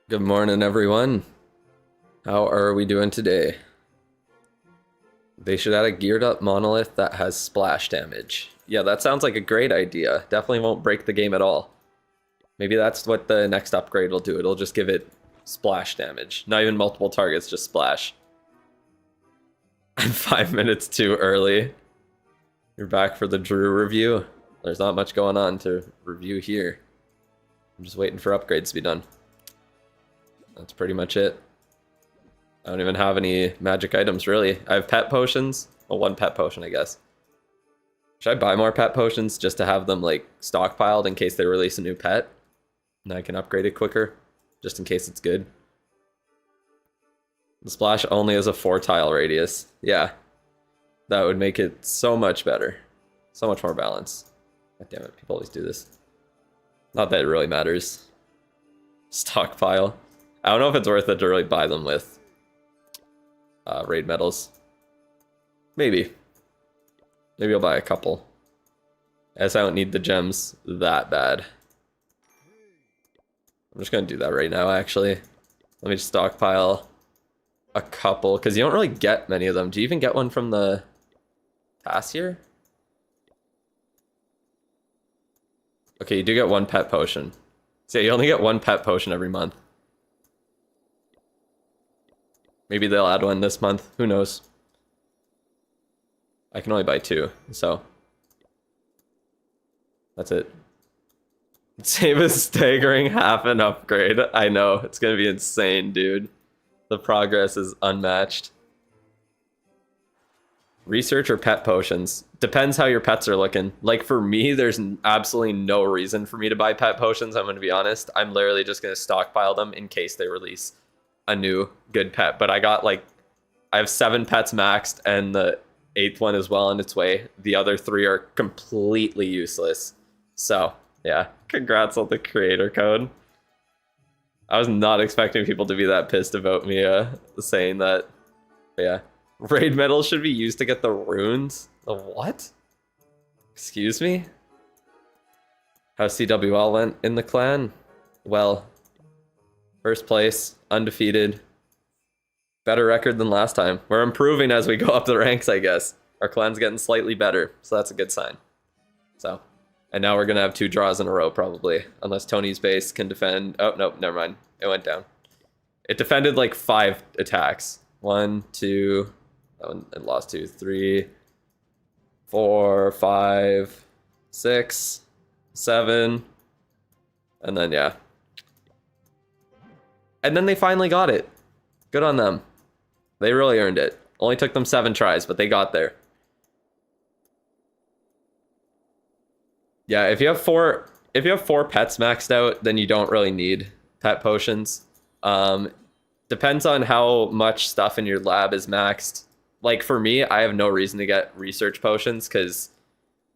Good morning, everyone. How are we doing today? They should add a geared up monolith that has splash damage. Yeah, that sounds like a great idea. Definitely won't break the game at all. Maybe that's what the next upgrade will do. It'll just give it splash damage. Not even multiple targets, just splash. I'm 5 minutes too early. You're back for the Drew review. There's not much going on to review here. I'm just waiting for upgrades to be done. That's pretty much it. I don't even have any magic items, really. I have pet potions. Well, one pet potion, I guess. Should I buy more pet potions just to have them, like, stockpiled in case they release a new pet? And I can upgrade it quicker, just in case it's good. The splash only has a 4-tile radius. Yeah. That would make it so much better. So much more balanced. God damn it, people always do this. Not that it really matters. Stockpile. I don't know if it's worth it to really buy them with raid medals. Maybe. Maybe I'll buy a couple. As I don't need the gems that bad. I'm just gonna do that right now, actually. Let me just stockpile a couple, because you don't really get many of them. Do you even get one from the pass here? Okay, you do get one pet potion. So yeah, you only get one pet potion every month. Maybe they'll add one this month. Who knows? I can only buy 2, so that's it. Save a staggering half an upgrade. I know, it's gonna be insane, dude. The progress is unmatched. Research or pet potions? Depends how your pets are looking. Like for me, there's absolutely no reason for me to buy pet potions, I'm gonna be honest. I'm literally just gonna stockpile them in case they release a new good pet. But I have 7 pets maxed and the 8th one is well on its way. The other 3 are completely useless. So yeah, congrats on the creator code. I was not expecting people to be that pissed about me saying that. But yeah, raid medals should be used to get the runes. The what? Excuse me? How CWL went in the clan? Well, first place, undefeated. Better record than last time. We're improving as we go up the ranks, I guess. Our clan's getting slightly better, so that's a good sign. So, and now we're gonna have 2 draws in a row, probably. Unless Tony's base can defend. Oh, no, never mind. It went down. It defended like 5 attacks. 1, 2, it lost 2, 3, 4, 5, 6, 7, and then, yeah. And then they finally got it. Good on them. They really earned it. Only took them 7 tries, but they got there. Yeah, if you have 4 pets maxed out, then you don't really need pet potions. Depends on how much stuff in your lab is maxed. Like for me, I have no reason to get research potions because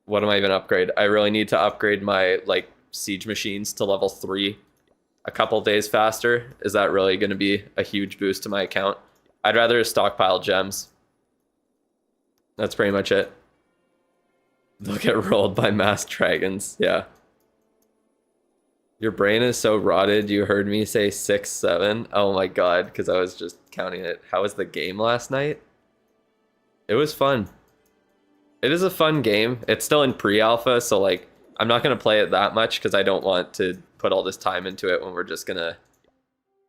what am I even upgrade? I really need to upgrade my like siege machines to level 3 a couple days faster. Is that really going to be a huge boost to my account? I'd rather stockpile gems. That's pretty much it. They'll get rolled by masked dragons. Yeah. Your brain is so rotted. You heard me say 6, 7. Oh my god, because I was just counting it. How was the game last night? It was fun. It is a fun game. It's still in pre-alpha, so like I'm not gonna play it that much because I don't want to put all this time into it when we're just gonna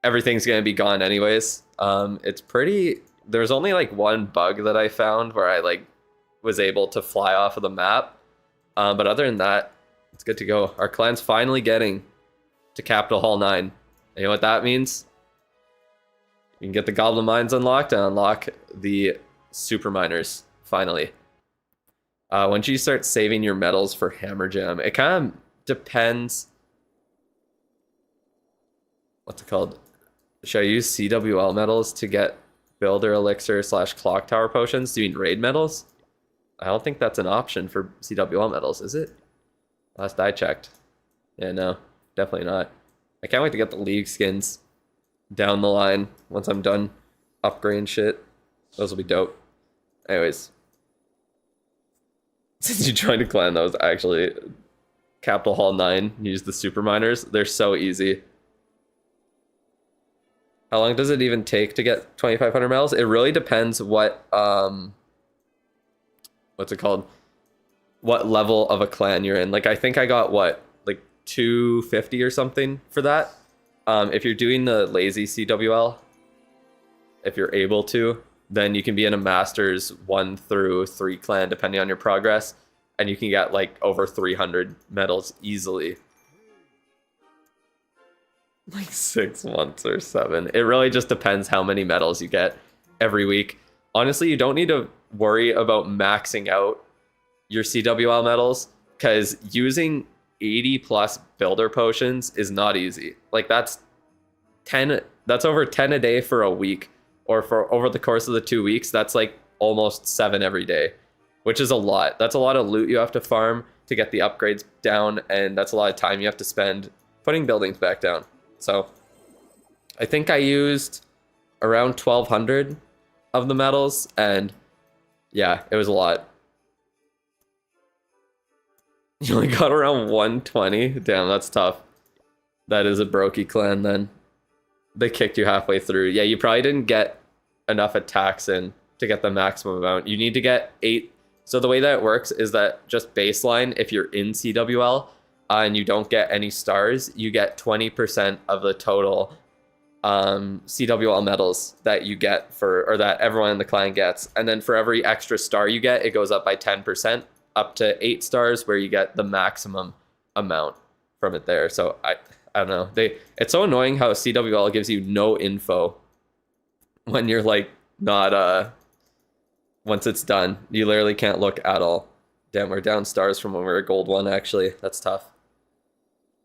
everything's gonna be gone anyways. It's pretty. There's only like one bug that I found where I like was able to fly off of the map, but other than that, it's good to go. Our clan's finally getting to Capital Hall 9. And you know what that means? You can get the Goblin Mines unlocked and unlock the Super Miners finally. Once you start saving your medals for Hammer Gem, it kind of depends. What's it called? Should I use CWL medals to get Builder Elixir / Clock Tower potions? Do you mean raid medals? I don't think that's an option for CWL medals, is it? Last I checked. Yeah, no, definitely not. I can't wait to get the League skins down the line once I'm done upgrading shit. Those will be dope. Anyways. Since you joined a clan that was actually Capital Hall 9, use the super miners. They're so easy. How long does it even take to get 2,500 medals? It really depends what what's it called? What level of a clan you're in. Like I think I got what, like 250 or something for that. If you're doing the lazy CWL, if you're able to, then you can be in a Masters 1 through 3 clan depending on your progress, and you can get like over 300 medals easily. Like 6 months or 7. It really just depends how many medals you get every week. Honestly, you don't need to worry about maxing out your CWL medals because using 80 plus builder potions is not easy. Like that's over 10 a day for a week, or for over the course of the 2 weeks, that's like almost 7 every day, which is a lot. That's a lot of loot you have to farm to get the upgrades down, and that's a lot of time you have to spend putting buildings back down. So I think I used around 1,200 of the medals, and yeah, it was a lot. You only got around 120? Damn, that's tough. That is a brokey clan then. They kicked you halfway through. Yeah, you probably didn't get enough attacks in to get the maximum amount. You need to get 8. So the way that it works is that just baseline, if you're in CWL and you don't get any stars, you get 20% of the total CWL medals that you get or that everyone in the clan gets. And then for every extra star you get, it goes up by 10%, up to 8 stars, where you get the maximum amount from it there. So I don't know. It's so annoying how CWL gives you no info when you're like not once it's done. You literally can't look at all. Damn, we're down stars from when we were gold 1 actually. That's tough.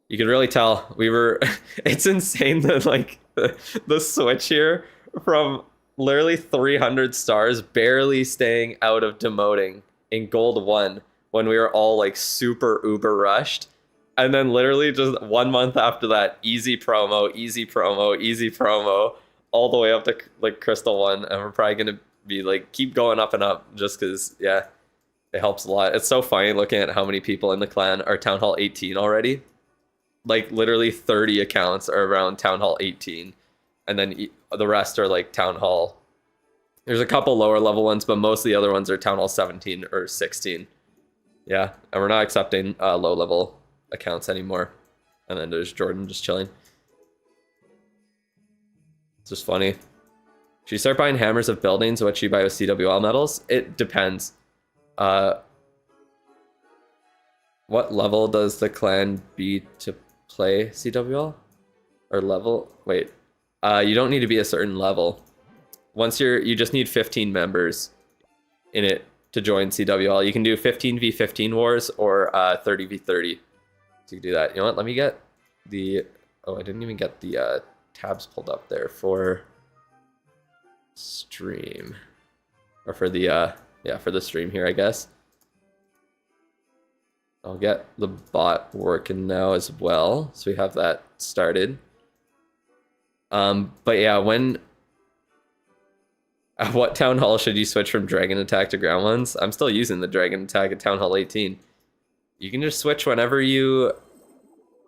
You could really tell we were it's insane that like the switch here from literally 300 stars barely staying out of demoting in gold 1 when we were all like super uber rushed, and then literally just 1 month after that, easy promo, easy promo, easy promo, all the way up to like crystal 1, and we're probably gonna be like keep going up and up just because yeah, it helps a lot. It's so funny looking at how many people in the clan are Town Hall 18 already. Like literally 30 accounts are around Town Hall 18, and then the rest are like Town Hall. There's a couple lower level ones, but most of the other ones are Town Hall 17 or 16. Yeah, and we're not accepting low level accounts anymore. And then there's Jordan just chilling. It's just funny. Should you start buying hammers of buildings? What should you buy with CWL medals? It depends. What level does the clan be to play CWL? Or level? Wait. You don't need to be a certain level. Once you just need 15 members in it to join CWL. You can do 15v15 wars or 30v30. So you can do that. You know what? Let me get the... Oh, I didn't even get the tabs pulled up there for stream. Or for the, yeah, for the stream here, I guess. I'll get the bot working now as well. So we have that started. But yeah, at what Town Hall should you switch from Dragon Attack to Ground ones? I'm still using the Dragon Attack at Town Hall 18. You can just switch whenever you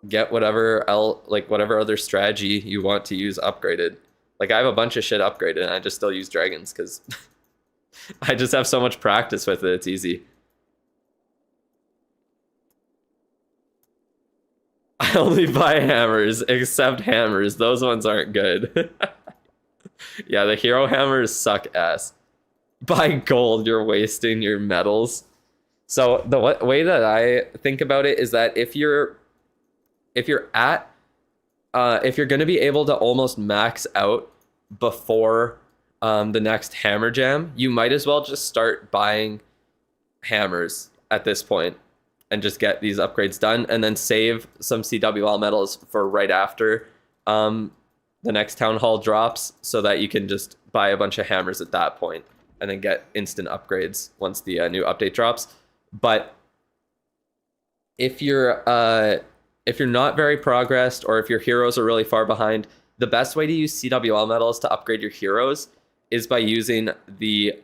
get whatever other strategy you want to use upgraded. Like I have a bunch of shit upgraded and I just still use dragons because I just have so much practice with it. It's easy. I only buy hammers, except hammers. Those ones aren't good. Yeah, the hero hammers suck ass. Buy gold, you're wasting your metals. So the way that I think about it is that if you're going to be able to almost max out before the next hammer jam, you might as well just start buying hammers at this point and just get these upgrades done, and then save some CWL medals for right after the next Town Hall drops, so that you can just buy a bunch of hammers at that point and then get instant upgrades once the new update drops. But if you're not very progressed, or if your heroes are really far behind, the best way to use CWL medals to upgrade your heroes is by using the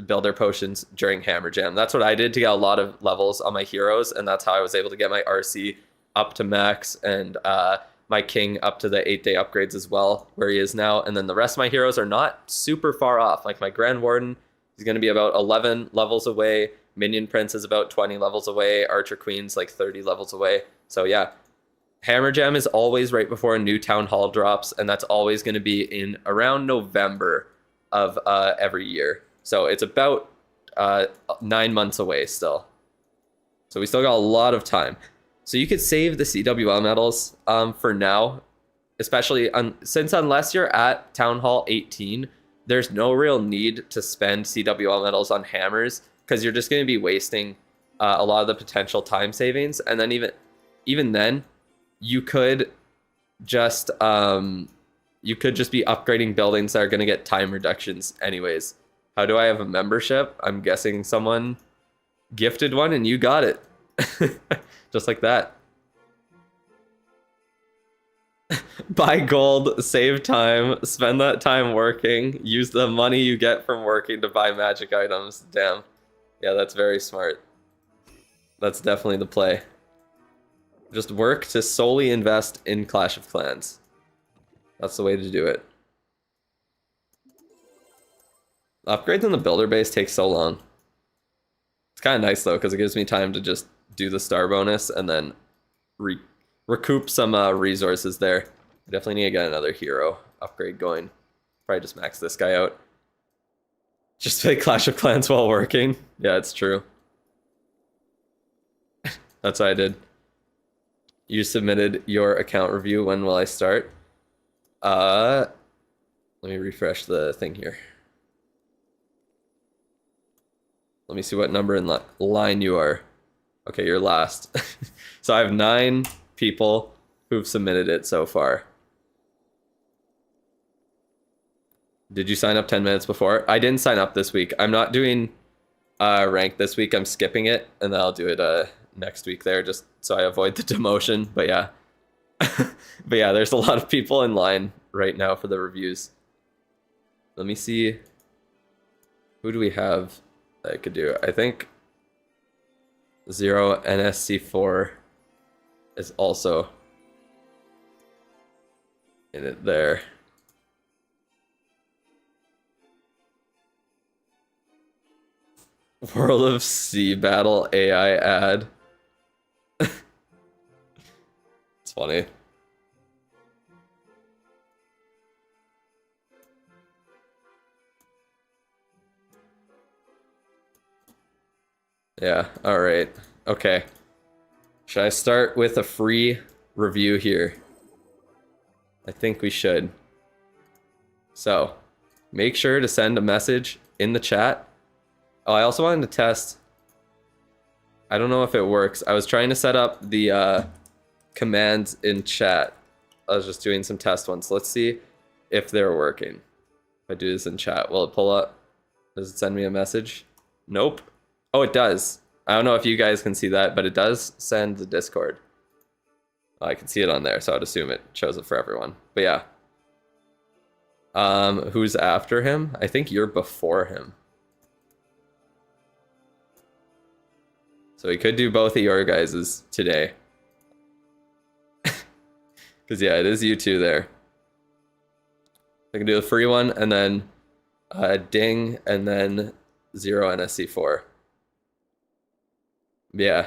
builder potions during Hammer Jam. That's what I did to get a lot of levels on my heroes, and that's how I was able to get my RC up to max and my king up to the 8-day upgrades as well, where he is now. And then the rest of my heroes are not super far off. Like my Grand Warden is going to be about 11 levels away. Minion Prince is about 20 levels away. Archer Queen's like 30 levels away. So yeah, Hammer Gem is always right before a new Town Hall drops, and that's always going to be in around November of every year. So it's about 9 months away still. So we still got a lot of time. So you could save the CWL medals for now, especially since unless you're at Town Hall 18, there's no real need to spend CWL medals on hammers because you're just going to be wasting a lot of the potential time savings. And then even then, you could just be upgrading buildings that are going to get time reductions anyways. How do I have a membership? I'm guessing someone gifted one and you got it. Just like that. Buy gold, save time, spend that time working, use the money you get from working to buy magic items. Damn. Yeah, that's very smart. That's definitely the play. Just work to solely invest in Clash of Clans. That's the way to do it. Upgrades in the builder base take so long. It's kind of nice though, because it gives me time to just do the star bonus and then recoup some resources there. I definitely need to get another hero upgrade going. Probably just max this guy out. Just play Clash of Clans while working. Yeah, it's true. That's what I did. You submitted your account review. When will I start? Let me refresh the thing here. Let me see what number in line you are. Okay, you're last. So I have 9 people who've submitted it so far. Did you sign up 10 minutes before? I didn't sign up this week. I'm not doing rank this week. I'm skipping it, and then I'll do it next week there, just so I avoid the demotion. But yeah. But yeah, there's a lot of people in line right now for the reviews. Let me see. Who do we have that I could do? I think 0 NSC4 is also in it there. World of Sea Battle AI ad. It's funny. Yeah, all right. Okay. Should I start with a free review here? I think we should. So, make sure to send a message in the chat. Oh, I also wanted to test. I don't know if it works. I was trying to set up the commands in chat. I was just doing some test ones. Let's see if they're working. If I do this in chat, will it pull up? Does it send me a message? Nope. Oh, it does. I don't know if you guys can see that, but it does send the Discord. Oh, I can see it on there, so I'd assume it shows it for everyone. But yeah. Who's after him? I think you're before him. So we could do both of your guys's today. Because yeah, it is you two there. I can do the free one, and then Ding, and then 0 NSC4. Yeah.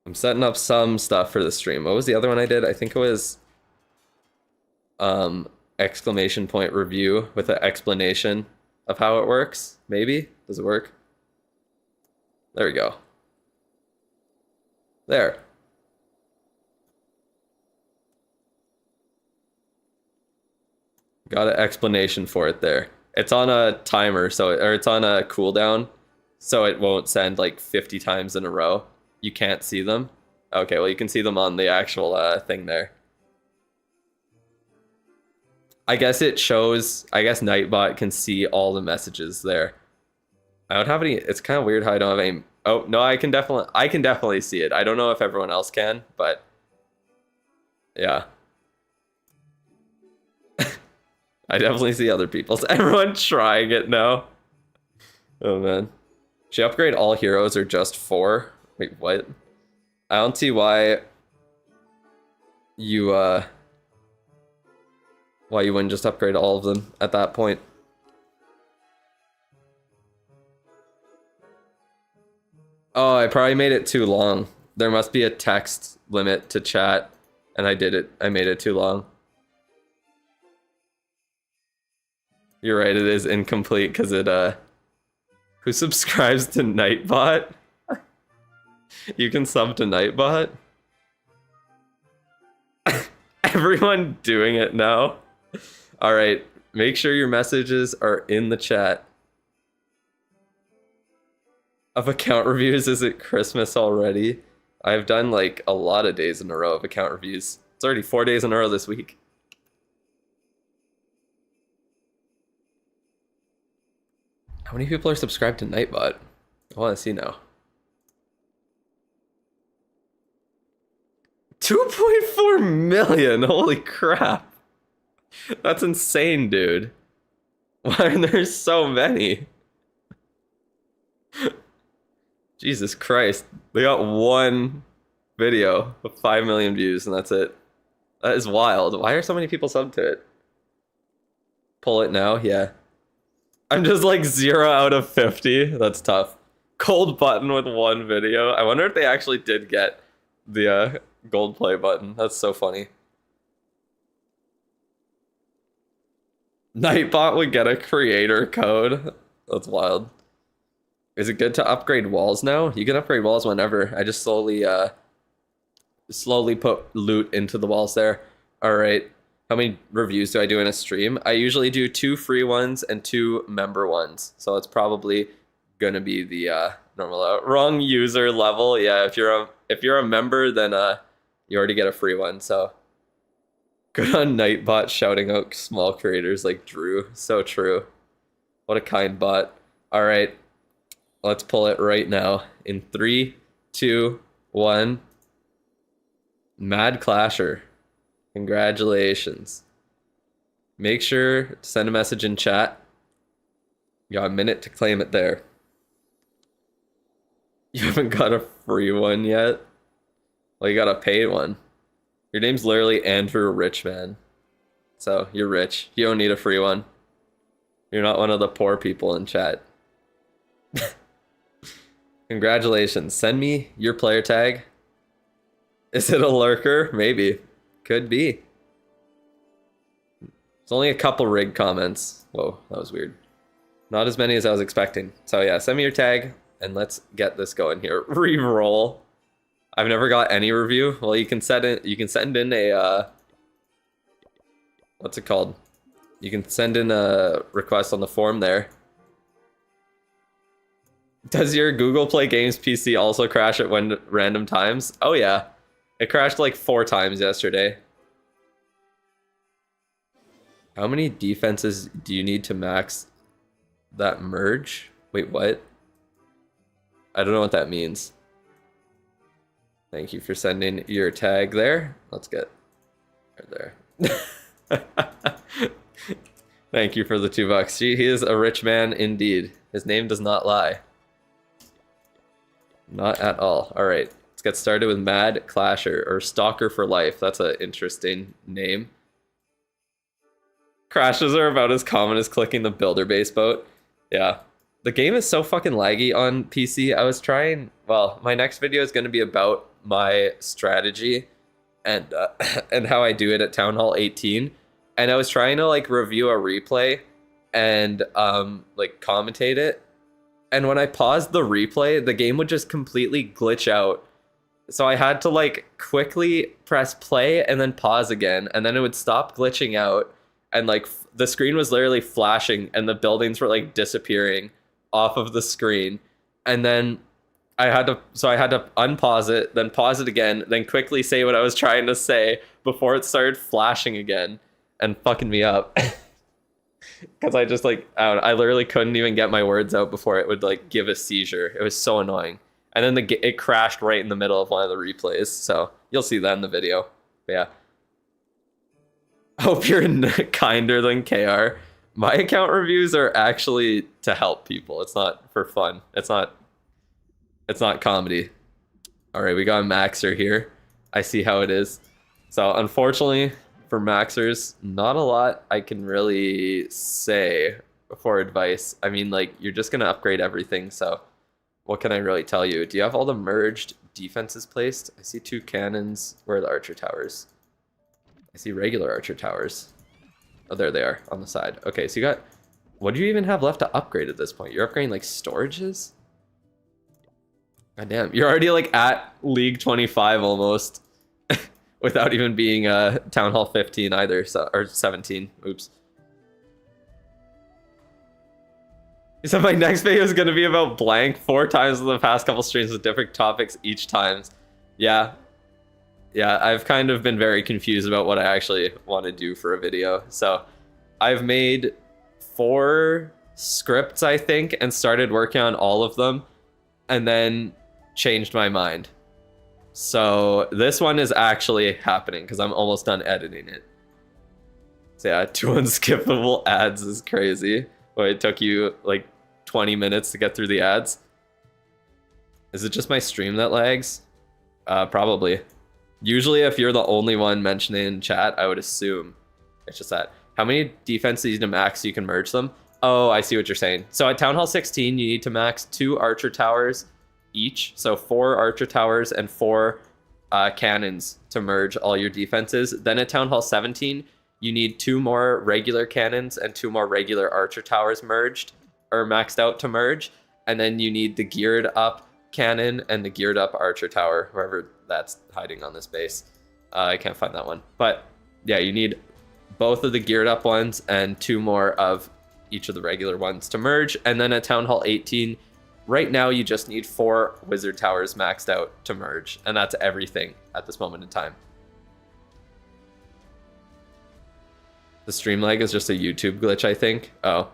I'm setting up some stuff for the stream. What was the other one I did? I think it was exclamation point review with an explanation of how it works. Maybe? Does it work? There we go. There. Got an explanation for it there. It's on a timer, or it's on a cooldown, so it won't send like 50 times in a row. You can't see them. Okay, well you can see them on the actual thing there. I guess it shows, I guess Nightbot can see all the messages there. I don't have any, it's kind of weird how I don't have any, oh no, I can definitely see it. I don't know if everyone else can, but yeah. I definitely see other people's. Everyone trying it now. Oh man. Should you upgrade all heroes or just 4? Wait, what? I don't see why you why you wouldn't just upgrade all of them at that point. Oh, I probably made it too long. There must be a text limit to chat, and I did it. I made it too long. You're right, it is incomplete because it who subscribes to Nightbot? You can sub to Nightbot? Everyone doing it now. All right, make sure your messages are in the chat. Of account reviews, is it Christmas already? I've done like a lot of days in a row of account reviews. It's already 4 days in a row this week. How many people are subscribed to Nightbot? I want to see now. 2.4 million! Holy crap! That's insane, dude. Why are there so many? Jesus Christ. They got one video with 5 million views and that's it. That is wild. Why are so many people subbed to it? Pull it now? Yeah. I'm just like 0 out of 50. That's tough. Gold button with one video. I wonder if they actually did get the gold play button. That's so funny. Nightbot would get a creator code. That's wild. Is it good to upgrade walls now? You can upgrade walls whenever. I just slowly put loot into the walls there. All right. How many reviews do I do in a stream? I usually do 2 free ones and 2 member ones. So it's probably gonna be the normal wrong user level. Yeah, if you're a member, then you already get a free one. So good on Nightbot shouting out small creators like Drew. So true. What a kind bot. All right. Let's pull it right now. In 3, 2, 1. Mad Clasher. Congratulations. Make sure to send a message in chat. You got a minute to claim it there. You haven't got a free one yet? Well, you got a paid one. Your name's literally Andrew Richman. So, you're rich. You don't need a free one. You're not one of the poor people in chat. Congratulations. Send me your player tag. Is it a lurker? Maybe. Could be. There's only a couple rig comments. Whoa, that was weird. Not as many as I was expecting. So yeah, send me your tag and let's get this going here. Reroll. I've never got any review. Well, you can send in a what's it called? You can send in a request on the form there. Does your Google Play Games PC also crash at random times? Oh yeah. It crashed like 4 times yesterday. How many defenses do you need to max that merge? Wait, what? I don't know what that means. Thank you for sending your tag there. Let's get right there. Thank you for the $2. He is a rich man indeed. His name does not lie. Not at all. All right. Get started with Mad Clasher or Stalker for Life. That's an interesting name. Crashes are about as common as clicking the builder base boat. Yeah. The game is so fucking laggy on PC. I was trying, well, my next video is going to be about my strategy and and how I do it at Town Hall 18. And I was trying to like review a replay and like commentate it. And when I paused the replay, the game would just completely glitch out. So I had to like quickly press play and then pause again, and then it would stop glitching out, and like the screen was literally flashing and the buildings were like disappearing off of the screen. And then I had to unpause it, then pause it again, then quickly say what I was trying to say before it started flashing again and fucking me up. Because I just like, I literally couldn't even get my words out before it would like give a seizure. It was so annoying. And then it crashed right in the middle of one of the replays. So you'll see that in the video. But yeah. Hope you're kinder than KR. My account reviews are actually to help people. It's not for fun. It's not comedy. All right, we got Maxer here. I see how it is. So unfortunately for maxers, not a lot I can really say for advice. I mean, like, you're just gonna upgrade everything, so what can I really tell you? Do you have all the merged defenses placed? I see 2 cannons. Where are the archer towers? I see regular archer towers. Oh, there they are on the side. Okay, so you got... What do you even have left to upgrade at this point? You're upgrading, like, storages? God damn, you're already, like, at League 25 almost. Without even being Town Hall 15 either, so, or 17. Oops. He said my next video is going to be about blank 4 times in the past couple streams with different topics each time. Yeah. Yeah, I've kind of been very confused about what I actually want to do for a video. So I've made 4 scripts, I think, and started working on all of them and then changed my mind. So this one is actually happening because I'm almost done editing it. So yeah, 2 unskippable ads is crazy. Well, it took you like 20 minutes to get through the ads. Is it just my stream that lags? Probably. Usually if you're the only one mentioning in chat, I would assume it's just that. How many defenses you need to max so you can merge them? Oh, I see what you're saying. So at Town Hall 16, you need to max 2 archer towers each. So 4 archer towers and 4 cannons to merge all your defenses. Then at Town Hall 17, you need 2 more regular cannons and 2 more regular archer towers merged or maxed out to merge. And then you need the geared up cannon and the geared up archer tower, wherever that's hiding on this base. I can't find that one. But yeah, you need both of the geared up ones and 2 more of each of the regular ones to merge. And then at Town Hall 18, right now you just need 4 wizard towers maxed out to merge. And that's everything at this moment in time. The stream lag is just a YouTube glitch, I think. Oh,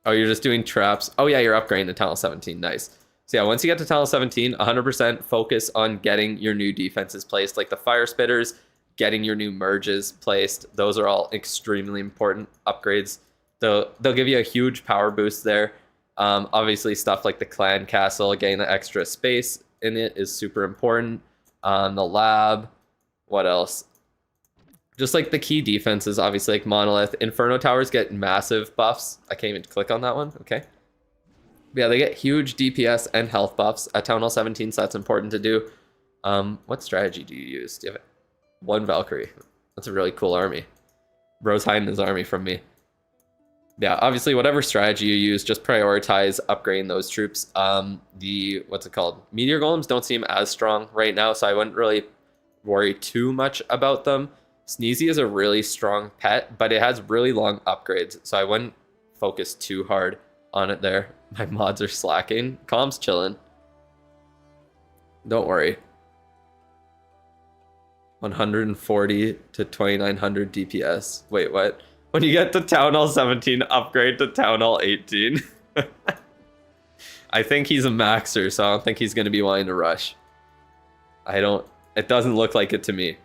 you're just doing traps. Oh yeah, you're upgrading to Town Hall 17. Nice. So yeah, once you get to Town Hall 17, 100% focus on getting your new defenses placed, like the fire spitters, getting your new merges placed. Those are all extremely important upgrades. They'll give you a huge power boost there. Obviously, stuff like the clan castle, getting the extra space in it is super important. The lab, what else? Just like the key defenses, obviously, like Monolith. Inferno towers get massive buffs. I can't even click on that one. Okay. But yeah, they get huge DPS and health buffs at Town Hall 17, so that's important to do. What strategy do you use? Do you have 1 Valkyrie? That's a really cool army. Bro's hiding his army from me. Yeah, obviously, whatever strategy you use, just prioritize upgrading those troops. What's it called? Meteor Golems don't seem as strong right now, so I wouldn't really worry too much about them. Sneezy is a really strong pet, but it has really long upgrades, so I wouldn't focus too hard on it there. My mods are slacking. Calm's chilling. Don't worry. 140 to 2900 DPS. Wait, what? When you get to Town Hall 17, upgrade to Town Hall 18. I think he's a maxer, so I don't think he's going to be wanting to rush. It doesn't look like it to me.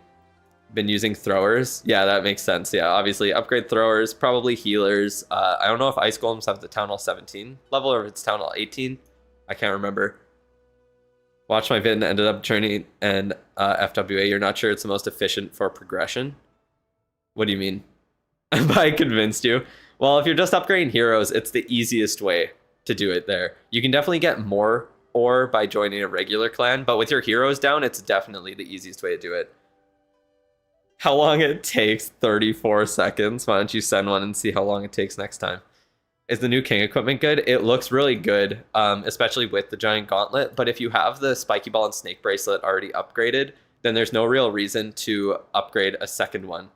Been using throwers. Yeah, that makes sense. Yeah, obviously upgrade throwers, probably healers. I don't know if Ice Golems have the Town Hall 17 level or if it's Town Hall 18. I can't remember. Watched my vid and ended up turning and FWA. You're not sure it's the most efficient for progression? What do you mean? Have I convinced you? Well, if you're just upgrading heroes, it's the easiest way to do it there. You can definitely get more ore by joining a regular clan, but with your heroes down, it's definitely the easiest way to do it. How long it takes? 34 seconds. Why don't you send one and see how long it takes next time? Is the new king equipment good? It looks really good, especially with the giant gauntlet. But if you have the spiky ball and snake bracelet already upgraded, then there's no real reason to upgrade a second one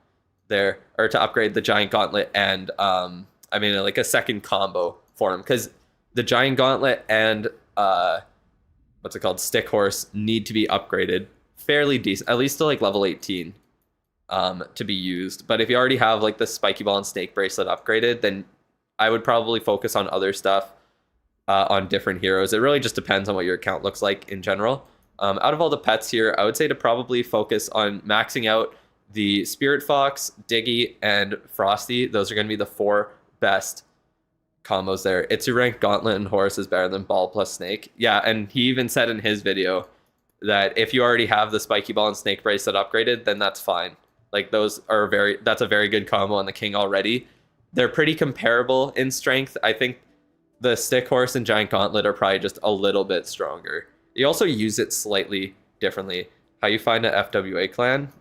there, or to upgrade the giant gauntlet and like a second combo for him, because the giant gauntlet and what's it called, stick horse need to be upgraded fairly decent, at least to like level 18. To be used. But if you already have like the spiky ball and snake bracelet upgraded, then I would probably focus on other stuff on different heroes. It really just depends on what your account looks like in general. Out of all the pets here, I would say to probably focus on maxing out the Spirit Fox, Diggy, and Frosty. Those are going to be the 4 best combos there. Itsu rank Gauntlet and Horus is better than Ball plus Snake. Yeah, and he even said in his video that if you already have the spiky ball and snake bracelet upgraded, then that's fine. Like those are that's a very good combo on the king already. They're pretty comparable in strength. I think the stick horse and giant gauntlet are probably just a little bit stronger. You also use it slightly differently. How you find a FWA clan?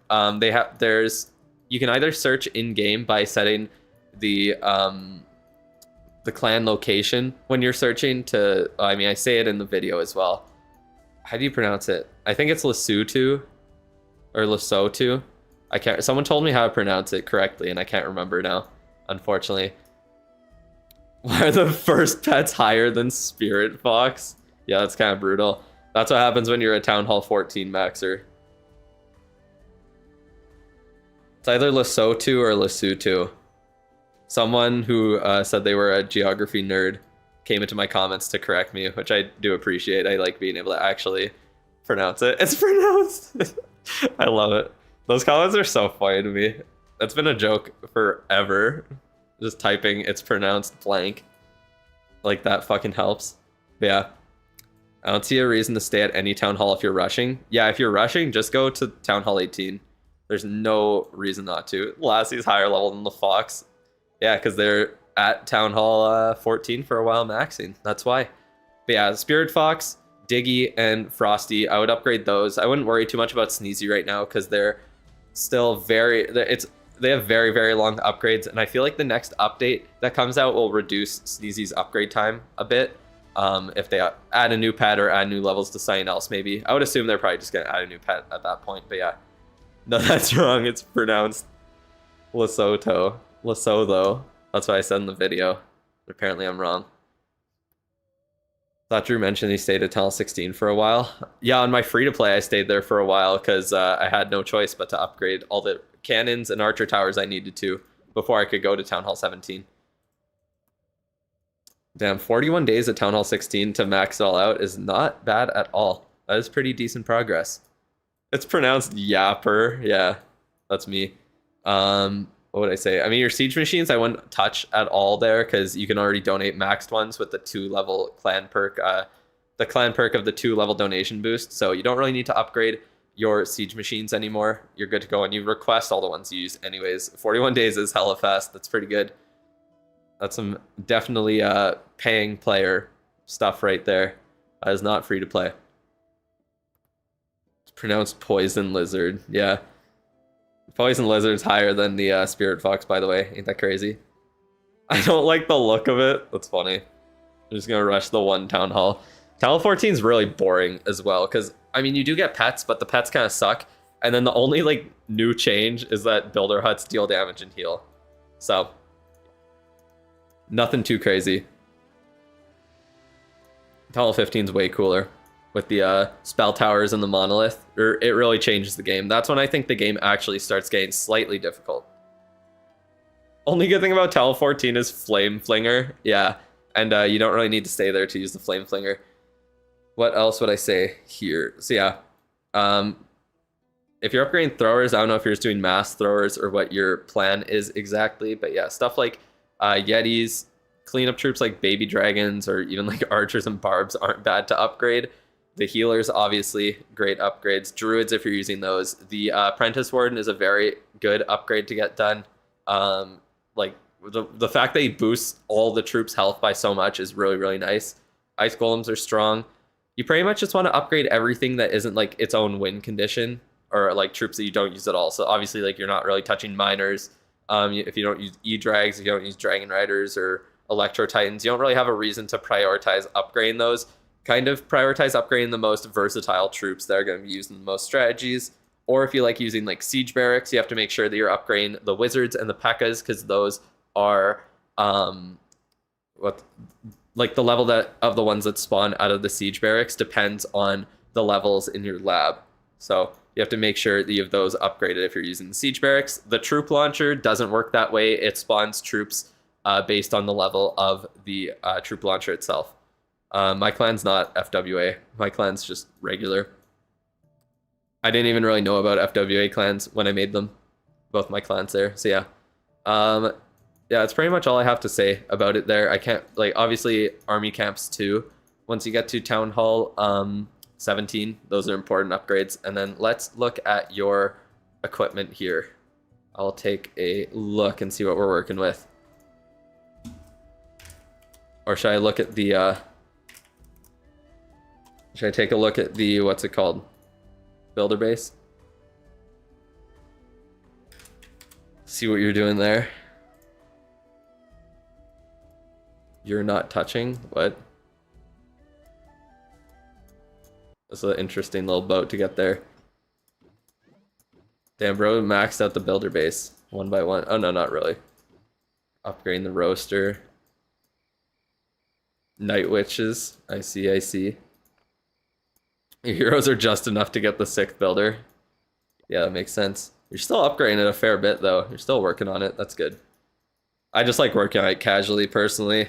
You can either search in game by setting the clan location when you're searching to. I mean, I say it in the video as well. How do you pronounce it? I think it's Lesotho or Lesotho. I can't. Someone told me how to pronounce it correctly, and I can't remember now, unfortunately. Why are the first pets higher than Spirit Fox? Yeah, that's kind of brutal. That's what happens when you're a Town Hall 14 maxer. It's either Lesotho or Lesotho. Someone who said they were a geography nerd came into my comments to correct me, which I do appreciate. I like being able to actually pronounce it. It's pronounced. I love it. Those comments are so funny to me. That's been a joke forever. Just typing it's pronounced blank. Like that fucking helps. But yeah. I don't see a reason to stay at any town hall if you're rushing. Yeah, if you're rushing, just go to town hall 18. There's no reason not to. Lassie's higher level than the Fox. Yeah, because they're at town hall 14 for a while maxing. That's why. But yeah, Spirit Fox, Diggy, and Frosty, I would upgrade those. I wouldn't worry too much about Sneezy right now because they're still they have very, very long upgrades, and I feel like the next update that comes out will reduce Sneezy's upgrade time a bit. If they add a new pet or add new levels to something else, maybe. I would assume they're probably just going to add a new pet at that point, but yeah. No, that's wrong. It's pronounced Lesotho. Lesotho. That's what I said in the video. But apparently I'm wrong. Thought Drew mentioned he stayed at Town Hall 16 for a while. Yeah, on my free-to-play, I stayed there for a while because I had no choice but to upgrade all the cannons and archer towers I needed to before I could go to Town Hall 17. Damn, 41 days at Town Hall 16 to max it all out is not bad at all. That is pretty decent progress. It's pronounced Yapper. Yeah, that's me. What would I say? I mean, your siege machines I wouldn't touch at all there because you can already donate maxed ones with the 2-level clan perk. The clan perk of the 2-level donation boost. So you don't really need to upgrade your siege machines anymore. You're good to go, and you request all the ones you use anyways. 41 days is hella fast. That's pretty good. That's some definitely paying player stuff right there. That is not free to play. It's pronounced Poison Lizard. Yeah. Poison Lizard's higher than the Spirit Fox, by the way. Ain't that crazy? I don't like the look of it. That's funny. I'm just going to rush the one Town Hall. Town Hall 14 is really boring as well, because, I mean, you do get pets, but the pets kind of suck. And then the only, like, new change is that Builder Huts deal damage and heal. So, nothing too crazy. Town Hall 15 is way cooler with the spell towers and the monolith. It really changes the game. That's when I think the game actually starts getting slightly difficult. Only good thing about Town Hall 14 is Flame Flinger. Yeah, and you don't really need to stay there to use the Flame Flinger. What else would I say here? So yeah, if you're upgrading throwers, I don't know if you're just doing mass throwers or what your plan is exactly, but yeah, stuff like Yetis, cleanup troops like baby dragons, or even like archers and barbs aren't bad to upgrade. The healers, obviously, great upgrades. Druids, if you're using those. The Apprentice Warden is a very good upgrade to get done. Like the fact that he boosts all the troops' health by so much is really, really nice. Ice Golems are strong. You pretty much just want to upgrade everything that isn't like its own win condition, or like troops that you don't use at all. So obviously, like, you're not really touching miners. If you don't use E-Drags, if you don't use Dragon Riders or Electro Titans, you don't really have a reason to prioritize upgrading those. Kind of prioritize upgrading the most versatile troops that are going to be used in the most strategies. Or if you like using like siege barracks, you have to make sure that you're upgrading the wizards and the P.E.K.K.A.s, because those are like the level that of the ones that spawn out of the siege barracks depends on the levels in your lab. So you have to make sure that you have those upgraded if you're using the siege barracks. The troop launcher doesn't work that way. It spawns troops based on the level of the troop launcher itself. My clan's not FWA. My clan's just regular. I didn't even really know about FWA clans when I made them. Both my clans there. So yeah. Yeah, that's pretty much all I have to say about it there. I can't, like, obviously army camps too. Once you get to Town Hall 17. Those are important upgrades. And then let's look at your equipment here. I'll take a look and see what we're working with. Or should I look at the, should I take a look at the, what's it called? Builder base? See what you're doing there. You're not touching? What? That's an interesting little boat to get there. Damn, bro, maxed out the builder base one by one. Oh, no, not really. Upgrading the roaster. Night witches. I see, I see. Your heroes are just enough to get the 6th builder. Yeah, that makes sense. You're still upgrading it a fair bit, though. You're still working on it. That's good. I just like working on it casually, personally.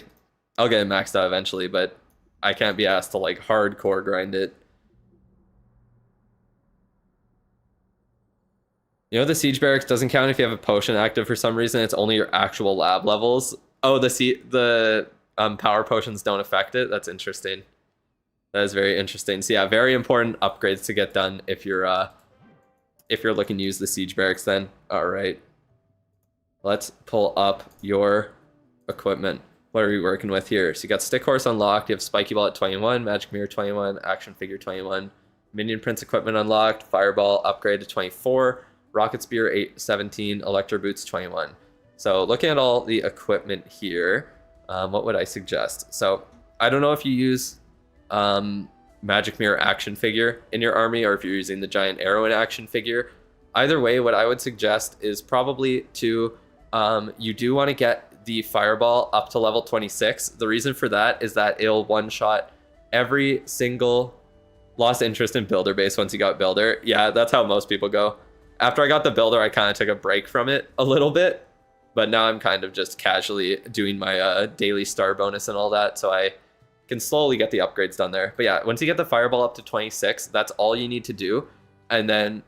I'll get it maxed out eventually, but I can't be asked to, like, hardcore grind it. You know, the siege barracks doesn't count if you have a potion active for some reason. It's only your actual lab levels. Oh, the power potions don't affect it. That's interesting. That is very interesting. So yeah, very important upgrades to get done if you're looking to use the siege barracks. Then all right, let's pull up your equipment. What are we working with here? So you got Stick Horse unlocked. You have Spiky Ball at 21, Magic Mirror 21, Action Figure 21, Minion Prince equipment unlocked, Fireball upgrade to 24. Rocket Spear 17, Electro Boots 21. So looking at all the equipment here, what would I suggest? So I don't know if you use Magic Mirror action figure in your army or if you're using the Giant Arrow in action figure. Either way, what I would suggest is probably to, you do want to get the Fireball up to level 26. The reason for that is that it'll one-shot every single lost interest in Builder base once you got Builder. Yeah, that's how most people go. After I got the Builder, I kind of took a break from it a little bit, but now I'm kind of just casually doing my daily star bonus and all that, so I can slowly get the upgrades done there. But yeah, once you get the Fireball up to 26, that's all you need to do, and then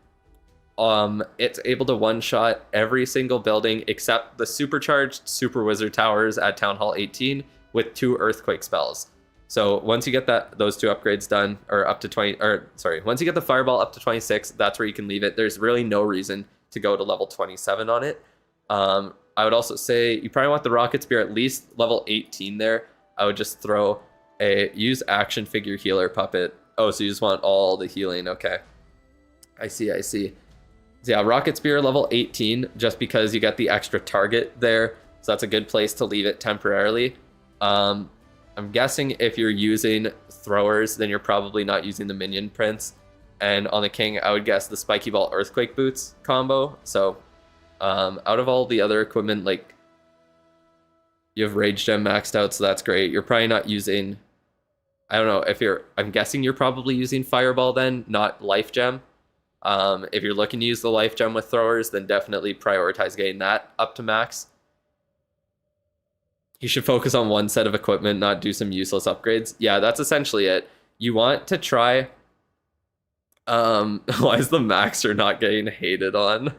it's able to one-shot every single building except the supercharged Super Wizard Towers at Town Hall 18 with 2 Earthquake spells. So once you get those 2 upgrades done, or up to 20, or sorry, once you get the Fireball up to 26, that's where you can leave it. There's really no reason to go to level 27 on it. I would also say you probably want the Rocket Spear at least level 18 there. I would just throw use Action Figure Healer Puppet. Oh, so you just want all the healing. Okay. I see, I see. So yeah, Rocket Spear level 18, just because you get the extra target there. So that's a good place to leave it temporarily. I'm guessing if you're using throwers, then you're probably not using the Minion Prince. And on the King, I would guess the Spiky Ball Earthquake Boots combo. So out of all the other equipment, like, you have Rage Gem maxed out, so that's great. You're probably not using, I don't know, I'm guessing you're probably using Fireball then, not Life Gem. If you're looking to use the Life Gem with throwers, then definitely prioritize getting that up to max. You should focus on one set of equipment, not do some useless upgrades. Yeah, that's essentially it. You want to try... why is the Maxer not getting hated on?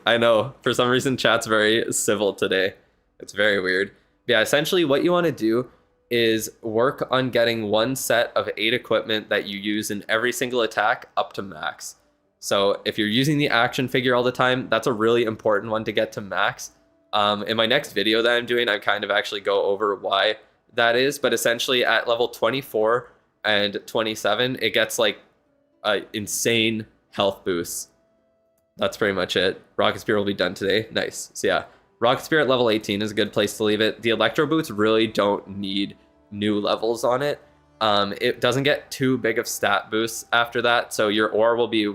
I know, for some reason chat's very civil today. It's very weird. Yeah, essentially what you want to do is work on getting one set of 8 equipment that you use in every single attack up to max. So if you're using the action figure all the time, that's a really important one to get to max. In my next video that I'm doing, I kind of actually go over why that is, but essentially at level 24 and 27, it gets like insane health boosts. That's pretty much it. Rocket Spear will be done today. Nice. So yeah, Rocket Spear at level 18 is a good place to leave it. The Electro Boots really don't need new levels on it. It doesn't get too big of stat boosts after that, so your ore will be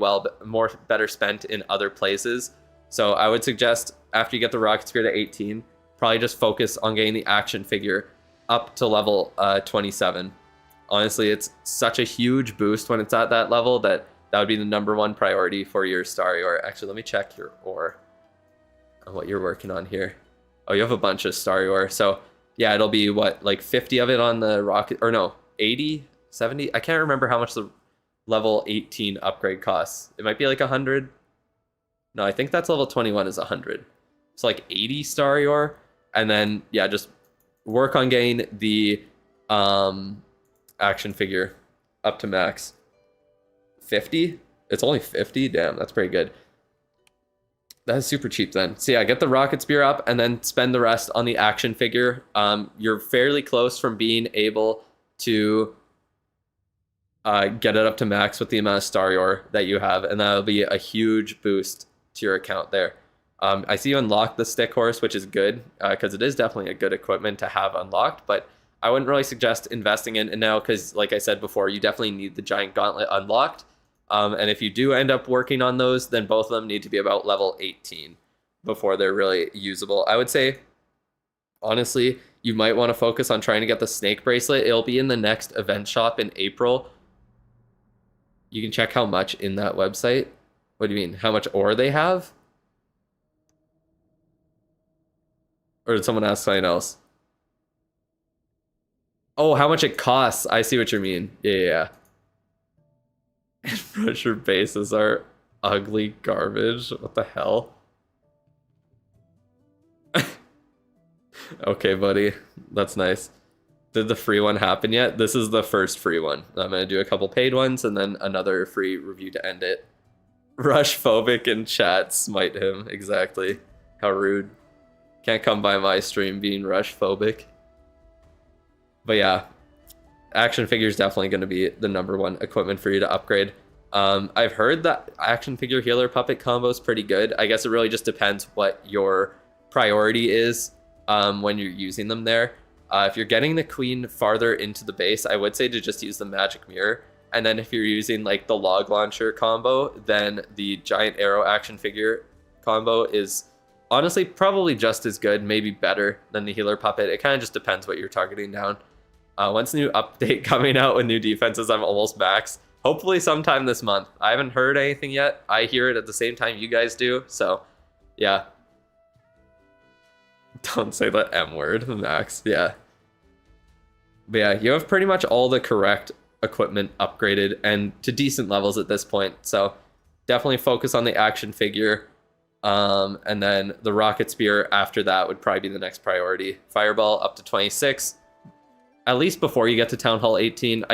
better spent in other places. So I would suggest after you get the Rocket Spear to 18, probably just focus on getting the action figure up to level 27. Honestly, it's such a huge boost when it's at that level that would be the #1 priority for your Starry Ore. Actually, let me check your ore and what you're working on here. Oh, you have a bunch of Starry Ore. So yeah, it'll be what, like 50 of it on the rocket, or no, 80, 70? I can't remember how much the level 18 upgrade costs. It might be like 100. No, I think that's level 21 is 100. So like 80 Starry Ore, and then yeah, just work on getting the action figure up to max? 50? It's only 50? Damn, that's pretty good. That is super cheap then. So yeah, get the rocket spear up and then spend the rest on the action figure. You're fairly close from being able to get it up to max with the amount of star ore that you have, and that'll be a huge boost to your account there. I see you unlocked the stick horse, which is good because it is definitely a good equipment to have unlocked, but I wouldn't really suggest investing in it now because, like I said before, you definitely need the giant gauntlet unlocked. And if you do end up working on those, then both of them need to be about level 18 before they're really usable. I would say, honestly, you might want to focus on trying to get the snake bracelet. It'll be in the next event shop in April. You can check how much in that website. What do you mean? How much ore they have? Or did someone ask something else? Oh, how much it costs. I see what you mean. Yeah. Pressure bases are ugly garbage. What the hell? Okay, buddy. That's nice. Did the free one happen yet? This is the first free one. I'm going to do a couple paid ones and then another free review to end it. Rush phobic in chat. Smite him. Exactly. How rude. Can't come by my stream being rush phobic. But yeah. Action figure is definitely going to be the #1 equipment for you to upgrade. I've heard that action figure healer puppet combo is pretty good. I guess it really just depends what your priority is when you're using them there. If you're getting the queen farther into the base, I would say to just use the magic mirror. And then if you're using like the log launcher combo, then the giant arrow action figure combo is honestly probably just as good, maybe better than the healer puppet. It kind of just depends what you're targeting down. Once a new update coming out with new defenses, I'm almost max. Hopefully sometime this month. I haven't heard anything yet. I hear it at the same time you guys do. So, yeah. Don't say the M word, max. Yeah. But yeah, you have pretty much all the correct equipment upgraded and to decent levels at this point. So, definitely focus on the action figure. And then the rocket spear after that would probably be the next priority. Fireball up to 26. At least before you get to Town Hall 18.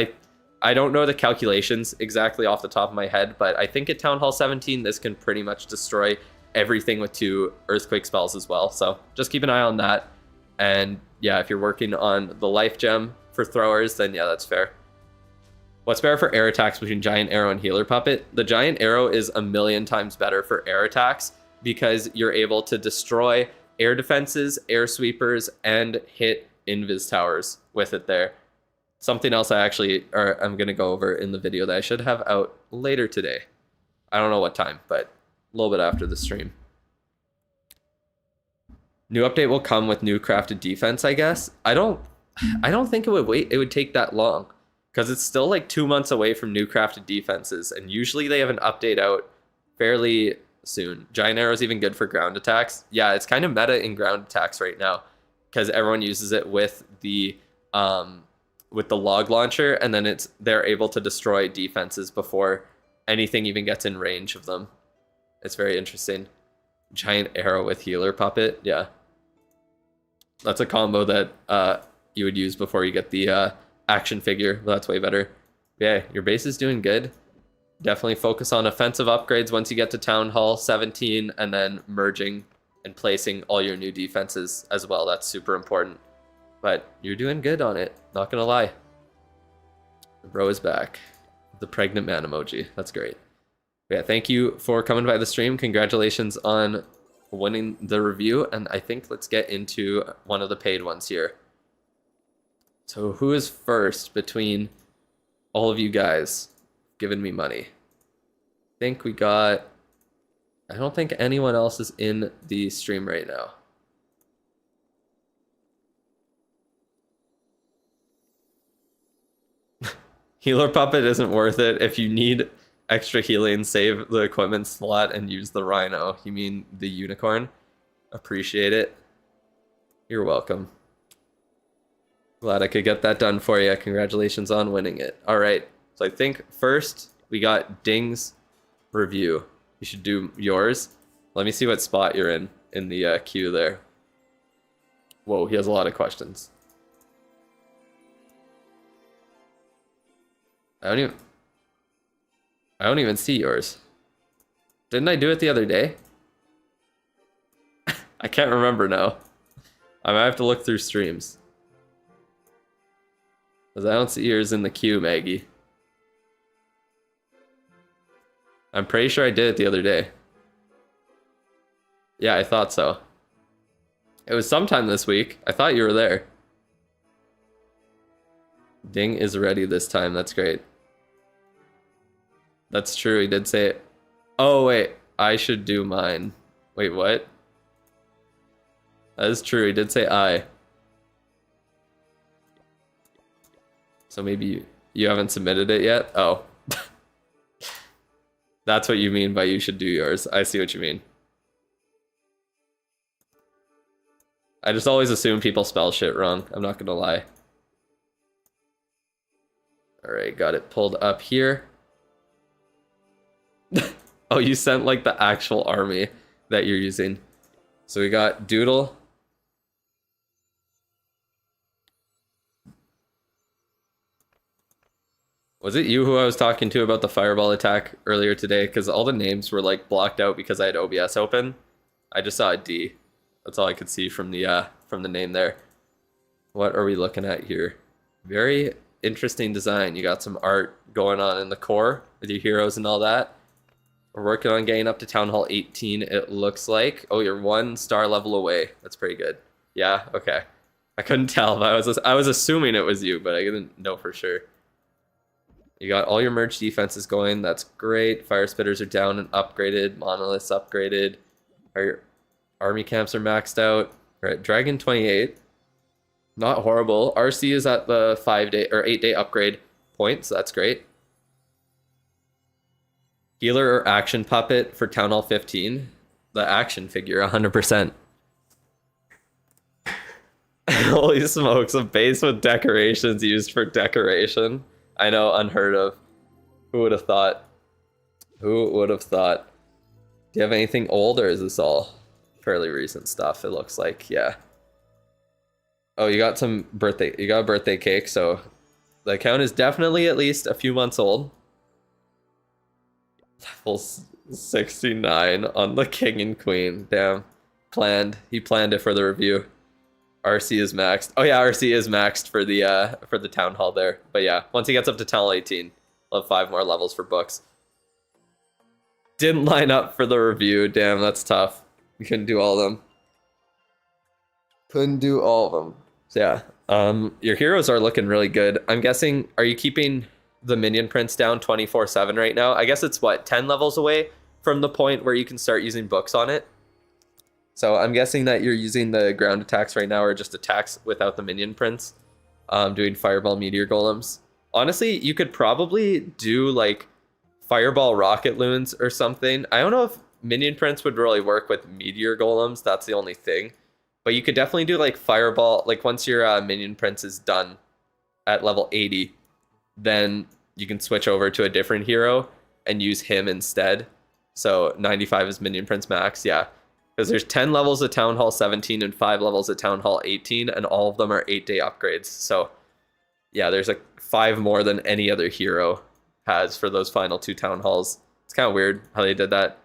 I don't know the calculations exactly off the top of my head, but I think at Town Hall 17, this can pretty much destroy everything with 2 earthquake spells as well. So just keep an eye on that. And yeah, if you're working on the life gem for throwers, then yeah, that's fair. What's better for air attacks between giant arrow and healer puppet? The giant arrow is a million times better for air attacks because you're able to destroy air defenses, air sweepers, and hit invis towers with it there. Something else I'm going to go over in the video that I should have out later today. I don't know what time, but a little bit after the stream. New update will come with new crafted defense, I guess. I don't think it would take that long because it's still like 2 months away from new crafted defenses, and usually they have an update out fairly soon. Giant arrow's even good for ground attacks. Yeah, it's kind of meta in ground attacks right now because everyone uses it with the log launcher, and then they're able to destroy defenses before anything even gets in range of them. It's very interesting. Giant arrow with healer puppet. Yeah. That's a combo that you would use before you get the action figure. Well, that's way better. Yeah, your base is doing good. Definitely focus on offensive upgrades once you get to Town Hall 17, and then merging and placing all your new defenses as well. That's super important. But you're doing good on it. Not gonna lie. The bro is back. The pregnant man emoji. That's great. But yeah, thank you for coming by the stream. Congratulations on winning the review. And I think let's get into one of the paid ones here. So who is first between all of you guys giving me money? I think we got... I don't think anyone else is in the stream right now. Healer puppet isn't worth it. If you need extra healing, save the equipment slot and use the rhino. You mean the unicorn? Appreciate it. You're welcome. Glad I could get that done for you. Congratulations on winning it. All right. So I think first we got Ding's review. You should do yours. Let me see what spot you're in the queue there. Whoa, he has a lot of questions. I don't even see yours. Didn't I do it the other day? I can't remember now. I might have to look through streams. Because I don't see yours in the queue, Maggie. I'm pretty sure I did it the other day. Yeah, I thought so. It was sometime this week. I thought you were there. Ding is ready this time. That's great. That's true. He did say it. Oh, wait. I should do mine. Wait, what? That is true. He did say I. So maybe you haven't submitted it yet? Oh. That's what you mean by you should do yours. I see what you mean. I just always assume people spell shit wrong. I'm not gonna lie. Alright, got it pulled up here. Oh, you sent like the actual army that you're using. So we got Doodle. Was it you who I was talking to about the fireball attack earlier today? Because all the names were like blocked out because I had OBS open. I just saw a D. That's all I could see from the name there. What are we looking at here? Very interesting design. You got some art going on in the core with your heroes and all that. We're working on getting up to Town Hall 18, it looks like. Oh, you're 1 star level away. That's pretty good. Yeah, okay. I couldn't tell, but I was assuming it was you, but I didn't know for sure. You got all your merge defenses going. That's great. Fire spitters are down and upgraded. Monoliths upgraded. Your army camps are maxed out. We're at Dragon 28. Not horrible. RC is at the 5-day or 8-day upgrade point, so that's great. Healer or action puppet for Town Hall 15. The action figure, 100%. Holy smokes, a base with decorations used for decoration. I know, unheard of. Who would have thought? Who would have thought? Do you have anything old, or is this all fairly recent stuff? It looks like, yeah. Oh, you got some birthday. You got a birthday cake, so the account is definitely at least a few months old. Level 69 on the king and queen. Damn, he planned it for the review. RC is maxed. Oh yeah, RC is maxed for the town hall there. But yeah, once he gets up to Town Hall 18, we'll have 5 more levels for books. Didn't line up for the review. Damn, that's tough. We couldn't do all of them. Couldn't do all of them. So yeah, your heroes are looking really good. I'm guessing, are you keeping the minion prints down 24/7 right now? I guess it's what, 10 levels away from the point where you can start using books on it. So I'm guessing that you're using the ground attacks right now, or just attacks without the minion prints, doing fireball meteor golems. Honestly, you could probably do like fireball rocket loons or something. I don't know if minion prints would really work with meteor golems. That's the only thing. But you could definitely do like fireball, like once your minion prints is done at level 80, then you can switch over to a different hero and use him instead. So 95 is minion prints max, yeah. Because there's 10 levels at Town Hall 17 and 5 levels at Town Hall 18, and all of them are 8-day upgrades. So yeah, there's like 5 more than any other hero has for those final 2 Town Halls. It's kind of weird how they did that.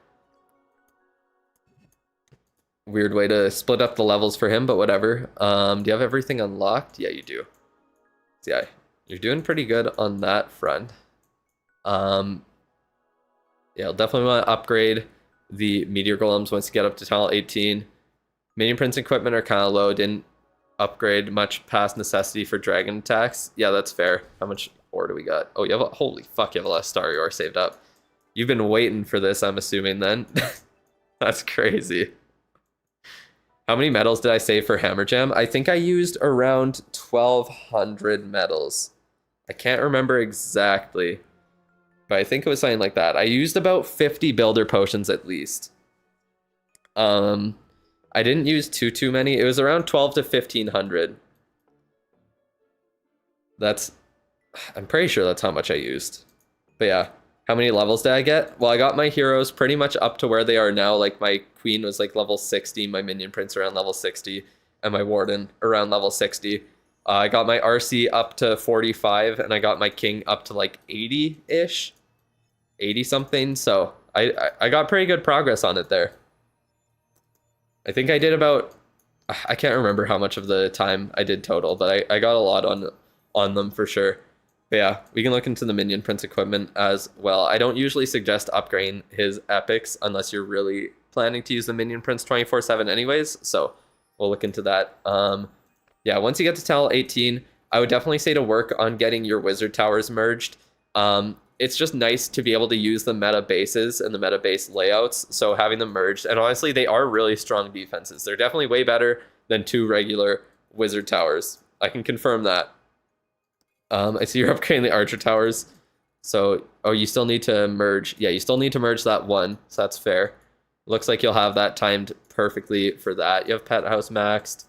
Weird way to split up the levels for him, but whatever. Do you have everything unlocked? Yeah, you do. So yeah, you're doing pretty good on that front. Yeah, I'll definitely want to upgrade the meteor golems once you get up to Town Hall 18. Minion prints equipment are kind of low. Didn't upgrade much past necessity for dragon attacks. Yeah, that's fair. How much ore do we got? Oh, you have a, holy fuck, you have a lot of starry ore saved up. You've been waiting for this, I'm assuming then. That's crazy. How many medals did I save for Hammer Jam? I think I used around 1,200 medals. I can't remember exactly, but I think it was something like that. I used about 50 builder potions at least. I didn't use too many. It was around 12 to 1,500. I'm pretty sure that's how much I used. But yeah, how many levels did I get? Well, I got my heroes pretty much up to where they are now. Like my queen was like level 60, my minion prince around level 60, and my warden around level 60. I got my RC up to 45, and I got my king up to like 80-ish, 80 something. So I got pretty good progress on it there. I think I did about, I can't remember how much of the time I did total, but I got a lot on them for sure. But yeah, we can look into the Minion Prince equipment as well. I don't usually suggest upgrading his epics unless you're really planning to use the Minion Prince 24/7 anyways, so we'll look into that. Yeah, once you get to Tal 18, I would definitely say to work on getting your wizard towers merged. It's just nice to be able to use the meta bases and the meta base layouts, so having them merged, and honestly, they are really strong defenses. They're definitely way better than 2 regular wizard towers. I can confirm that. I see you're upgrading the archer towers. So, oh, you still need to merge. Yeah, you still need to merge that 1, so that's fair. Looks like you'll have that timed perfectly for that. You have pet house maxed.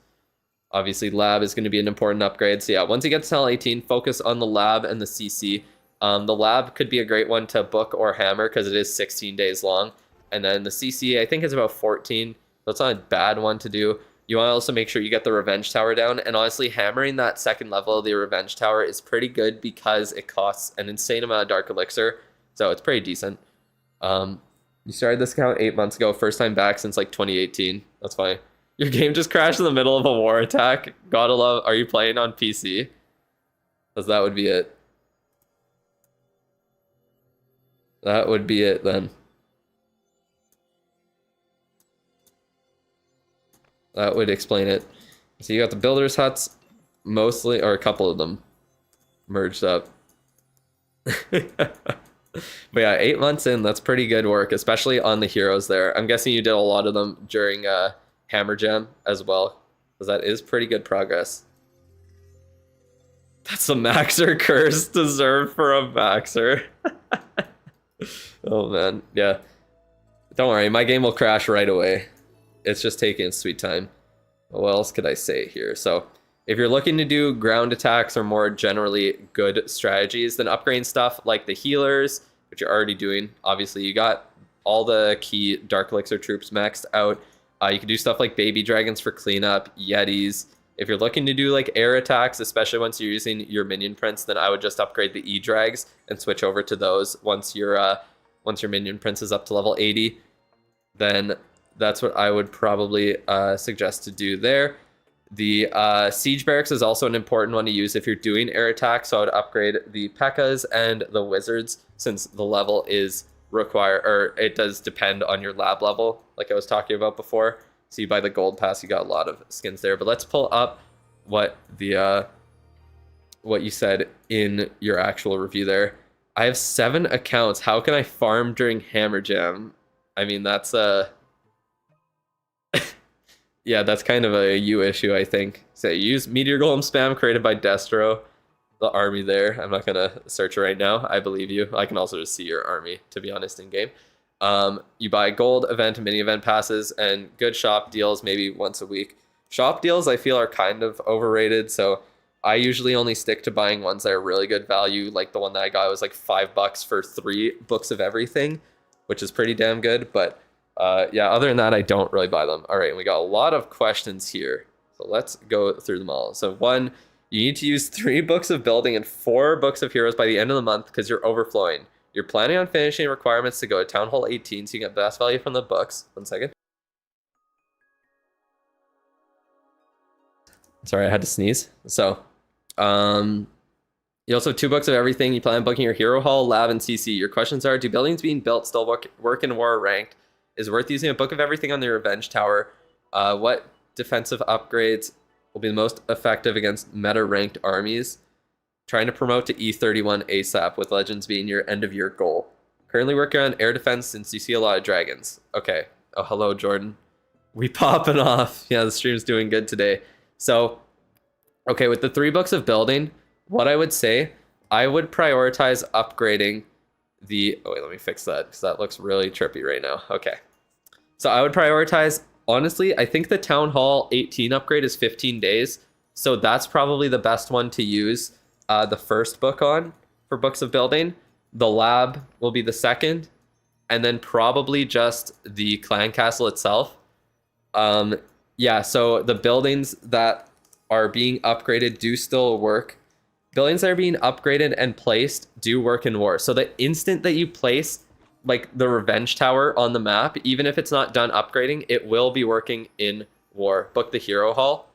Obviously, lab is going to be an important upgrade. So yeah, once you get to Tal 18, focus on the lab and the CC. The lab could be a great one to book or hammer because it is 16 days long. And then the CC, I think, is about 14. So it's not a bad one to do. You want to also make sure you get the Revenge Tower down. And honestly, hammering that second level of the Revenge Tower is pretty good because it costs an insane amount of Dark Elixir. So it's pretty decent. You started this account 8 months ago. First time back since like 2018. That's fine. Your game just crashed in the middle of a war attack. Gotta love. Are you playing on PC? Because that would be it. That would be it then. That would explain it. So you got the builders' huts, mostly, or a couple of them, merged up. But yeah, 8 months in, that's pretty good work, especially on the heroes there. I'm guessing you did a lot of them during Hammer Jam as well, because that is pretty good progress. That's a maxer curse deserved for a maxer. Oh man, yeah. Don't worry, my game will crash right away. It's just taking its sweet time. What else could I say here? So if you're looking to do ground attacks or more generally good strategies, then upgrading stuff like the healers, which you're already doing. Obviously, you got all the key Dark Elixir troops maxed out. You can do stuff like baby dragons for cleanup, yetis. If you're looking to do like air attacks, especially once you're using your minion prince, then I would just upgrade the E-Drags and switch over to those once your minion prince is up to level 80. Then that's what I would probably suggest to do there. The siege barracks is also an important one to use if you're doing air attacks, so I would upgrade the P.E.K.K.A.s and the wizards since the level is it does depend on your lab level, like I was talking about before. So you buy the gold pass, you got a lot of skins there. But let's pull up what the what you said in your actual review there. I have 7 accounts. How can I farm during Hammer Jam? I mean, that's yeah, that's kind of a you issue, I think. So use Meteor Golem spam created by Destro. The army there. I'm not gonna search it right now. I believe you. I can also just see your army, to be honest, in game. You buy gold event and mini event passes and good shop deals maybe once a week. Shop deals I feel are kind of overrated, so I usually only stick to buying ones that are really good value. Like the one that I got was like $5 for 3 books of everything, which is pretty damn good. But yeah, other than that, I don't really buy them. All right, we got a lot of questions here, so let's go through them all. So 1, you need to use 3 books of building and 4 books of heroes by the end of the month because you're overflowing. You're planning on finishing requirements to go to Town Hall 18, so you get best value from the books. 1 second. Sorry, I had to sneeze. So, you also have 2 books of everything. You plan on booking your hero hall, lab, and CC. Your questions are: do buildings being built still work in war ranked? Is it worth using a book of everything on the Revenge Tower? What defensive upgrades will be the most effective against meta-ranked armies? Trying to promote to E31 ASAP, with Legends being your end-of-year goal. Currently working on air defense since you see a lot of dragons. Okay. Oh, hello, Jordan. We popping off. Yeah, the stream's doing good today. So, okay, with the 3 books of building, what I would say, I would prioritize upgrading the... Oh, wait, let me fix that, because that looks really trippy right now. Okay. So I would prioritize... Honestly, I think the Town Hall 18 upgrade is 15 days, so that's probably the best one to use the first book on for books of building. The lab will be the second, and then probably just the clan castle itself. Yeah, so the buildings that are being upgraded do still work. Buildings that are being upgraded and placed do work in war. So the instant that you place like the Revenge Tower on the map, even if it's not done upgrading, it will be working in war. Book the Hero Hall.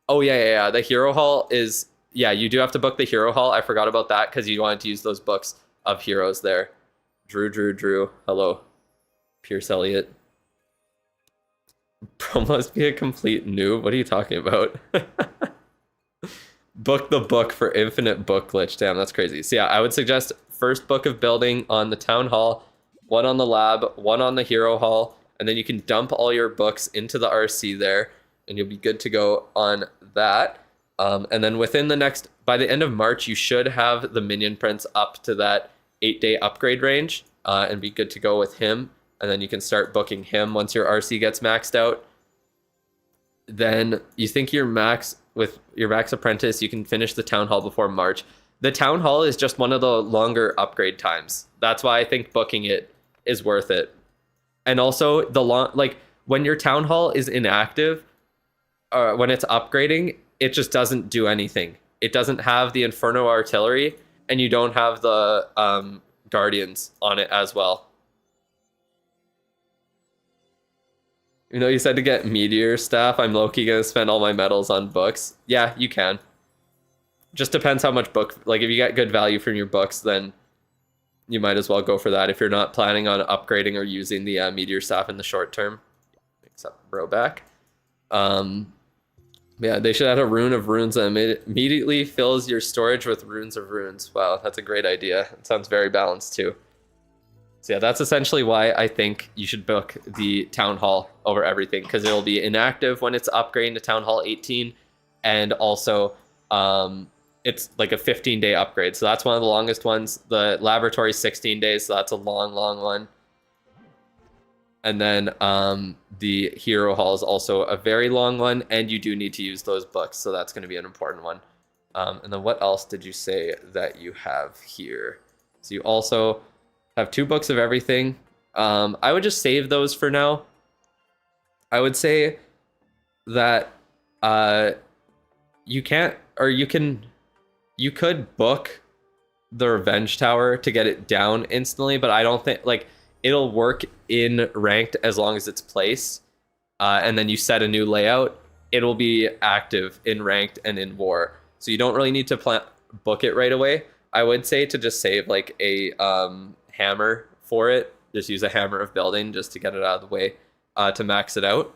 Oh yeah. The Hero Hall is, yeah, you do have to book the Hero Hall. I forgot about that because you wanted to use those books of heroes there. Drew. Hello. Pierce Elliott. Bro must be a complete noob. What are you talking about? Book the book for infinite book glitch. Damn, that's crazy. So yeah, I would suggest first book of building on the town hall, one on the lab, one on the hero hall, and then you can dump all your books into the RC there, and you'll be good to go on that. And then within the next, by the end of March, you should have the minion prince up to that 8-day upgrade range, and be good to go with him. And then you can start booking him once your RC gets maxed out. Then you think you're max with your max apprentice, you can finish the town hall before March. The town hall is just one of the longer upgrade times. That's why I think booking it is worth it. And also the like when your town hall is inactive, when it's upgrading, it just doesn't do anything. It doesn't have the Inferno artillery, and you don't have the guardians on it as well. You know, you said to get meteor staff. I'm low-key gonna spend all my medals on books. Yeah, you can. Just depends how much book, like if you get good value from your books, then you might as well go for that if you're not planning on upgrading or using the meteor staff in the short term. Except Broback. Yeah, they should add a rune of runes that immediately fills your storage with runes of runes. Wow, that's a great idea. It sounds very balanced too. So yeah, that's essentially why I think you should book the Town Hall over everything, because it'll be inactive when it's upgrading to Town Hall 18, and also it's like a 15-day upgrade. So that's one of the longest ones. The laboratory 16 days, so that's a long one. And then the Hero Hall is also a very long one, and you do need to use those books, so that's going to be an important one. And then what else did you say that you have here? So you also have 2 books of everything. I would just save those for now. I would say that you could book the Revenge Tower to get it down instantly, but I don't think, like, it'll work in ranked as long as it's placed. And then you set a new layout, it'll be active in ranked and in war. So you don't really need to book it right away. I would say to just save like a hammer for it. Just use a hammer of building just to get it out of the way to max it out.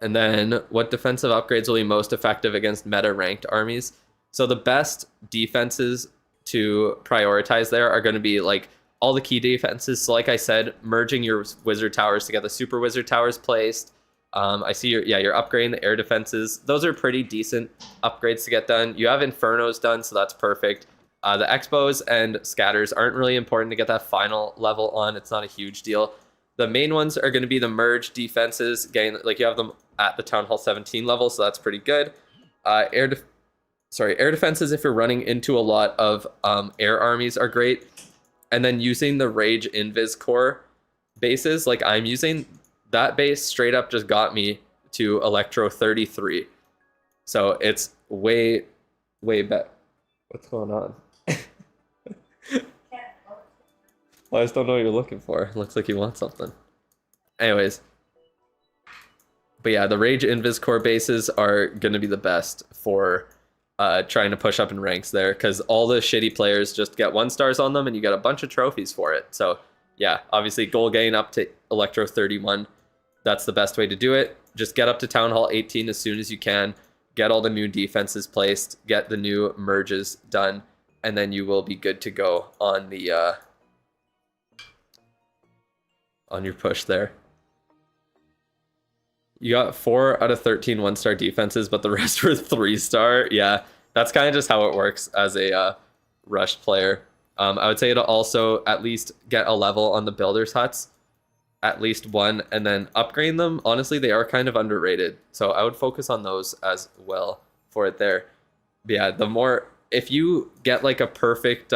And then what defensive upgrades will be most effective against meta ranked armies? So the best defenses to prioritize there are going to be like all the key defenses. So like I said, merging your wizard towers to get the super wizard towers placed. I see you're upgrading the air defenses. Those are pretty decent upgrades to get done. You have Infernos done, so that's perfect. The Expos and Scatters aren't really important to get that final level on. It's not a huge deal. The main ones are going to be the merge defenses. Getting, like, you have them at the Town Hall 17 level, so that's pretty good. Air defenses, if you're running into a lot of air armies, are great. And then using the Rage Invis Core bases, like I'm using, that base straight up just got me to Electro 33. So it's way better. What's going on? Well, I just don't know what you're looking for. Looks like you want something. Anyways. But yeah, the Rage Invis Core bases are going to be the best for trying to push up in ranks there, because all the shitty players just get 1 stars on them and you get a bunch of trophies for it. So yeah, obviously goal gain up to Electro 31. That's the best way to do it. Just get up to Town Hall 18 as soon as you can. Get all the new defenses placed. Get the new merges done. And then you will be good to go on the on your push there. You got 4 out of 13 1-star defenses, but the rest were 3-star. Yeah, that's kind of just how it works as a rush player. I would say to also at least get a level on the builders huts, at least 1, and then upgrade them. Honestly, they are kind of underrated, so I would focus on those as well for it there. But yeah, the more, if you get like a perfect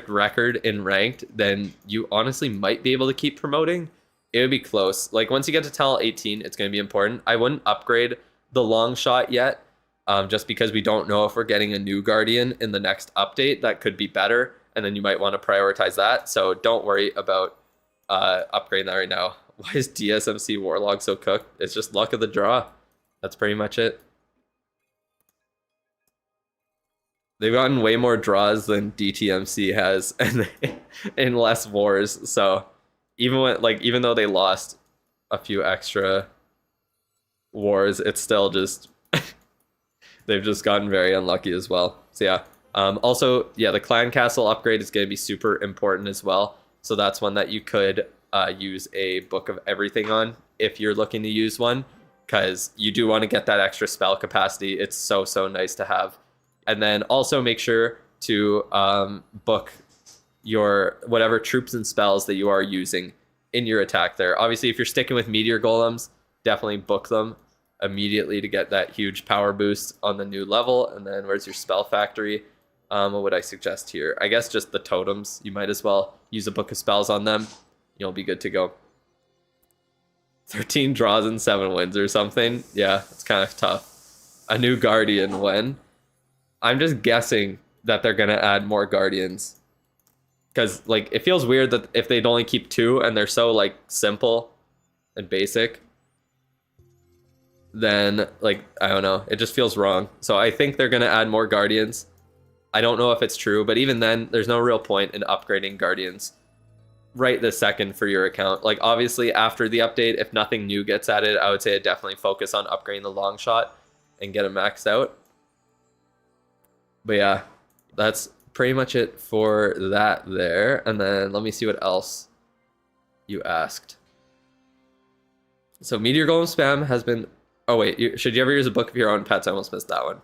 record in ranked, then you honestly might be able to keep promoting. It would be close. Like once you get to Town Hall 18, it's going to be important. I wouldn't upgrade the long shot yet, just because we don't know if we're getting a new Guardian in the next update that could be better, and then you might want to prioritize that. So don't worry about upgrading that right now. Why is DSMC Warlog so cooked? It's just luck of the draw. That's pretty much it. They've gotten way more draws than DTMC has, and in less wars. So even though they lost a few extra wars, it's still just they've just gotten very unlucky as well. So yeah. Also, yeah, the clan castle upgrade is going to be super important as well. So that's one that you could use a book of everything on if you're looking to use one, because you do want to get that extra spell capacity. It's so nice to have. And then also make sure to book your whatever troops and spells that you are using in your attack there. Obviously, if you're sticking with meteor golems, definitely book them immediately to get that huge power boost on the new level. And then where's your spell factory? What would I suggest here? I guess just the totems. You might as well use a book of spells on them. You'll be good to go. 13 draws and 7 wins or something. Yeah, it's kind of tough. A new Guardian win. I'm just guessing that they're gonna add more Guardians, because like it feels weird that if they'd only keep 2 and they're so like simple and basic, then like I don't know, it just feels wrong. So I think they're gonna add more Guardians. I don't know if it's true, but even then, there's no real point in upgrading Guardians right this second for your account. Like obviously after the update, if nothing new gets added, I would say I'd definitely focus on upgrading the long shot and get it maxed out. But yeah, that's pretty much it for that there. And then let me see what else you asked. So Meteor Golem spam has been... Oh wait, should you ever use a book of your own pets? I almost missed that one.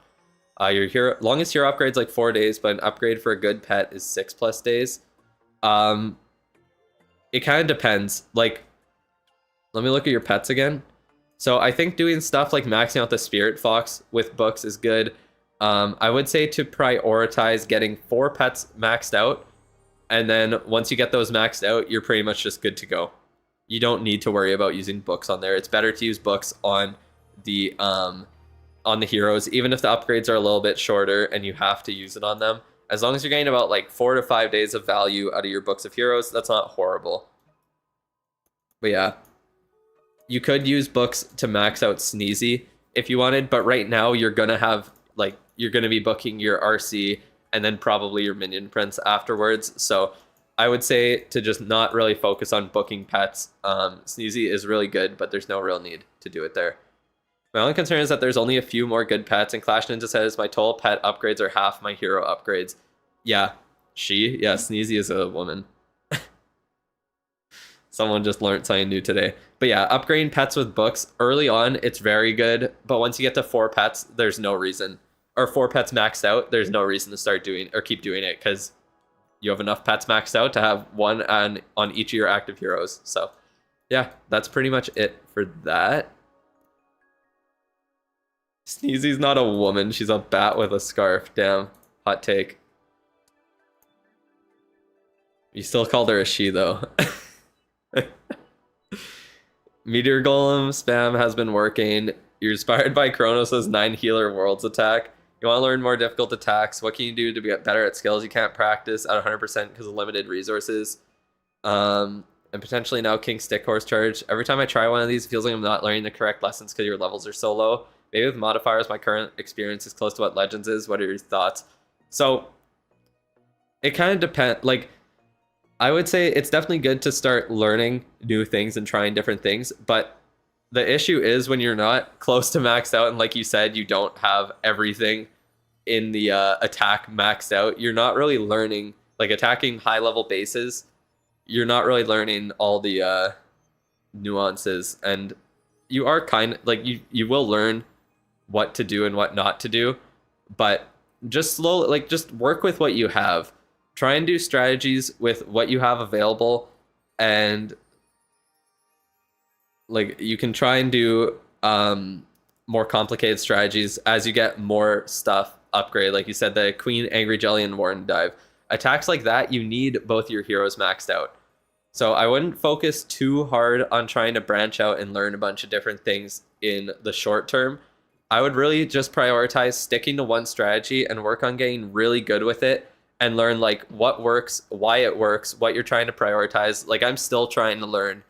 Your hero longest hero upgrade's like 4 days, but an upgrade for a good pet is 6+ days. It kind of depends. Like, let me look at your pets again. So I think doing stuff like maxing out the Spirit Fox with books is good. I would say to prioritize getting 4 pets maxed out, and then once you get those maxed out, you're pretty much just good to go. You don't need to worry about using books on there. It's better to use books on the heroes, even if the upgrades are a little bit shorter and you have to use it on them. As long as you're getting about like 4 to 5 days of value out of your books of heroes, that's not horrible. But yeah, you could use books to max out Sneezy if you wanted, but right now you're gonna have like you're gonna be booking your RC and then probably your minion prince afterwards. So I would say to just not really focus on booking pets. Sneezy is really good, but there's no real need to do it there. My only concern is that there's only a few more good pets, and Clash Ninja says my total pet upgrades are half my hero upgrades. Yeah, Sneezy is a woman. Someone just learned something new today. But yeah, upgrading pets with books early on, it's very good. But once you get to 4 pets, there's no reason. Or 4 pets maxed out, there's no reason to start doing or keep doing it, because you have enough pets maxed out to have one on each of your active heroes. So yeah, that's pretty much it for that. Sneezy's not a woman, she's a bat with a scarf. Damn, hot take. You still called her a she though. Meteor Golem spam has been working. You're inspired by Kronos' 9 healer worlds attack. You want to learn more difficult attacks. What can you do to get better at skills you can't practice at 100% because of limited resources? And potentially now King Stick Horse Charge. Every time I try one of these, it feels like I'm not learning the correct lessons because your levels are so low. Maybe with modifiers, my current experience is close to what Legends is. What are your thoughts? So it kind of depends. Like, I would say it's definitely good to start learning new things and trying different things, but the issue is when you're not close to maxed out, and like you said, you don't have everything in the attack maxed out, you're not really learning, like attacking high level bases, you're not really learning all the nuances, and you are kind of like, you will learn what to do and what not to do, but just slowly, like just work with what you have. Try and do strategies with what you have available, and like you can try and do more complicated strategies as you get more stuff upgrade. Like you said, the Queen, Angry Jelly, and Warden Dive. Attacks like that, you need both your heroes maxed out. So I wouldn't focus too hard on trying to branch out and learn a bunch of different things in the short term. I would really just prioritize sticking to one strategy and work on getting really good with it and learn like what works, why it works, what you're trying to prioritize. Like I'm still trying to learn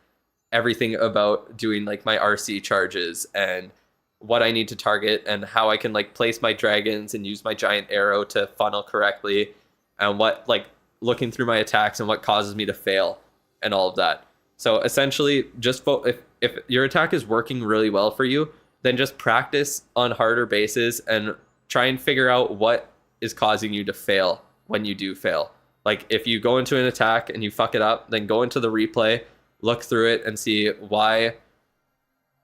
everything about doing like my RC charges and what I need to target and how I can like place my dragons and use my giant arrow to funnel correctly and what like looking through my attacks and what causes me to fail and all of that. So essentially just if your attack is working really well for you, then just practice on harder bases and try and figure out what is causing you to fail when you do fail. Like if you go into an attack and you fuck it up, then go into the replay, look through it and see why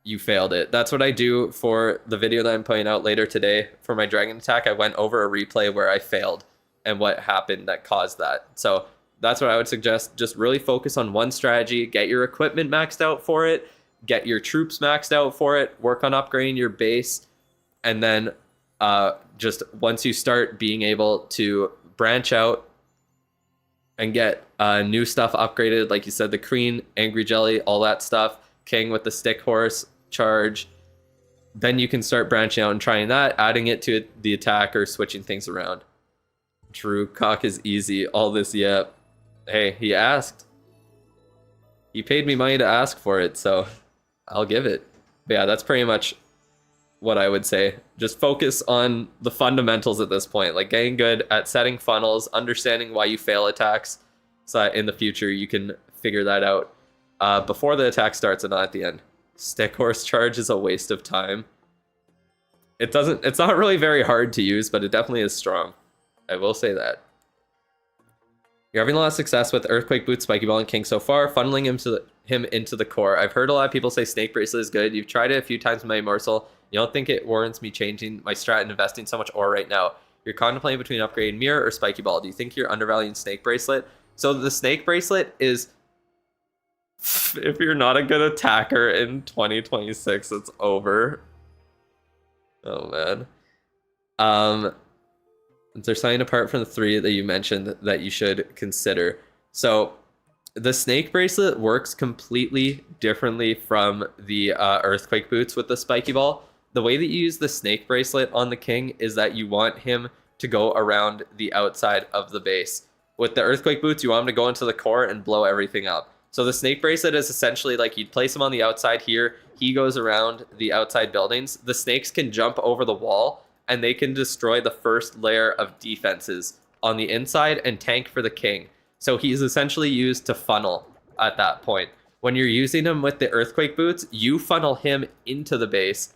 you failed it. That's what I do for the video that I'm putting out later today for my dragon attack. I went over a replay where I failed and what happened that caused that. So that's what I would suggest. Just really focus on one strategy, get your equipment maxed out for it, get your troops maxed out for it, work on upgrading your base, and then just once you start being able to branch out and get new stuff upgraded, like you said, the Queen, Angry Jelly, all that stuff, King with the stick horse, charge, then you can start branching out and trying that, adding it to the attack or switching things around. True, cock is easy. All this, yeah. Hey, he asked. He paid me money to ask for it, so I'll give it. But yeah, that's pretty much what I would say. Just focus on the fundamentals at this point, like getting good at setting funnels, understanding why you fail attacks, so that in the future you can figure that out before the attack starts and not at the end. Stick horse charge is a waste of time. It's not really very hard to use, but it definitely is strong. I will say that. You're having a lot of success with Earthquake Boots, Spiky Ball, and King so far, funneling him into the core. I've heard a lot of people say Snake Bracelet is good. You've tried it a few times with my Morsel. You don't think it warrants me changing my strat and investing so much ore right now. You're contemplating between upgrading Mirror or Spiky Ball. Do you think you're undervaluing Snake Bracelet? So the Snake Bracelet is, if you're not a good attacker in 2026, it's over. Oh man. There's something apart from the three that you mentioned that you should consider. So the Snake Bracelet works completely differently from the Earthquake Boots with the Spiky Ball. The way that you use the Snake Bracelet on the King is that you want him to go around the outside of the base. With the Earthquake Boots, you want him to go into the core and blow everything up. So the Snake Bracelet is essentially like you'd place him on the outside here. He goes around the outside buildings. The snakes can jump over the wall and they can destroy the first layer of defenses on the inside and tank for the King. So he's essentially used to funnel at that point. When you're using him with the Earthquake Boots, you funnel him into the base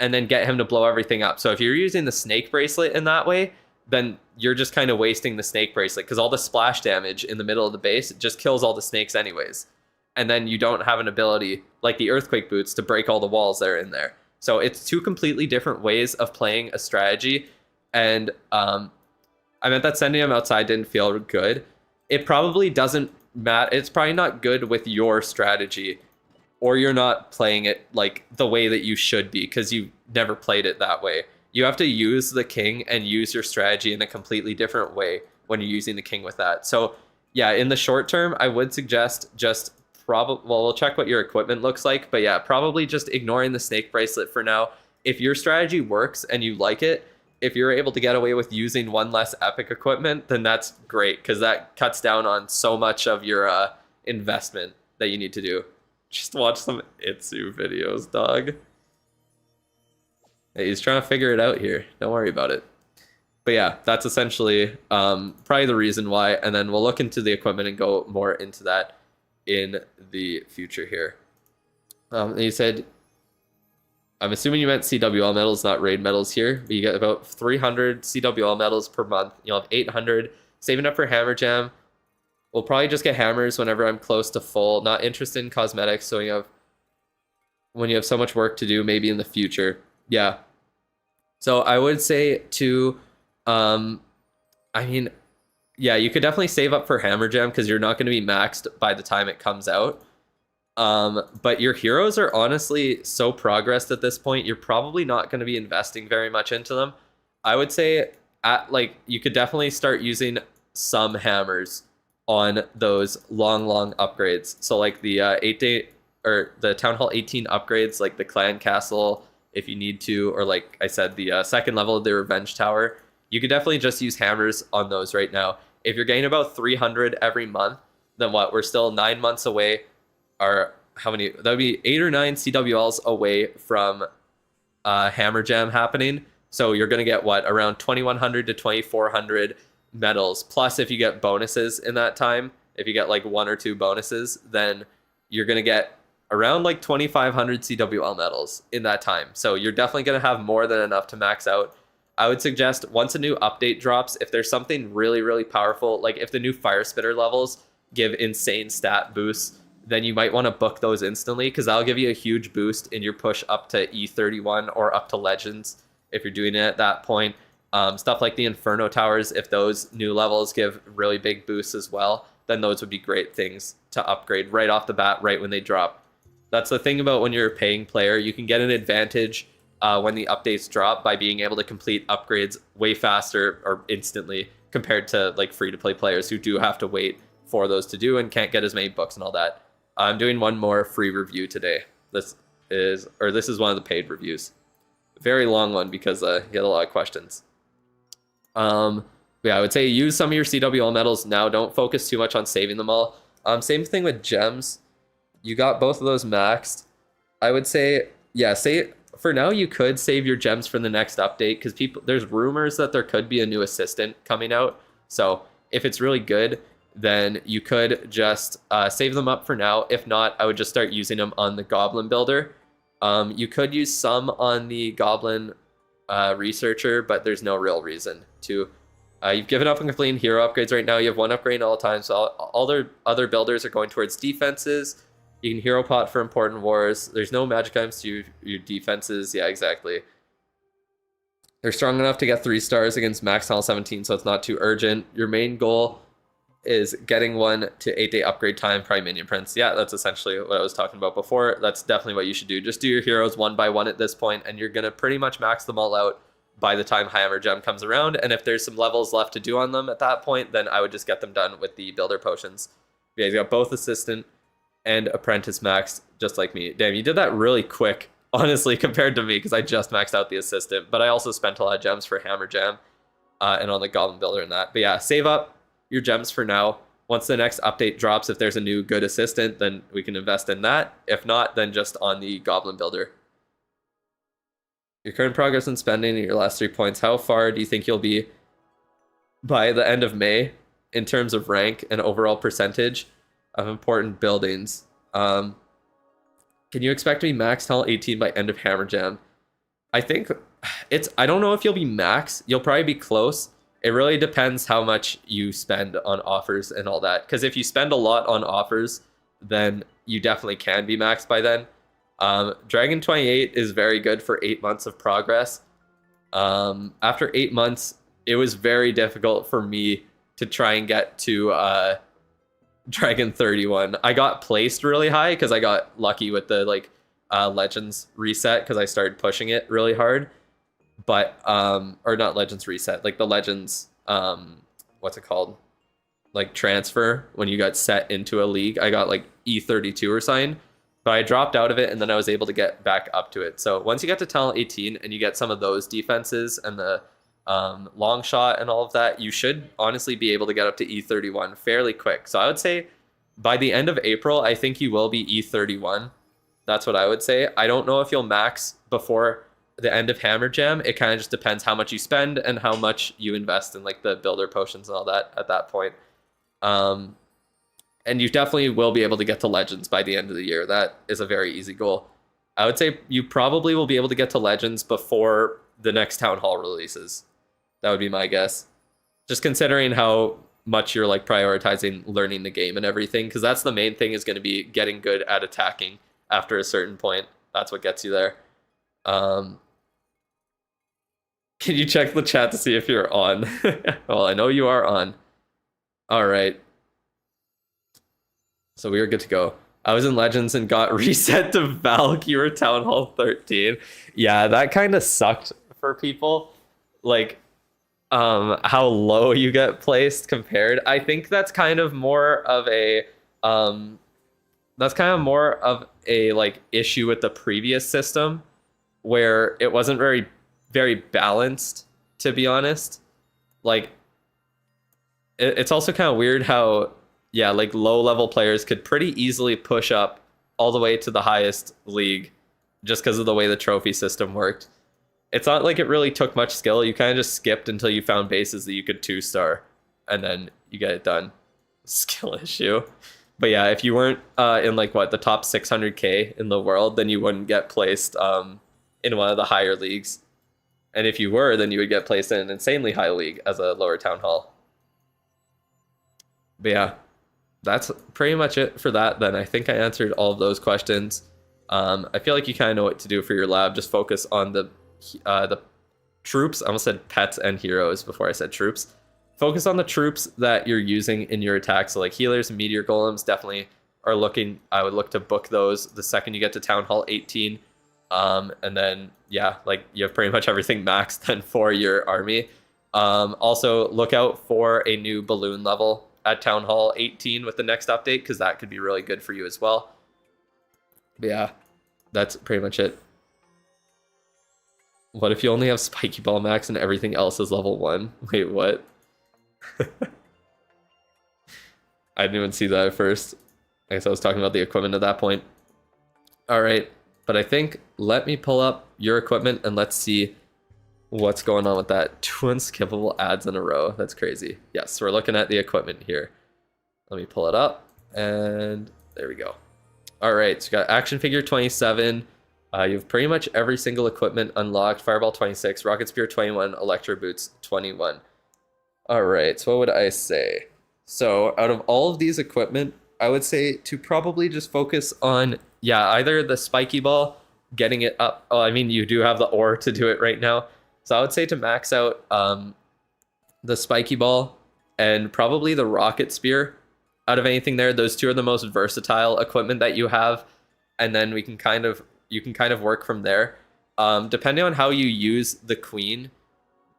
and then get him to blow everything up. So if you're using the Snake Bracelet in that way, then you're just kind of wasting the Snake Bracelet because all the splash damage in the middle of the base just kills all the snakes anyways. And then you don't have an ability like the Earthquake Boots to break all the walls that are in there. So it's two completely different ways of playing a strategy. And I meant that sending him outside didn't feel good. It probably doesn't matter. It's probably not good with your strategy, or you're not playing it like the way that you should be because you never played it that way. You have to use the King and use your strategy in a completely different way when you're using the King with that. So yeah, in the short term, I would suggest just we'll check what your equipment looks like, but yeah, probably just ignoring the Snake Bracelet for now. If your strategy works and you like it, if you're able to get away with using one less epic equipment, then that's great because that cuts down on so much of your investment that you need to do. Just watch some Itsu videos, dog. Hey, he's trying to figure it out here. Don't worry about it. But yeah, that's essentially probably the reason why. And then we'll look into the equipment and go more into that in the future here. And he said, I'm assuming you meant CWL medals, not raid medals here. But you get about 300 CWL medals per month. You'll have 800. Saving up for Hammer Jam. We'll probably just get hammers whenever I'm close to full. Not interested in cosmetics, so when you have so much work to do, maybe in the future. Yeah. So I would say to, yeah, you could definitely save up for Hammer Jam because you're not going to be maxed by the time it comes out. But your heroes are honestly so progressed at this point, you're probably not going to be investing very much into them. I would say you could definitely start using some hammers on those long upgrades. So like the 8-day or the Town Hall 18 upgrades, like the Clan Castle if you need to, or like I said, the second level of the Revenge Tower. You could definitely just use hammers on those right now. If you're getting about 300 every month, then what? We're still 9 months away, or how many? That would be 8 or 9 CWLs away from Hammer Jam happening. So you're going to get what? Around 2,100 to 2,400 medals. Plus, if you get bonuses in that time, if you get like 1 or 2 bonuses, then you're going to get around like 2,500 CWL medals in that time. So you're definitely going to have more than enough to max out. I would suggest once a new update drops, if there's something really, really powerful, like if the new Fire Spitter levels give insane stat boosts, then you might want to book those instantly, because that'll give you a huge boost in your push up to E31 or up to Legends if you're doing it at that point. Stuff like the Inferno Towers, if those new levels give really big boosts as well, then those would be great things to upgrade right off the bat, right when they drop. That's the thing about when you're a paying player. You can get an advantage when the updates drop by being able to complete upgrades way faster or instantly compared to like free-to-play players who do have to wait for those to do and can't get as many books and all that. I'm doing one more free review today. This is one of the paid reviews. Very long one because you get a lot of questions. Yeah, I would say use some of your CWL medals now. Don't focus too much on saving them all. Same thing with gems. You got both of those maxed. I would say, yeah, for now you could save your gems for the next update, because there's rumors that there could be a new assistant coming out. So if it's really good, then you could just save them up for now. If not, I would just start using them on the Goblin builder. You could use some on the Goblin Researcher, but there's no real reason to. You've given up on completing hero upgrades right now. You have 1 upgrade all the time, so all their other builders are going towards defenses. You can hero pot for important wars. There's no magic items to your defenses. Yeah, exactly. They're strong enough to get 3 stars against max tunnel 17, so it's not too urgent. Your main goal is getting 1 to 8-day upgrade time, Prime Minion Prince. Yeah, that's essentially what I was talking about before. That's definitely what you should do. Just do your heroes 1 by 1 at this point, and you're going to pretty much max them all out by the time Hammer Gem comes around. And if there's some levels left to do on them at that point, then I would just get them done with the builder potions. Yeah, you got both Assistant and Apprentice maxed, just like me. Damn, you did that really quick, honestly, compared to me, because I just maxed out the Assistant. But I also spent a lot of gems for Hammer Jam and on the Goblin Builder and that. But yeah, save up your gems for now. Once the next update drops, if there's a new good Assistant, then we can invest in that. If not, then just on the Goblin Builder. Your current progress in spending and your last 3 points. How far do you think you'll be by the end of May in terms of rank and overall percentage of important buildings? Can you expect to be max tunnel 18 by end of Hammer Jam? I think I don't know if you'll be max. You'll probably be close. It really depends how much you spend on offers and all that. Because if you spend a lot on offers, then you definitely can be maxed by then. Dragon 28 is very good for 8 months of progress. After 8 months, it was very difficult for me to try and get to Dragon 31. I got placed really high because I got lucky with the Legends reset, because I started pushing it really hard. But or not Legends reset, like the Legends what's it called? Like transfer, when you got set into a league. I got like E32 or something. But I dropped out of it, and then I was able to get back up to it. So once you get to tunnel 18 and you get some of those defenses and the long shot and all of that, you should honestly be able to get up to E31 fairly quick. So I would say by the end of April, I think you will be E31. That's what I would say. I don't know if you'll max before the end of Hammer Jam. It kind of just depends how much you spend and how much you invest in like the builder potions and all that at that point. And you definitely will be able to get to Legends by the end of the year. That is a very easy goal. I would say you probably will be able to get to Legends before the next Town Hall releases. That would be my guess. Just considering how much you're like prioritizing learning the game and everything, because that's the main thing, is going to be getting good at attacking after a certain point. That's what gets you there. Can you check the chat to see if you're on? Well, I know you are on. All right. So we were good to go. I was in Legends and got reset to Valkyrie Town Hall 13. Yeah, that kind of sucked for people. Like, how low you get placed compared. I think that's kind of more of a like issue with the previous system. where it wasn't very balanced, to be honest. Like it's also kind of weird how, yeah, like low level players could pretty easily push up all the way to the highest league just because of the way the trophy system worked. It's not like it really took much skill. You kind of just skipped until you found bases that you could 2-star, and then you get it done. Skill issue. But yeah, if you weren't in like what, the top 600k in the world, then you wouldn't get placed in one of the higher leagues. And if you were, then you would get placed in an insanely high league as a lower town hall. But yeah, that's pretty much it for that. Then I think I answered all of those questions. I feel like you kind of know what to do for your lab. Just focus on the troops. I almost said pets and heroes before I said troops. Focus on the troops that you're using in your attack. So like healers and meteor golems definitely are looking. I would look to book those the second you get to Town Hall 18. And then yeah, like you have pretty much everything maxed then for your army. Also look out for a new balloon level at Town Hall 18 with the next update, because that could be really good for you as well. But yeah, that's pretty much it. What if you only have Spiky Ball max and everything else is level 1? Wait, what? I didn't even see that at first. I guess I was talking about the equipment at that point. All right, but I think let me pull up your equipment and let's see what's going on with that. 2 unskippable ads in a row. That's crazy. Yes, we're looking at the equipment here. Let me pull it up, and there we go. All right, so you got action figure 27. You have pretty much every single equipment unlocked. Fireball 26, Rocket Spear 21, Electro Boots 21. All right, so what would I say? So out of all of these equipment, I would say to probably just focus on, yeah, either the Spiky Ball, getting it up. Oh, I mean, you do have the ore to do it right now. So I would say to max out the Spiky Ball and probably the Rocket Spear. Out of anything there, those two are the most versatile equipment that you have. And then you can kind of work from there. Depending on how you use the Queen,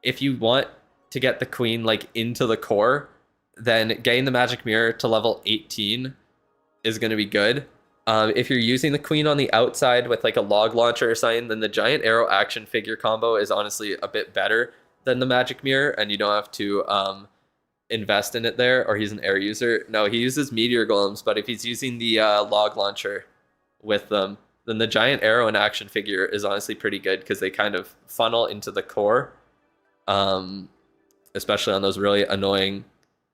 if you want to get the Queen like into the core, then getting the Magic Mirror to level 18 is going to be good. If you're using the Queen on the outside with like a log launcher or something, then the Giant Arrow action figure combo is honestly a bit better than the Magic Mirror, and you don't have to invest in it there. Or he's an air user. No, he uses meteor golems, but if he's using the log launcher with them, then the Giant Arrow and action figure is honestly pretty good because they kind of funnel into the core, especially on those really annoying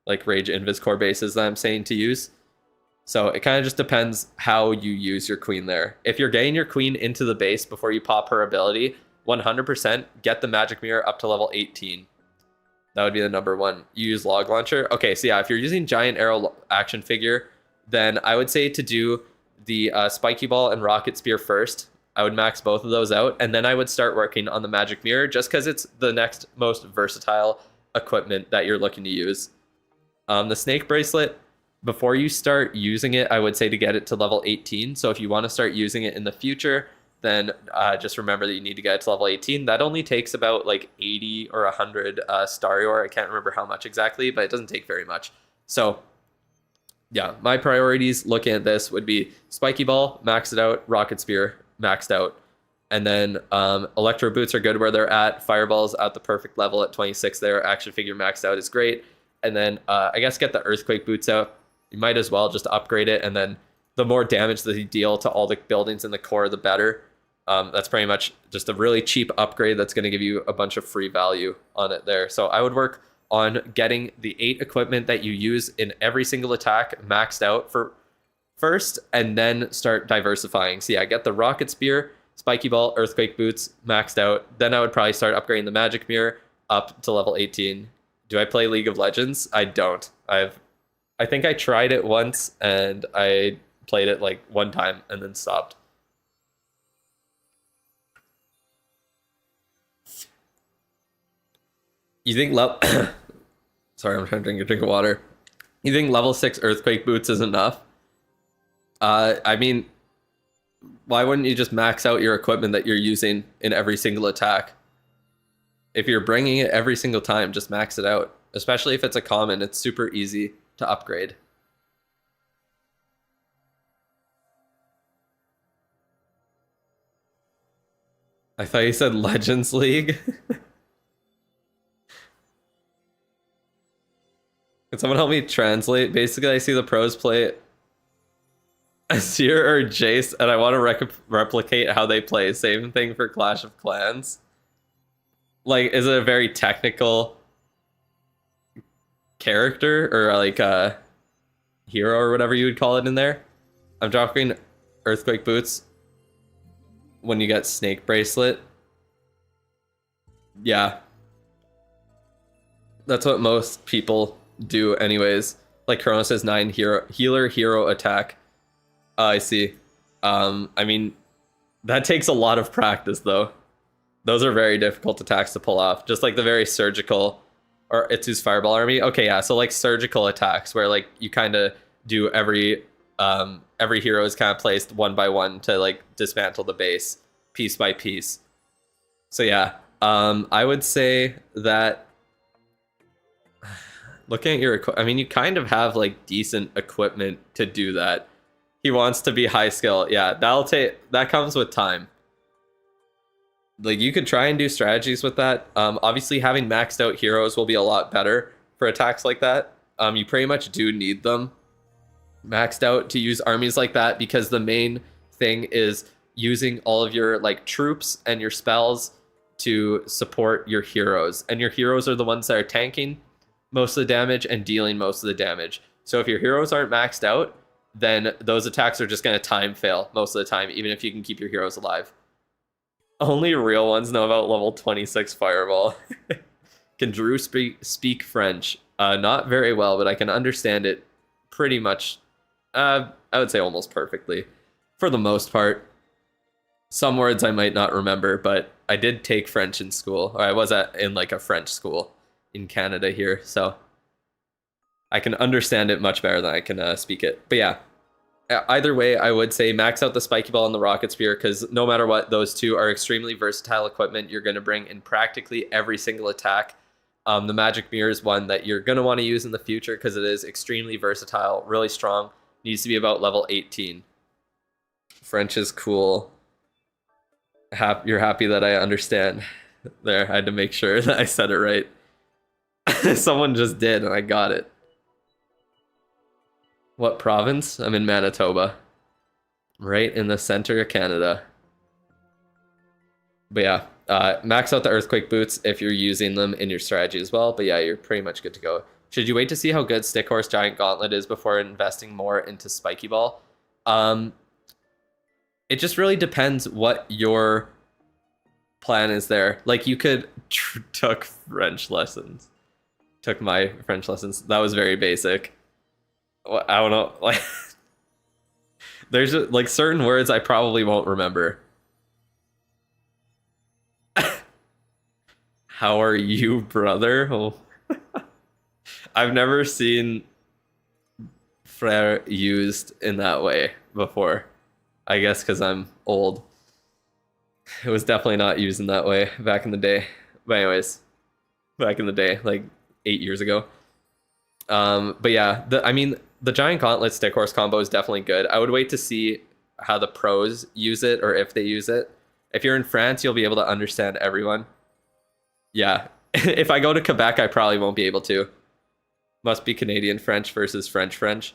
like Rage Invis core bases that I'm saying to use. So it kind of just depends how you use your Queen there. If you're getting your Queen into the base before you pop her ability, 100% get the Magic Mirror up to level 18. That would be the number one. You use Log Launcher. Okay, so yeah, if you're using Giant Arrow action figure, then I would say to do the Spiky Ball and Rocket Spear first. I would max both of those out, and then I would start working on the Magic Mirror just because it's the next most versatile equipment that you're looking to use. The Snake Bracelet, before you start using it, I would say to get it to level 18. So if you want to start using it in the future, then just remember that you need to get it to level 18. That only takes about like 80 or 100 Starior. I can't remember how much exactly, but it doesn't take very much. So yeah, my priorities looking at this would be Spiky Ball, maxed it out, Rocket Spear, maxed out. And then Electro Boots are good where they're at. Fireball's at the perfect level at 26 there. Action figure maxed out is great. And then I guess get the Earthquake Boots out. You might as well just upgrade it. And then the more damage that you deal to all the buildings in the core, the better. That's pretty much just a really cheap upgrade that's going to give you a bunch of free value on it there. So I would work on getting the 8 equipment that you use in every single attack maxed out for first, and then start diversifying. So yeah, get the Rocket Spear, Spiky Ball, Earthquake Boots maxed out. Then I would probably start upgrading the Magic Mirror up to level 18. Do I play League of Legends? I don't. I think I tried it once and I played it like one time and then stopped. You think sorry, I'm trying to drink a drink of water. You think level 6 Earthquake Boots is enough? I mean, why wouldn't you just max out your equipment that you're using in every single attack? If you're bringing it every single time, just max it out. Especially if it's a common, it's super easy to upgrade. I thought you said Legends League. Can someone help me translate? Basically, I see the pros play Azir or Jace, and I want to replicate how they play. Same thing for Clash of Clans. Like, is it a very technical character or like a hero or whatever you would call it in there? I'm dropping Earthquake Boots when you get Snake Bracelet. Yeah. That's what most people do anyways. Like Chronos says 9 healer hero attack. I see. I mean, that takes a lot of practice though. Those are very difficult attacks to pull off. Just like the very surgical or Itsu's Fireball Army. Okay, yeah, so like surgical attacks where like you kind of do every hero is kind of placed one by one to like dismantle the base piece by piece. So yeah, I would say that looking at your I mean, you kind of have like decent equipment to do that. He wants to be high skill. Yeah, that comes with time. Like you could try and do strategies with that. Obviously having maxed out heroes will be a lot better for attacks like that. You pretty much do need them maxed out to use armies like that, because the main thing is using all of your like troops and your spells to support your heroes, and your heroes are the ones that are tanking most of the damage and dealing most of the damage. So if your heroes aren't maxed out, then those attacks are just going to time fail most of the time, even if you can keep your heroes alive. Only real ones know about level 26 Fireball. Can Drew speak French? Not very well, but I can understand it pretty much. I would say almost perfectly, for the most part. Some words I might not remember, but I did take French in school. Or I was in like a French school in Canada here, so I can understand it much better than I can speak it. But yeah, either way, I would say max out the Spiky Ball and the Rocket Spear, because no matter what, those two are extremely versatile equipment you're going to bring in practically every single attack. The Magic Mirror is one that you're going to want to use in the future because it is extremely versatile, really strong. Needs to be about level 18. French is cool. You're happy that I understand. There, I had to make sure that I said it right. Someone just did, and I got it. What province? I'm in Manitoba. Right in the center of Canada. But yeah, max out the Earthquake Boots if you're using them in your strategy as well. But yeah, you're pretty much good to go. Should you wait to see how good Stick Horse Giant Gauntlet is before investing more into Spiky Ball? It just really depends what your plan is there. Like you could took French lessons. Took my French lessons. That was very basic. I don't know. Like there's like certain words I probably won't remember. How are you, brother? Oh. I've never seen frère used in that way before. I guess because I'm old. It was definitely not used in that way back in the day. But anyways, back in the day, like 8 years ago. But yeah, the Giant Gauntlet Stick Horse combo is definitely good. I would wait to see how the pros use it, or if they use it. If you're in France, you'll be able to understand everyone. Yeah, if I go to Quebec, I probably won't be able to. Must be Canadian French versus French French.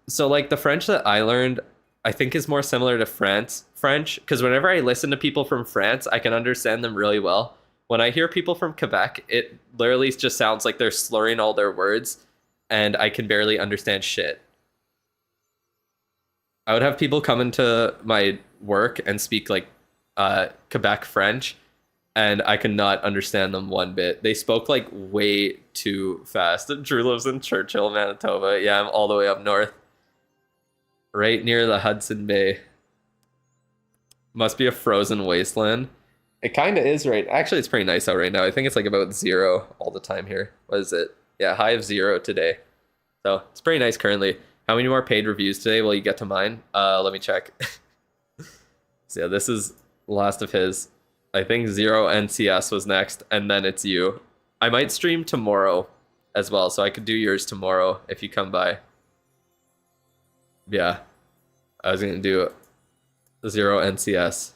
So like the French that I learned, I think is more similar to France French, because whenever I listen to people from France, I can understand them really well. When I hear people from Quebec, it literally just sounds like they're slurring all their words, and I can barely understand shit. I would have people come into my work and speak like Quebec French, and I could not understand them one bit. They spoke like way too fast. Drew lives in Churchill, Manitoba. Yeah, I'm all the way up north. Right near the Hudson Bay. Must be a frozen wasteland. It kind of is, right? Actually, it's pretty nice out right now. I think it's like about 0 all the time here. What is it? Yeah, high of 0 today. So it's pretty nice currently. How many more paid reviews today will you get to mine? Let me check. So yeah, this is last of his. I think 0 NCS was next, and then it's you. I might stream tomorrow as well, so I could do yours tomorrow if you come by. Yeah, I was gonna do 0 NCS.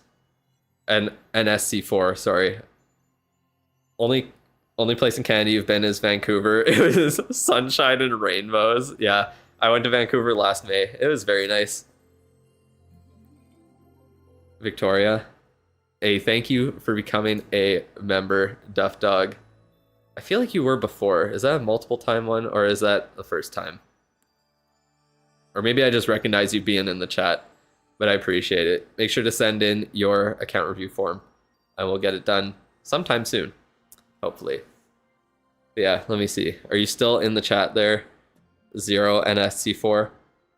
and SC4, sorry. Only place in Canada you've been is Vancouver. It was sunshine and rainbows. Yeah, I went to Vancouver last May. It was very nice. Victoria, thank you for becoming a member, Duff Dog. I feel like you were before. Is that a multiple time one, or is that the first time? Or maybe I just recognize you being in the chat, but I appreciate it. Make sure to send in your account review form, and we'll get it done sometime soon, hopefully. But yeah, let me see. Are you still in the chat there? 0NSC4?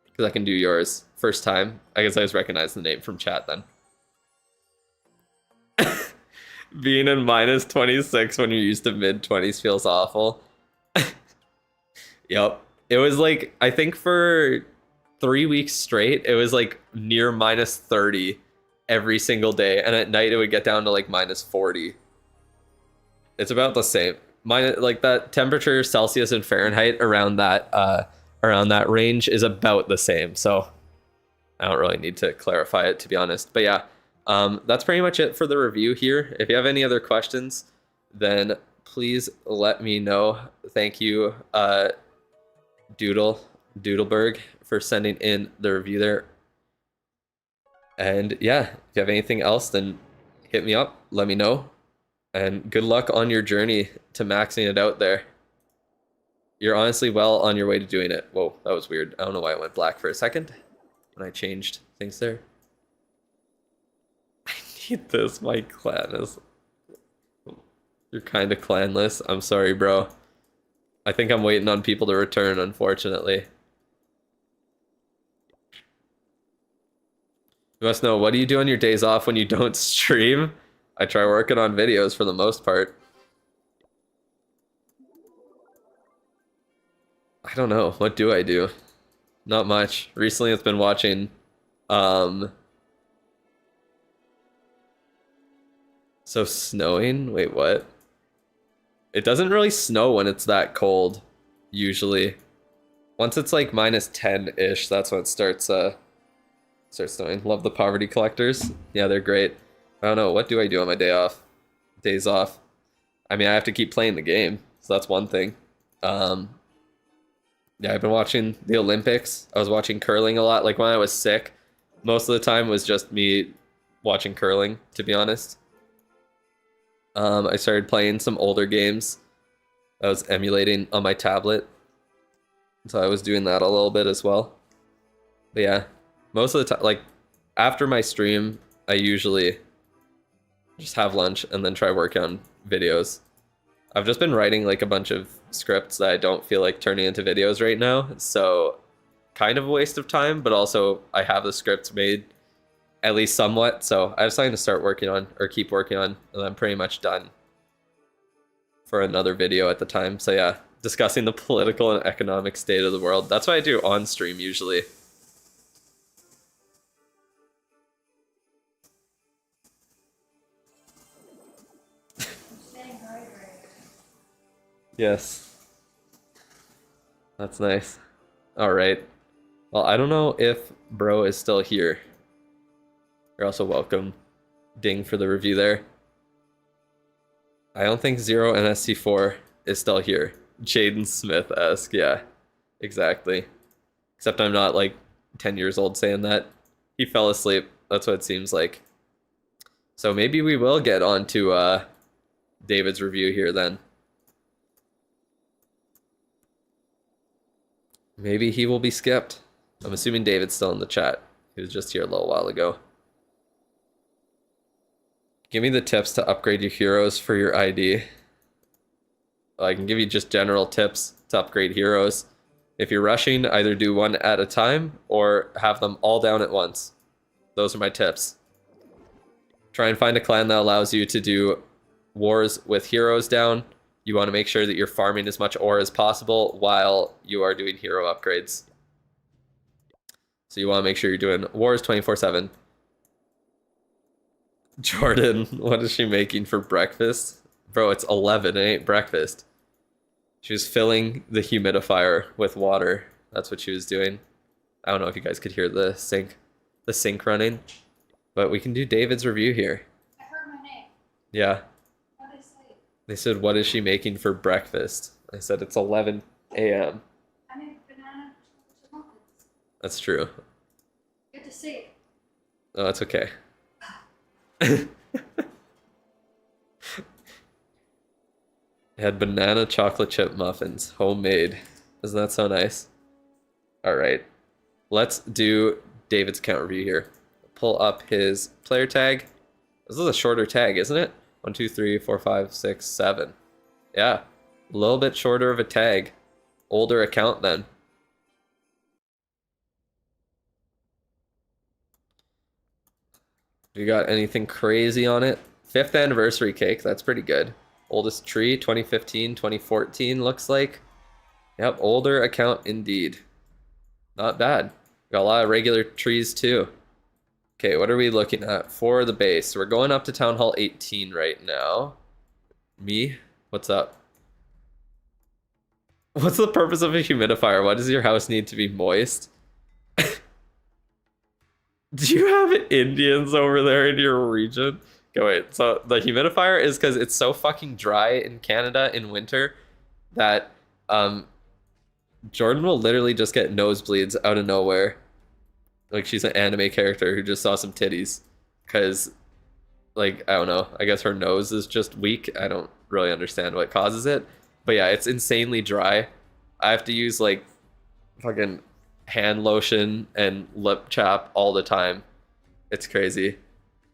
Because I can do yours. First time. I guess I just recognize the name from chat then. Being in minus 26 when you're used to mid 20s feels awful. Yep. It was like, I think for 3 weeks straight, it was like near minus 30 every single day. And at night, it would get down to like minus 40. It's about the same. Like that temperature, Celsius and Fahrenheit around that range is about the same. So I don't really need to clarify it, to be honest. But yeah. That's pretty much it for the review here. If you have any other questions, then please let me know. Thank you, Doodleberg, for sending in the review there. And yeah, if you have anything else, then hit me up, let me know. And good luck on your journey to maxing it out there. You're honestly well on your way to doing it. Whoa, that was weird. I don't know why it went black for a second when I changed things there. This, my clan is... You're kind of clanless. I'm sorry, bro. I think I'm waiting on people to return, unfortunately. You must know, what do you do on your days off when you don't stream? I try working on videos for the most part. I don't know. What do I do? Not much. Recently, it's been watching... So snowing? Wait, what? It doesn't really snow when it's that cold, usually. Once it's like minus 10-ish, that's when it starts snowing. Love the Poverty Collectors. Yeah, they're great. I don't know, what do I do on my days off? I mean, I have to keep playing the game, so that's one thing. Yeah, I've been watching the Olympics. I was watching curling a lot. Like when I was sick, most of the time was just me watching curling, to be honest. I started playing some older games I was emulating on my tablet. So I was doing that a little bit as well. But yeah, most of the time, like after my stream, I usually just have lunch and then try work on videos. I've just been writing like a bunch of scripts that I don't feel like turning into videos right now. So kind of a waste of time, but also I have the scripts made at least somewhat, so I have something to start working on, or keep working on, and I'm pretty much done for another video at the time. So yeah, discussing the political and economic state of the world. That's what I do on stream usually. Yes. That's nice. All right. Well, I don't know if bro is still here. You're also welcome. Ding for the review there. I don't think 0NSC4 is still here. Jaden Smith-esque, yeah. Exactly. Except I'm not like 10 years old saying that. He fell asleep. That's what it seems like. So maybe we will get on to David's review here then. Maybe he will be skipped. I'm assuming David's still in the chat. He was just here a little while ago. Give me the tips to upgrade your heroes for your ID. I can give you just general tips to upgrade heroes. If you're rushing, either do one at a time or have them all down at once. Those are my tips. Try and find a clan that allows you to do wars with heroes down. You want to make sure that you're farming as much ore as possible while you are doing hero upgrades. So you want to make sure you're doing wars 24/7. Jordan, what is she making for breakfast? Bro, it's 11, it ain't breakfast. She was filling the humidifier with water. That's what she was doing. I don't know if you guys could hear the sink running, but we can do David's review here. Yeah. What did I say? They said, "What is she making for breakfast?" I said, "It's 11 a.m." I made banana chocolate chip muffins. That's true. You have to say it. Oh, that's okay. It had banana chocolate chip muffins, homemade. Doesn't that sound nice? All right. Let's do David's account review here. Pull up his player tag. This is a shorter tag, isn't it? 1, 2, 3, 4, 5, 6, 7. Yeah. A little bit shorter of a tag. Older account then. You got anything crazy on it? 5th anniversary cake. That's pretty good. Oldest tree, 2015, 2014 looks like. Yep, older account indeed. Not bad. Got a lot of regular trees too. Okay, what are we looking at for the base? We're going up to Town Hall 18 right now. Me? What's up? What's the purpose of a humidifier? Why does your house need to be moist? Do you have Indians over there in your region? Go wait. So the humidifier is because it's so fucking dry in Canada in winter that Jordan will literally just get nosebleeds out of nowhere. Like she's an anime character who just saw some titties. Because, like, I don't know. I guess her nose is just weak. I don't really understand what causes it. But yeah, it's insanely dry. I have to use like fucking hand lotion and lip chap all the time. It's crazy.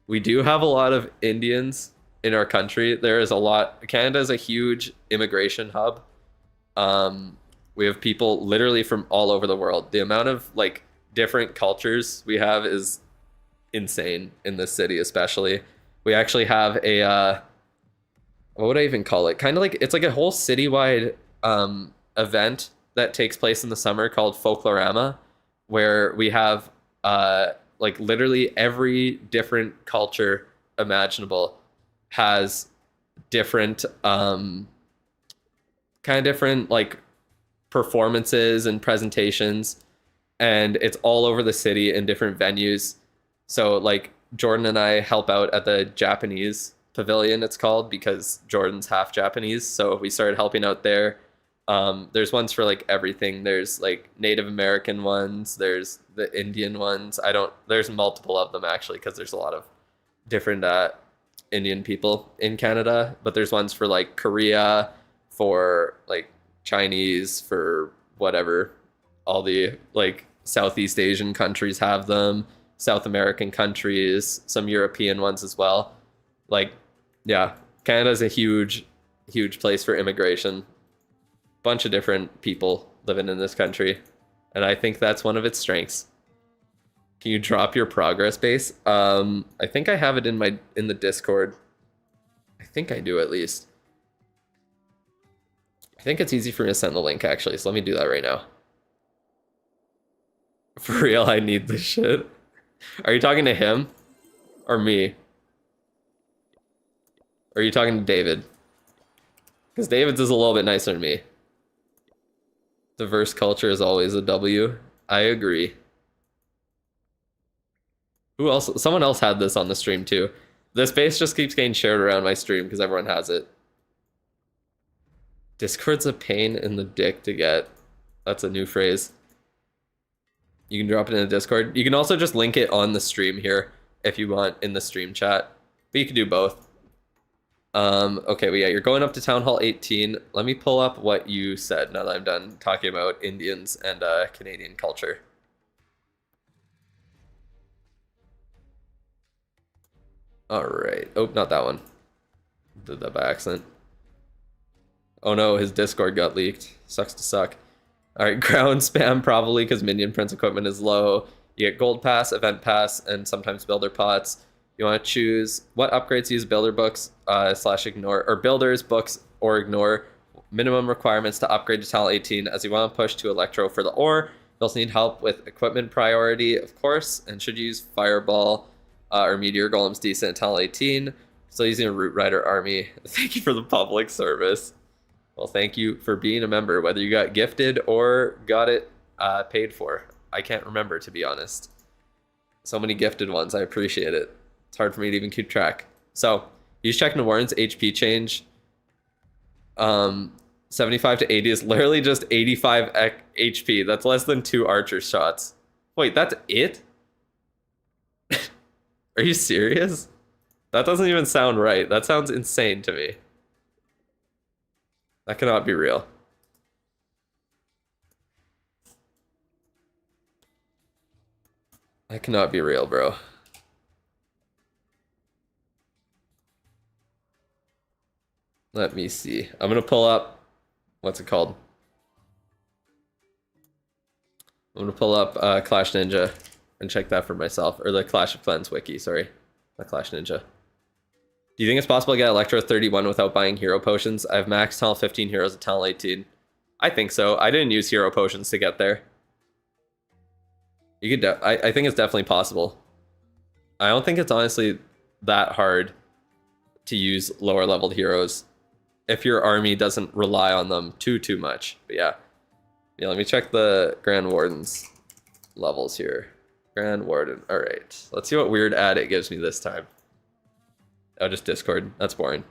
We do have a lot of Indians in our country. There is a lot. Canada is a huge immigration hub. We have people literally from all over the world. The amount of like different cultures we have is insane in this city, especially. We actually have a what would I even call it? Kind of like it's like a whole citywide event that takes place in the summer called Folklorama, where we have like literally every different culture imaginable has different kind of different like performances and presentations, and it's all over the city in different venues. So like Jordan and I help out at the Japanese pavilion, it's called, because Jordan's half Japanese, so we started helping out there. There's ones for like everything. There's like Native American ones, there's the Indian ones. I don't There's multiple of them actually because there's a lot of different Indian people in Canada, but there's ones for like Korea, for like Chinese, for whatever. All the like Southeast Asian countries have them, South American countries, some European ones as well. Like, yeah, Canada's a huge place for immigration. Bunch of different people living in this country, and I think that's one of its strengths. Can you drop your progress base? I think I have it in the Discord. I think I do at least. I think it's easy for me to send the link actually, so let me do that right now. For real, I need this shit. Are you talking to him or me? Or are you talking to David? Because David's is a little bit nicer than me. Diverse culture is always a W. I agree. Who else? Someone else had this on the stream too. This base just keeps getting shared around my stream because everyone has it. Discord's a pain in the dick to get. That's a new phrase. You can drop it in the Discord. You can also just link it on the stream here if you want in the stream chat. But you can do both. Okay, well, yeah, you're going up to Town Hall 18. Let me pull up what you said now that I'm done talking about Indians and Canadian culture. All right. Oh, not that one. Did that by accident. Oh no, his Discord got leaked. Sucks to suck. All right, ground spam probably because Minion Prince equipment is low. You get Gold Pass, Event Pass, and sometimes Builder Pots. You want to choose what upgrades use Builder Books / ignore, or Builders Books or ignore. Minimum requirements to upgrade to Talent 18 as you want to push to Electro for the ore. You also need help with equipment priority, of course, and should use Fireball or Meteor Golems decent at Talent 18. Still using a Root Rider army. Thank you for the public service. Well, thank you for being a member, whether you got gifted or got it paid for. I can't remember, to be honest. So many gifted ones. I appreciate it. It's hard for me to even keep track. So Use check Warren's HP change. 75 to 80 is literally just 85 HP. That's less than 2 archer shots. Wait, that's it? Are you serious? That doesn't even sound right. That sounds insane to me. That cannot be real. That cannot be real, bro. Let me see. I'm gonna pull up, what's it called? I'm gonna pull up Clash Ninja and check that for myself, or the Clash of Clans wiki, sorry. Not Clash Ninja. Do you think it's possible to get Electro 31 without buying hero potions? I have max talent 15 heroes at talent 18. I think so. I didn't use hero potions to get there. You could, I think it's definitely possible. I don't think it's honestly that hard to use lower leveled heroes if your army doesn't rely on them too much. But yeah, let me check the Grand Warden's levels here. Grand Warden. All right, let's see what weird ad it gives me this time. Oh, just Discord. That's boring.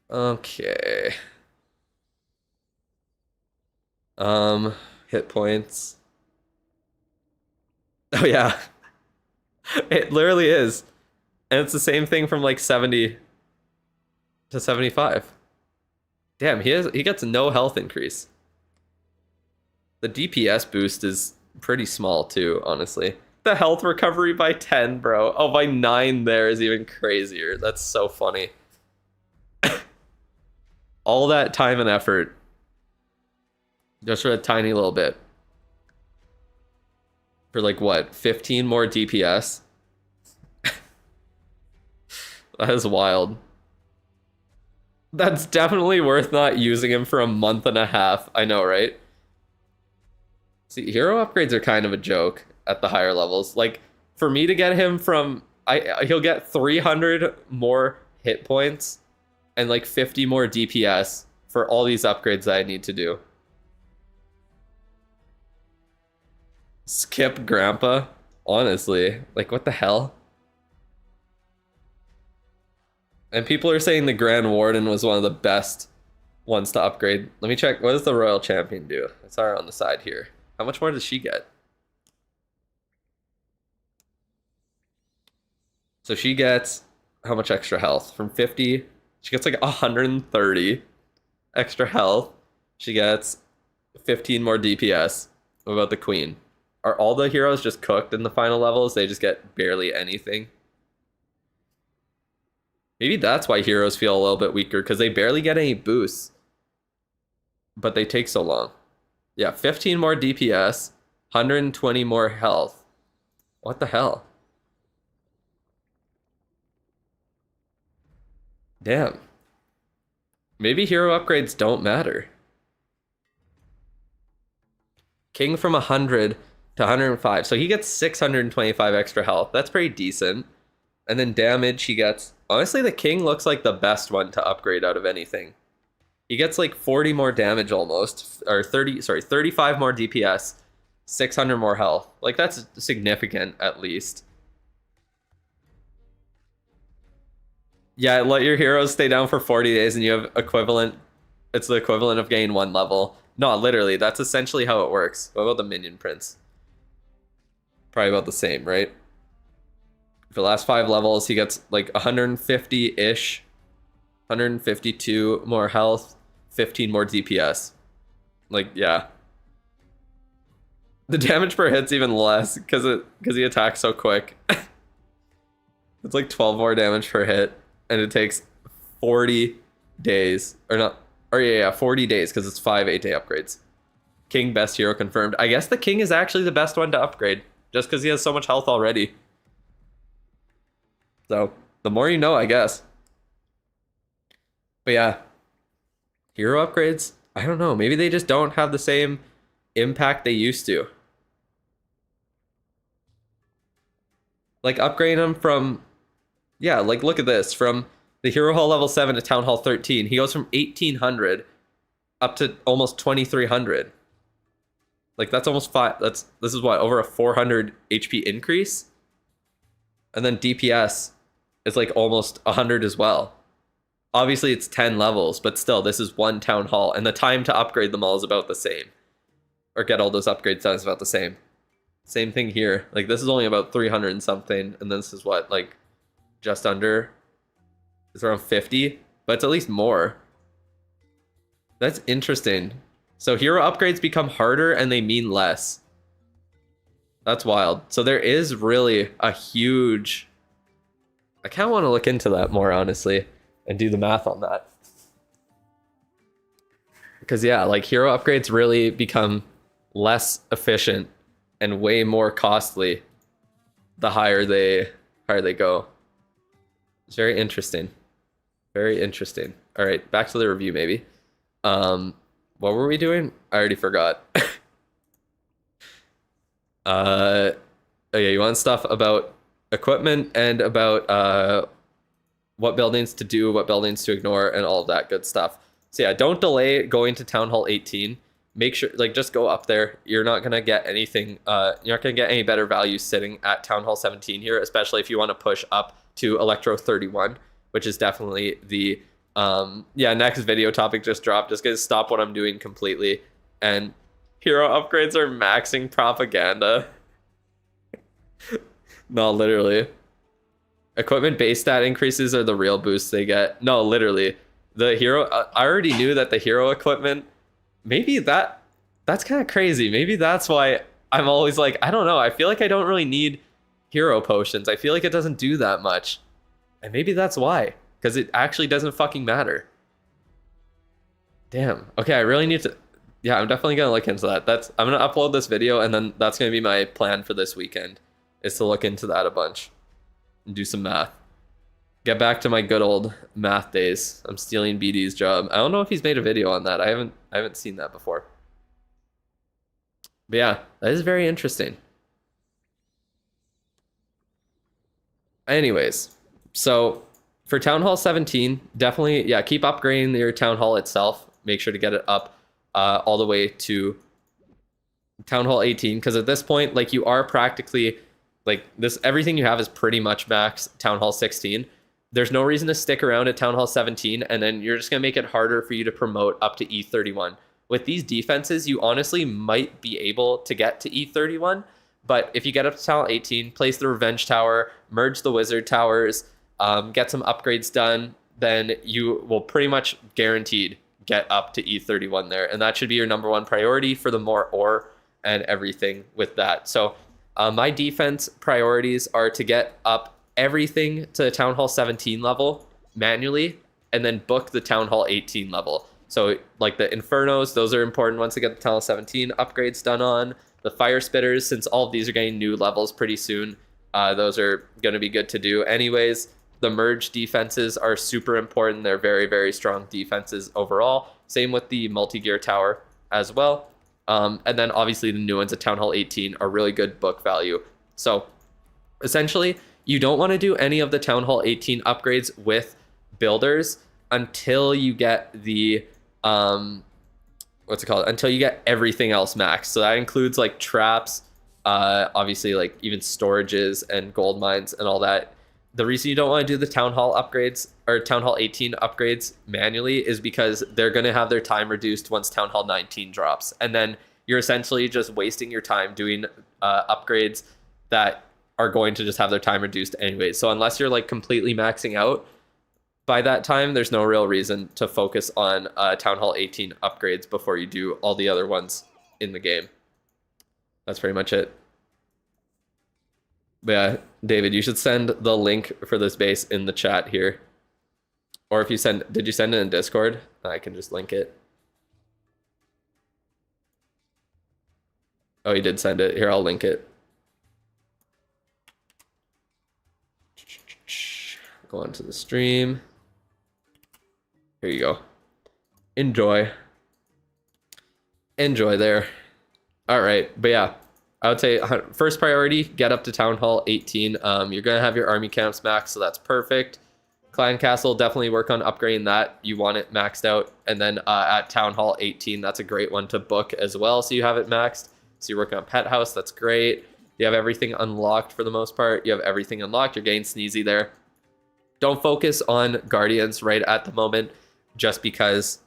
Okay. Hit points. Oh yeah. It literally is. And it's the same thing from like 70 to 75. Damn, he gets no health increase. The DPS boost is pretty small too, honestly. The health recovery by 10, bro. Oh, by 9 there is even crazier. That's so funny. All that time and effort just for a tiny little bit. For like what, 15 more DPS? That is wild. That's definitely worth not using him for a month and a half. I know, right? See, hero upgrades are kind of a joke at the higher levels. Like, for me to get him from... he'll get 300 more hit points and like 50 more DPS for all these upgrades that I need to do. Skip Grandpa? Honestly, like what the hell? And people are saying the Grand Warden was one of the best ones to upgrade. Let me check. What does the Royal Champion do? It's our on the side here. How much more does she get? So she gets how much extra health? From 50, she gets like 130 extra health. She gets 15 more DPS. What about the Queen? Are all the heroes just cooked in the final levels? They just get barely anything? Maybe that's why heroes feel a little bit weaker, because they barely get any boosts. But they take so long. Yeah, 15 more DPS, 120 more health. What the hell? Damn. Maybe hero upgrades don't matter. King from 100 to 105. So he gets 625 extra health. That's pretty decent. And then damage he gets... Honestly, the King looks like the best one to upgrade out of anything. He gets like 40 more damage almost. Or 35 more DPS. 600 more health. Like, that's significant, at least. Yeah, let your heroes stay down for 40 days and you have equivalent... It's the equivalent of gaining 1 level. No, literally, that's essentially how it works. What about the Minion Prince? Probably about the same, right? For the last 5 levels, he gets like 150-ish. 152 more health. 15 more DPS. Like, yeah. The damage per hit's even less because he attacks so quick. It's like 12 more damage per hit. And it takes 40 days. Or not. Or yeah, 40 days because it's 5 8-day upgrades. King best hero confirmed. I guess the King is actually the best one to upgrade. Just because he has so much health already. So, the more you know, I guess. But yeah. Hero upgrades, I don't know. Maybe they just don't have the same impact they used to. Like, upgrading them from... Yeah, like, look at this. From the Hero Hall level 7 to Town Hall 13, he goes from 1,800 up to almost 2,300. Like, that's almost 5... This is what, over a 400 HP increase? And then DPS is like almost 100 as well. Obviously, it's 10 levels, but still, this is one town hall, and the time to upgrade them all is about the same. Or get all those upgrades done is about the same. Same thing here. Like, this is only about 300 and something, and this is what, like, just under? It's around 50, but it's at least more. That's interesting. So hero upgrades become harder and they mean less. That's wild. So there is really a huge... I kind of want to look into that more, honestly, and do the math on that. Because, yeah, like, hero upgrades really become less efficient and way more costly the higher they go. It's very interesting. Very interesting. All right, back to the review, maybe. What were we doing? I already forgot. Oh yeah, you want stuff about equipment and about what buildings to do, what buildings to ignore, and all of that good stuff. So yeah, don't delay going to Town Hall 18. Make sure, like, just go up there. You're not gonna get anything. You're not gonna get any better value sitting at Town Hall 17 here, especially if you want to push up to Electro 31, which is definitely the next video topic just dropped. Just gonna stop what I'm doing completely. And hero upgrades are maxing propaganda. No, literally. Equipment base stat increases are the real boosts they get. No, literally. The hero, I already knew that the hero equipment, maybe that's kind of crazy. Maybe that's why I'm always like, I don't know. I feel like I don't really need hero potions. I feel like it doesn't do that much. And maybe that's why. Because it actually doesn't fucking matter. Damn. Okay, I really need to... Yeah, I'm definitely going to look into that. I'm going to upload this video, and then that's going to be my plan for this weekend, is to look into that a bunch. And do some math. Get back to my good old math days. I'm stealing BD's job. I don't know if he's made a video on that. I haven't seen that before. But yeah, that is very interesting. Anyways, so for Town Hall 17, definitely, yeah, keep upgrading your Town Hall itself. Make sure to get it up all the way to Town Hall 18, because at this point, like, you are practically, like, this, everything you have is pretty much max Town Hall 16. There's no reason to stick around at Town Hall 17, and then you're just going to make it harder for you to promote up to E31. With these defenses, you honestly might be able to get to E31, but if you get up to Town Hall 18, place the Revenge Tower, merge the Wizard Towers, get some upgrades done, then you will pretty much guaranteed get up to E31 there, and that should be your number one priority for the more ore and everything with that. So my defense priorities are to get up everything to the Town Hall 17 level manually, and then book the Town Hall 18 level. So like the Infernos, those are important once to get the Town Hall 17 upgrades done on. The Fire Spitters, since all of these are getting new levels pretty soon, those are going to be good to do anyways. The merge defenses are super important. They're very, very strong defenses overall. Same with the multi-gear tower as well. And then obviously the new ones at Town Hall 18 are really good book value. So essentially, you don't want to do any of the Town Hall 18 upgrades with builders until you get the, until you get everything else maxed. So that includes like traps, obviously like even storages and gold mines and all that. The reason you don't want to do the Town Hall upgrades or Town Hall 18 upgrades manually is because they're going to have their time reduced once Town Hall 19 drops. And then you're essentially just wasting your time doing upgrades that are going to just have their time reduced anyway. So unless you're like completely maxing out by that time, there's no real reason to focus on Town Hall 18 upgrades before you do all the other ones in the game. That's pretty much it. But yeah, David, you should send the link for this base in the chat here. Or if you did you send it in Discord? I can just link it. Oh, you did send it. Here, I'll link it. Go on to the stream. Here you go. Enjoy. Enjoy there. All right, but yeah. I would say first priority, get up to Town Hall 18. You're going to have your army camps maxed, so that's perfect. Clan Castle, definitely work on upgrading that. You want it maxed out. And then at Town Hall 18, that's a great one to book as well, so you have it maxed. So you're working on Pet House, that's great. You have everything unlocked for the most part. You have everything unlocked. You're getting Sneezy there. Don't focus on Guardians right at the moment, just because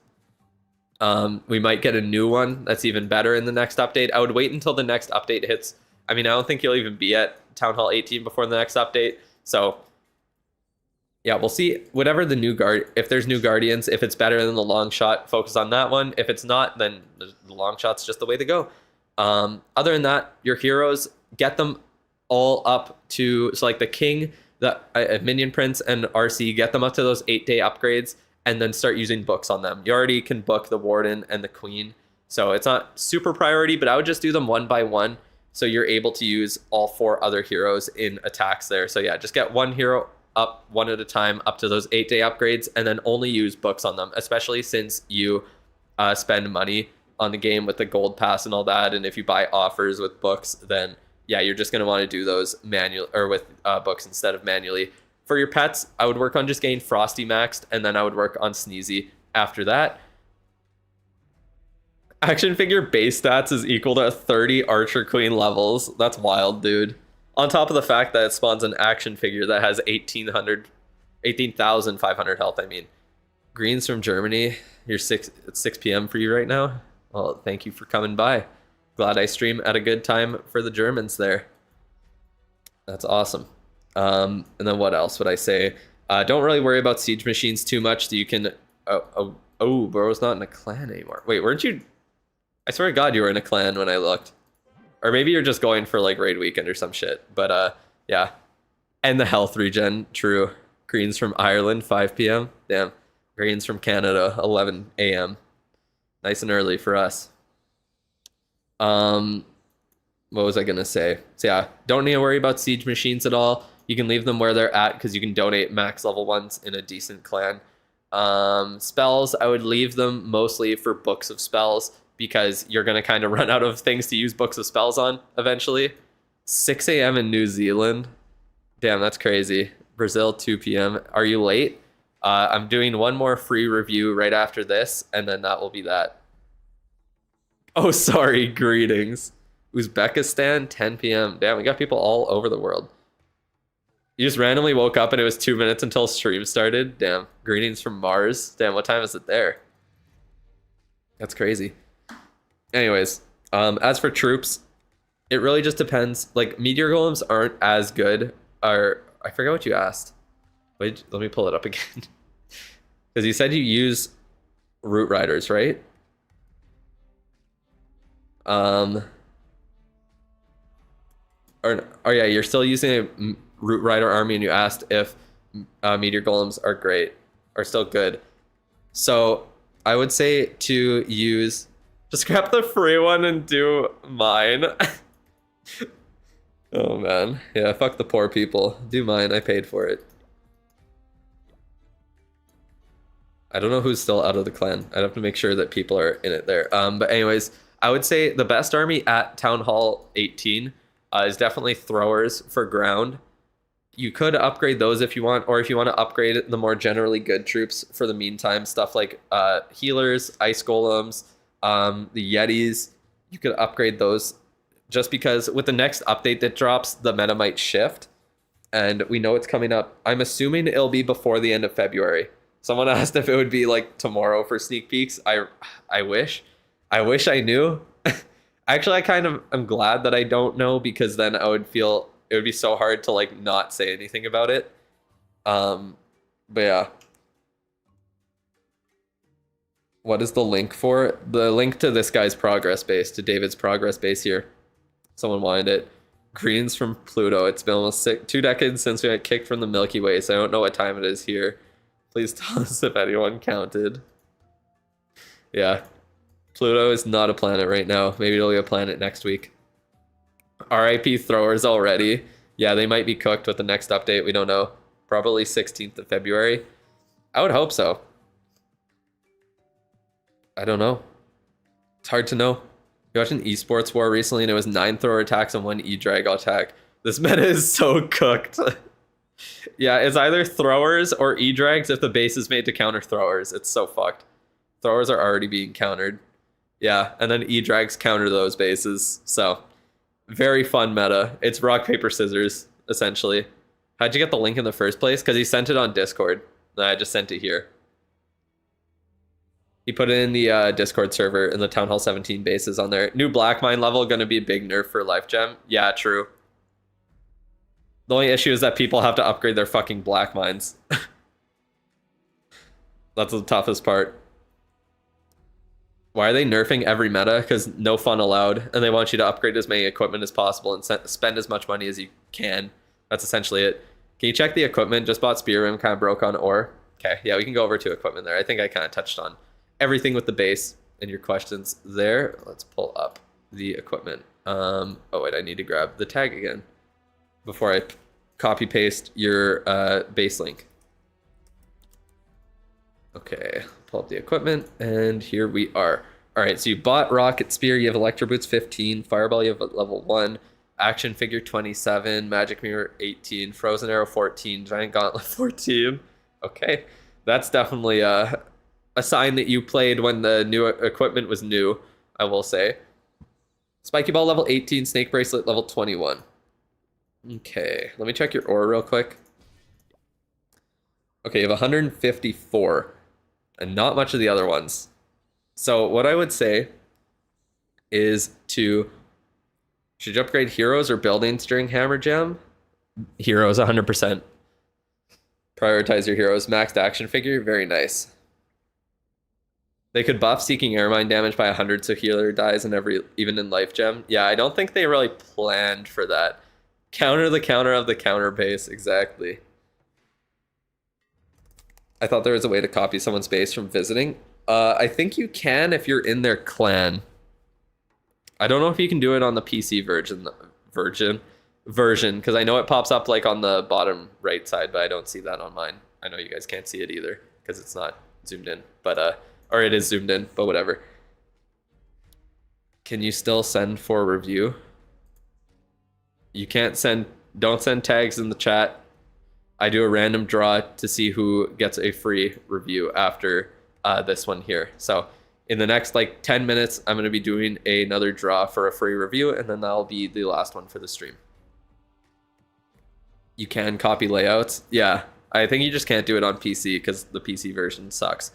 we might get a new one that's even better in the next update. I would wait until the next update hits. I mean, I don't think you'll even be at Town Hall 18 before the next update. So yeah, we'll see. Whatever the new if there's new Guardians, if it's better than the long shot, focus on that one. If it's not, then the long shot's just the way to go. Other than that, your heroes, get them all up to, so like the King, the Minion Prince, and RC, get them up to those 8-day upgrades, and then start using books on them. You already can book the Warden and the Queen, so it's not super priority, but I would just do them one by one, so you're able to use all 4 other heroes in attacks there. So yeah, just get one hero up one at a time up to those 8-day upgrades, and then only use books on them, especially since you spend money on the game with the gold pass and all that. And if you buy offers with books, then yeah, you're just going to want to do those manual or with books instead of manually. For your pets, I would work on just getting Frosty maxed, and then I would work on Sneezy after that. Action figure base stats is equal to 30 Archer Queen levels. That's wild, dude. On top of the fact that it spawns an action figure that has 18,500 health, I mean. Greens from Germany. It's 6 p.m. for you right now. Well, thank you for coming by. Glad I stream at a good time for the Germans there. That's awesome. And then what else would I say? Don't really worry about siege machines too much. So you can... Oh, Burrow's not in a clan anymore. Wait, weren't you... I swear to God you were in a clan when I looked. Or maybe you're just going for like raid weekend or some shit. But yeah. And the health regen, true. Greens from Ireland, 5 p.m. Damn. Greens from Canada, 11 a.m. Nice and early for us. What was I gonna say? So yeah, don't need to worry about siege machines at all. You can leave them where they're at because you can donate max level ones in a decent clan. Spells, I would leave them mostly for books of spells, because you're going to kind of run out of things to use books of spells on eventually. 6 a.m. in New Zealand. Damn, that's crazy. Brazil, 2 p.m. Are you late? I'm doing one more free review right after this, and then that will be that. Oh, sorry. Greetings. Uzbekistan, 10 p.m. Damn, we got people all over the world. You just randomly woke up and it was 2 minutes until stream started? Damn. Greetings from Mars. Damn, what time is it there? That's crazy. Anyways, as for troops, it really just depends. Like, meteor golems aren't as good. Or I forget what you asked. Wait, let me pull it up again. Because you said you use root riders, right? Oh yeah, you're still using a root rider army, and you asked if meteor golems are great, are still good. So I would say to use... Just grab the free one and do mine. Oh, man. Yeah, fuck the poor people. Do mine. I paid for it. I don't know who's still out of the clan. I'd have to make sure that people are in it there. But anyways, I would say the best army at Town Hall 18 is definitely throwers for ground. You could upgrade those if you want, or if you want to upgrade the more generally good troops for the meantime, stuff like healers, ice golems, the Yetis, you could upgrade those, just because with the next update that drops, the meta might shift, and we know it's coming up. I'm assuming it'll be before the end of February. Someone asked if it would be like tomorrow for sneak peeks. I wish I knew. Actually, I kind of am glad that I don't know, because then I would feel it would be so hard to like not say anything about it. But yeah. What is the link for? The link to this guy's progress base, to David's progress base here. Someone wanted it. Greens from Pluto. It's been almost 2 decades since we got kicked from the Milky Way, so I don't know what time it is here. Please tell us if anyone counted. Yeah. Pluto is not a planet right now. Maybe it'll be a planet next week. RIP throwers already. Yeah, they might be cooked with the next update. We don't know. Probably 16th of February. I would hope so. I don't know. It's hard to know. We watched an esports war recently, and it was 9 thrower attacks and 1 E-drag attack. This meta is so cooked. Yeah, it's either throwers or E-drags if the base is made to counter throwers. It's so fucked. Throwers are already being countered. Yeah, and then E-drags counter those bases. So, very fun meta. It's rock, paper, scissors, essentially. How'd you get the link in the first place? Because he sent it on Discord. I just sent it here. He put it in the Discord server, and the Town Hall 17 base is on there. New Black Mine level, gonna be a big nerf for Life Gem. Yeah, true. The only issue is that people have to upgrade their fucking Black Mines. That's the toughest part. Why are they nerfing every meta? Because no fun allowed, and they want you to upgrade as many equipment as possible and spend as much money as you can. That's essentially it. Can you check the equipment? Just bought Spear Rim, kind of broke on ore. Okay, yeah, we can go over to equipment there. I think I kind of touched on everything with the base and your questions there. Let's pull up the equipment. Oh wait, I need to grab the tag again before I copy paste your base link. Okay, pull up the equipment, and here we are. All right, so you bought Rocket Spear, you have Electro Boots 15, Fireball you have level 1, Action Figure 27, Magic Mirror 18, Frozen Arrow 14, Giant Gauntlet 14. Okay, that's definitely a sign that you played when the new equipment was new, I will say. Spiky Ball level 18, Snake Bracelet level 21. Okay, let me check your ore real quick. Okay, you have 154, and not much of the other ones. So what I would say is should you upgrade heroes or buildings during Hammer Jam? Heroes, 100%. Prioritize your heroes. Maxed action figure, very nice. They could buff Seeking Airmine damage by 100 so healer dies even in Life Gem. Yeah, I don't think they really planned for that. Counter the counter of the counter base, exactly. I thought there was a way to copy someone's base from visiting. I think you can if you're in their clan. I don't know if you can do it on the PC version, because I know it pops up like on the bottom right side, but I don't see that on mine. I know you guys can't see it either because it's not zoomed in, but or it is zoomed in, but whatever. Can you still send for review? You can't send, don't send tags in the chat. I do a random draw to see who gets a free review after this one here. So in the next like 10 minutes, I'm going to be doing another draw for a free review, and then that'll be the last one for the stream. You can copy layouts. Yeah, I think you just can't do it on PC because the PC version sucks.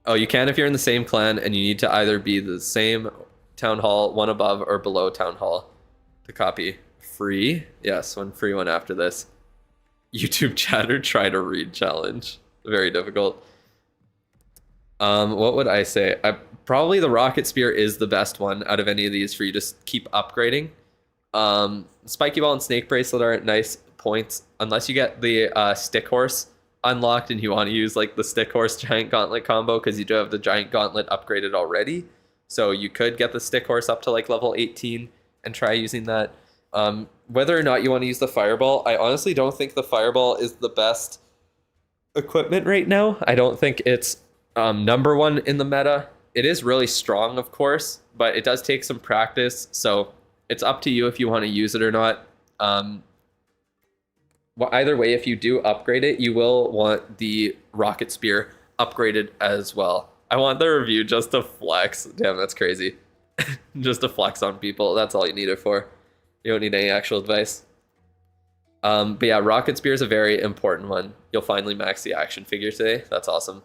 Oh, you can if you're in the same clan and you need to either be the same Town Hall, one above or below Town Hall to copy. Free? Yes, one free one after this. YouTube chatter, try to read challenge. Very difficult. What would I say? Probably the Rocket Spear is the best one out of any of these for you to keep upgrading. Spiky Ball and Snake Bracelet are nice points, unless you get the Stick Horse unlocked and you want to use like the Stick Horse Giant Gauntlet combo, because you do have the Giant Gauntlet upgraded already. So you could get the Stick Horse up to like level 18 and try using that. Whether or not you want to use the Fireball, I honestly don't think the Fireball is the best equipment right now. I don't think it's number one in the meta. It is really strong, of course, but it does take some practice. So it's up to you if you want to use it or not. Well, either way, if you do upgrade it, you will want the Rocket Spear upgraded as well. I want the review just to flex. Damn, that's crazy. Just to flex on people. That's all you need it for. You don't need any actual advice. But yeah, Rocket Spear is a very important one. You'll finally max the action figure today. That's awesome.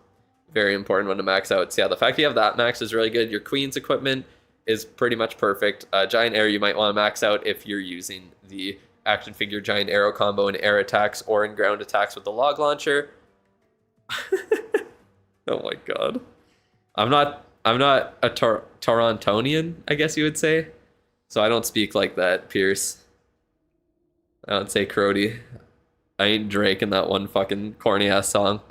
Very important one to max out. So yeah, the fact you have that max is really good. Your Queen's equipment is pretty much perfect. Giant Arrow you might want to max out if you're using the action figure Giant Arrow combo in air attacks or in ground attacks with the log launcher. Oh my god. I'm not a Torontonian, I guess you would say. So I don't speak like that, Pierce. I don't say Crody. I ain't Drake in that one fucking corny ass song.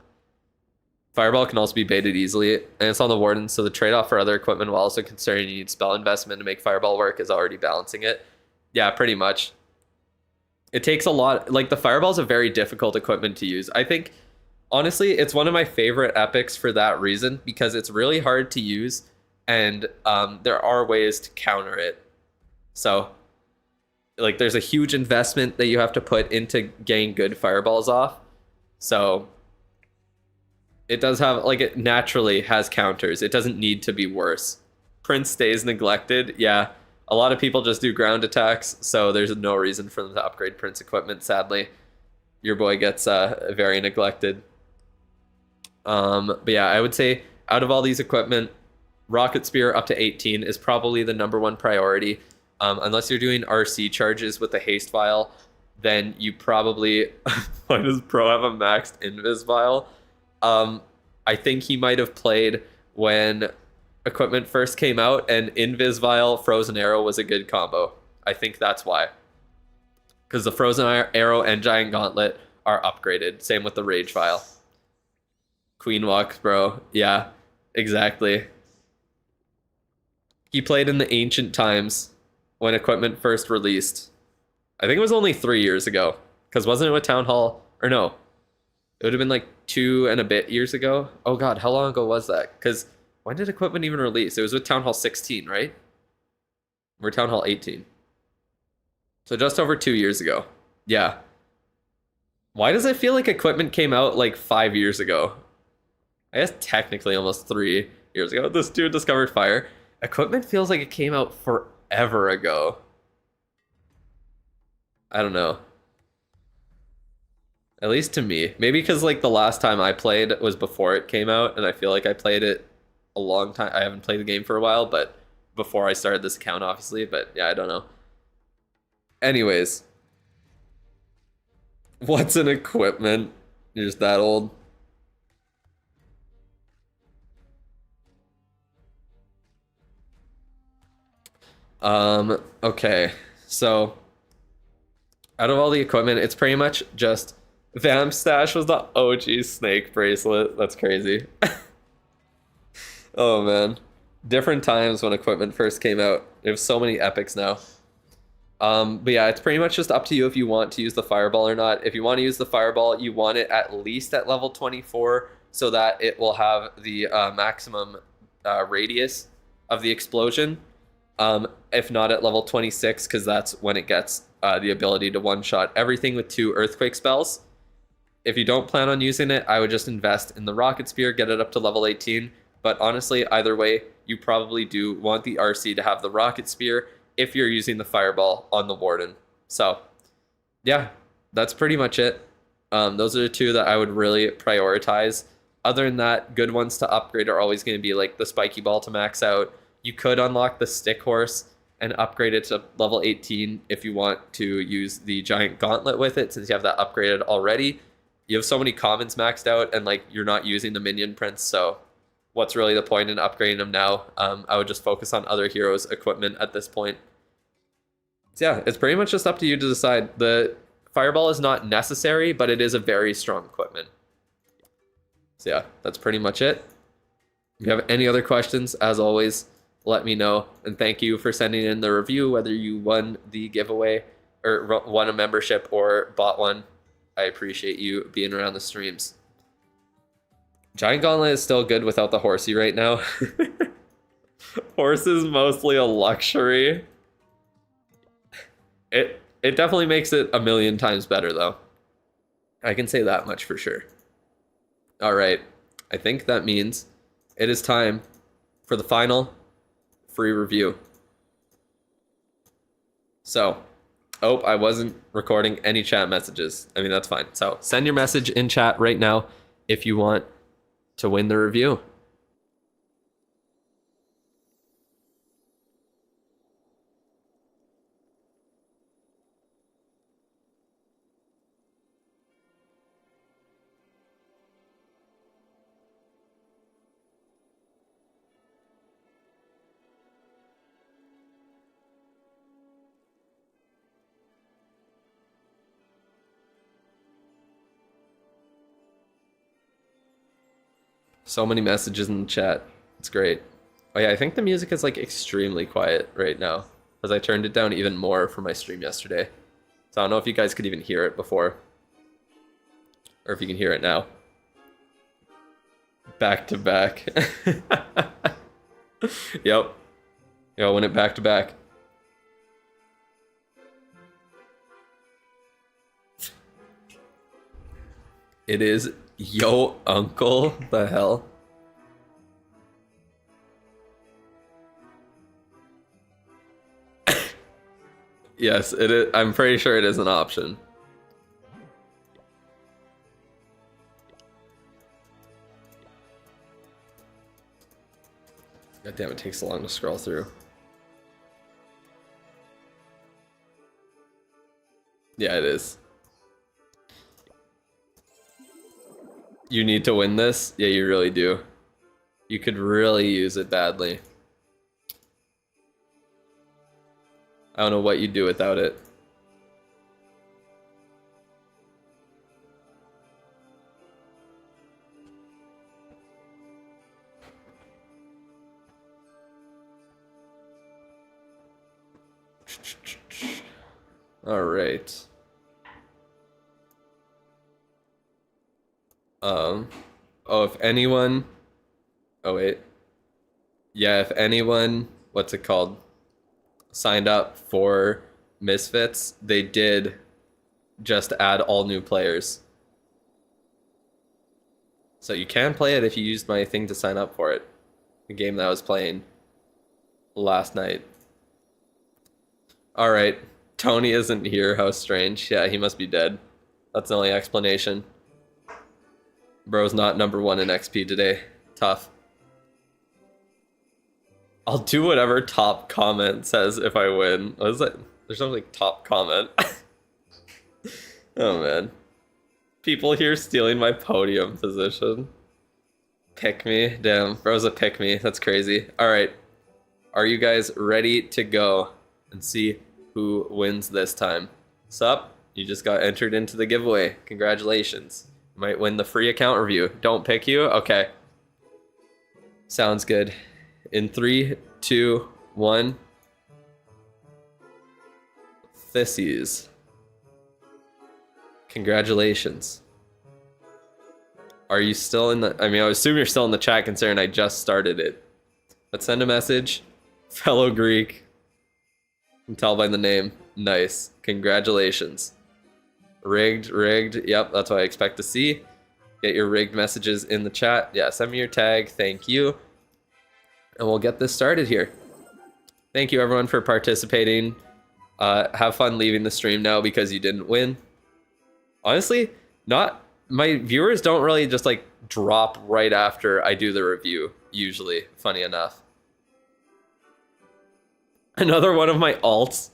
Fireball can also be baited easily, and it's on the Warden, so the trade-off for other equipment, while also considering you need spell investment to make Fireball work, is already balancing it. Yeah, pretty much. It takes a lot. Like, the Fireball is a very difficult equipment to use. I think, honestly, it's one of my favorite epics for that reason, because it's really hard to use, and there are ways to counter it. So, like, there's a huge investment that you have to put into getting good Fireballs off. So it does have, like, it naturally has counters. It doesn't need to be worse. Prince stays neglected. Yeah, A lot of people just do ground attacks, so there's no reason for them to upgrade Prince equipment, sadly. Your boy gets very neglected. But yeah, I would say out of all these equipment, Rocket Spear up to 18 is probably the #1 priority. Unless you're doing RC charges with the haste vial, then you probably... Why does Pro have a maxed invis vial? I think he might have played when equipment first came out, and invis vial, frozen arrow was a good combo. I think that's why. Because the frozen arrow and giant gauntlet are upgraded. Same with the rage vial. Queen walks, bro. Yeah, exactly. He played in the ancient times when equipment first released. I think it was only 3 years ago. Because wasn't it with Town Hall? Or no. It would have been like 2 and a bit years ago. Oh god, how long ago was that? Because when did equipment even release? It was with Town Hall 16, right? Or Town Hall 18. So just over 2 years ago. Yeah. Why does it feel like equipment came out like 5 years ago? I guess technically almost 3 years ago. This dude discovered fire. Equipment feels like it came out forever ago. I don't know. At least to me. Maybe because like the last time I played was before it came out, and I feel like I played it a long time. I haven't played the game for a while, but before I started this account, obviously. But yeah, I don't know. Anyways. What's an equipment? You're just that old. Okay. So, out of all the equipment, it's pretty much just Vamp Stash was the OG snake bracelet. That's crazy. Oh man. Different times when equipment first came out. There's so many epics now. But yeah, it's pretty much just up to you if you want to use the fireball or not. If you want to use the fireball, you want it at least at level 24 so that it will have the maximum radius of the explosion. If not at level 26, because that's when it gets the ability to one-shot everything with 2 earthquake spells. If you don't plan on using it, I would just invest in the Rocket Spear, get it up to level 18. But honestly, either way, you probably do want the RC to have the Rocket Spear if you're using the Fireball on the Warden. So, yeah, that's pretty much it. Those are the 2 that I would really prioritize. Other than that, good ones to upgrade are always going to be like the Spiky Ball to max out. You could unlock the Stick Horse and upgrade it to level 18 if you want to use the Giant Gauntlet with it, since you have that upgraded already. You have so many commons maxed out, and like you're not using the Minion Prince, so what's really the point in upgrading them now? I would just focus on other heroes' equipment at this point. So yeah, it's pretty much just up to you to decide. The Fireball is not necessary, but it is a very strong equipment. So yeah, that's pretty much it. If you have any other questions, as always, let me know. And thank you for sending in the review, whether you won the giveaway or won a membership or bought one. I appreciate you being around the streams. Giant Gauntlet is still good without the horsey right now. Horse is mostly a luxury. It definitely makes it a million times better though. I can say that much for sure. All right, I think that means it is time for the final free review. So, oh, I wasn't recording any chat messages. I mean, that's fine. So send your message in chat right now if you want to win the review. So many messages in the chat. It's great. Oh yeah, I think the music is like extremely quiet right now because I turned it down even more for my stream yesterday. So I don't know if you guys could even hear it before or if you can hear it now. Back to back. Yep. Yeah, I went it back to back. It is Yo Uncle. The hell? Yes, it is. I'm pretty sure it is an option. God damn, it takes so long to scroll through. Yeah, it is. You need to win this? Yeah, you really do. You could really use it badly. I don't know what you'd do without it. All right. Oh, if anyone, oh wait. Yeah, if anyone, what's it called? Signed up for Misfits, they did just add all new players. So you can play it if you used my thing to sign up for it. The game that I was playing last night. All right. Tony isn't here. How strange. Yeah, he must be dead. That's the only explanation. Bro's not #1 in XP today. Tough. I'll do whatever top comment says if I win. What is that? There's no like top comment. Oh man. People here stealing my podium position. Pick me. Damn, bro's a pick me. That's crazy. Alright. Are you guys ready to go and see who wins this time? Sup? You just got entered into the giveaway. Congratulations. You might win the free account review. Don't pick you? Okay. Sounds good. In 3, 2, 1. Thissies. Congratulations. Are you still in the... I mean, I assume you're still in the chat considering I just started it. But send a message. Fellow Greek. You can tell by the name. Nice. Congratulations. Rigged, rigged. Yep, that's what I expect to see. Get your rigged messages in the chat. Yeah, send me your tag. Thank you. And we'll get this started here. Thank you everyone for participating. Have fun leaving the stream now because you didn't win. Honestly, my viewers don't really just like drop right after I do the review, usually, funny enough. Another one of my alts.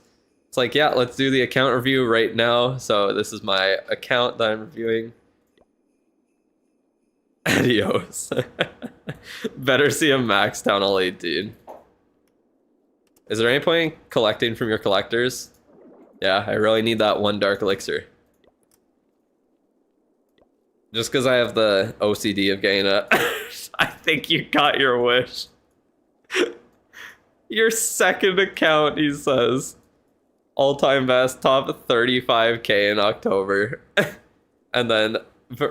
It's like, yeah, let's do the account review right now. So this is my account that I'm reviewing. Adios. Better see a max Town Hall 18. Is there any point in collecting from your collectors? Yeah, I really need that one dark elixir. Just because I have the OCD of getting a... I think you got your wish. Your second account, he says. All-time best, top 35k in October. And then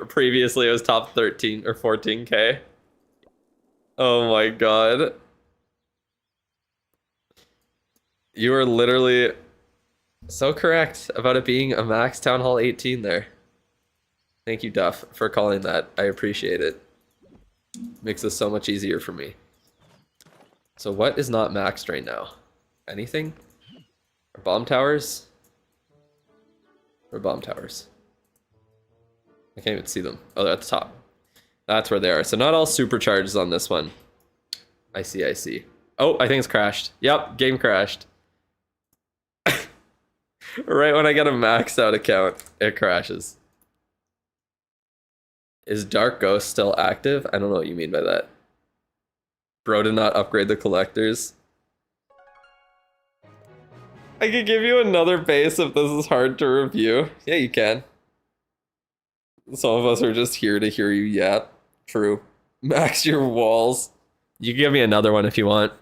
previously it was top 13 or 14k. Oh my god. You were literally so correct about it being a max Town Hall 18 there. Thank you, Duff, for calling that. I appreciate it. Makes this so much easier for me. So what is not maxed right now? Anything? Or bomb towers? Or bomb towers? I can't even see them. Oh, they're at the top. That's where they are. So not all supercharges on this one. I see, I see. Oh, I think it's crashed. Yep, game crashed. Right when I get a maxed out account, it crashes. Is Dark Ghost still active? I don't know what you mean by that. Bro did not upgrade the collectors. I could give you another base if this is hard to review. Yeah, you can. Some of us are just here to hear you yap. True. Max your walls. You can give me another one if you want.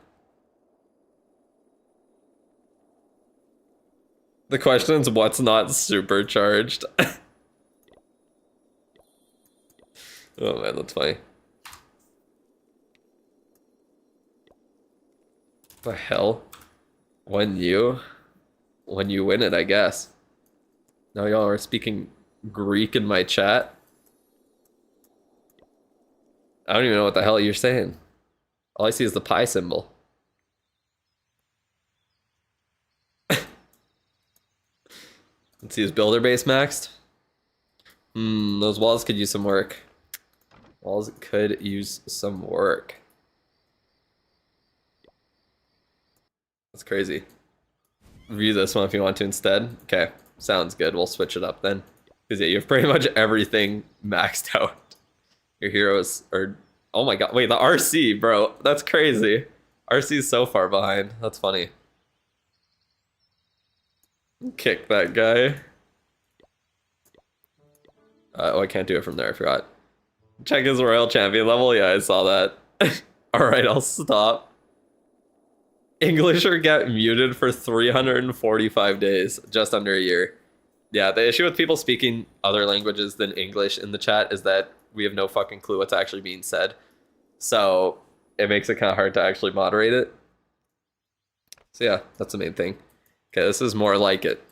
The question is what's not supercharged? Oh man, that's funny. The hell? When you win it, I guess. Now y'all are speaking Greek in my chat. I don't even know what the hell you're saying. All I see is the pi symbol. Let's see, is builder base maxed? Those walls could use some work. Walls could use some work. That's crazy. Review this one if you want to instead. Okay, sounds good. We'll switch it up then. Because yeah, you have pretty much everything maxed out. Your heroes are... Oh my god, wait, the RC, bro. That's crazy. RC is so far behind. That's funny. Kick that guy. Oh, I can't do it from there, I forgot. Check his Royal Champion level. Yeah, I saw that. Alright, I'll stop. Englisher get muted for 345 days, just under a year. Yeah, the issue with people speaking other languages than English in the chat is that we have no fucking clue what's actually being said. So it makes it kind of hard to actually moderate it. So yeah, that's the main thing. Okay, this is more like it.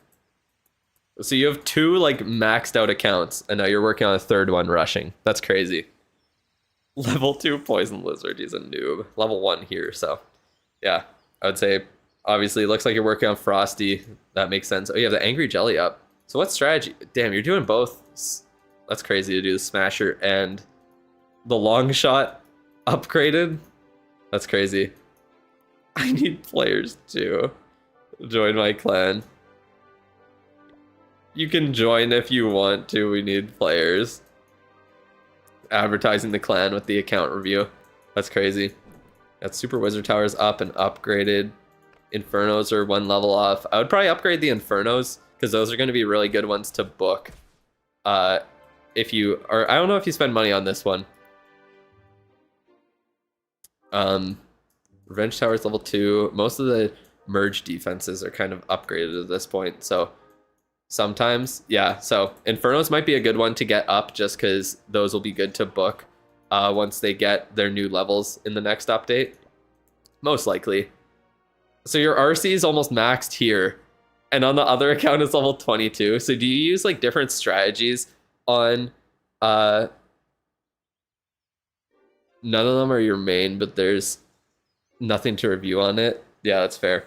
So you have 2 like maxed out accounts, and now you're working on a 3rd one rushing. That's crazy. Level 2 Poison Lizard, he's a noob. Level 1 here, so yeah. I would say, obviously, it looks like you're working on Frosty. That makes sense. Oh, you have the Angry Jelly up. So what strategy? Damn, you're doing both. That's crazy to do the Smasher and the Long Shot upgraded. That's crazy. I need players too. Join my clan. You can join if you want to. We need players. Advertising the clan with the account review. That's crazy. Got Super Wizard Towers up and upgraded. Infernos are 1 level off. I would probably upgrade the Infernos because those are going to be really good ones to book. If you, or I don't know if you spend money on this one. Revenge Towers level 2. Most of the merge defenses are kind of upgraded at this point. So sometimes, yeah. So Infernos might be a good one to get up just because those will be good to book once they get their new levels in the next update. Most likely. So your RC is almost maxed here. And on the other account it's level 22. So do you use like different strategies on none of them are your main, but there's nothing to review on it. Yeah, that's fair.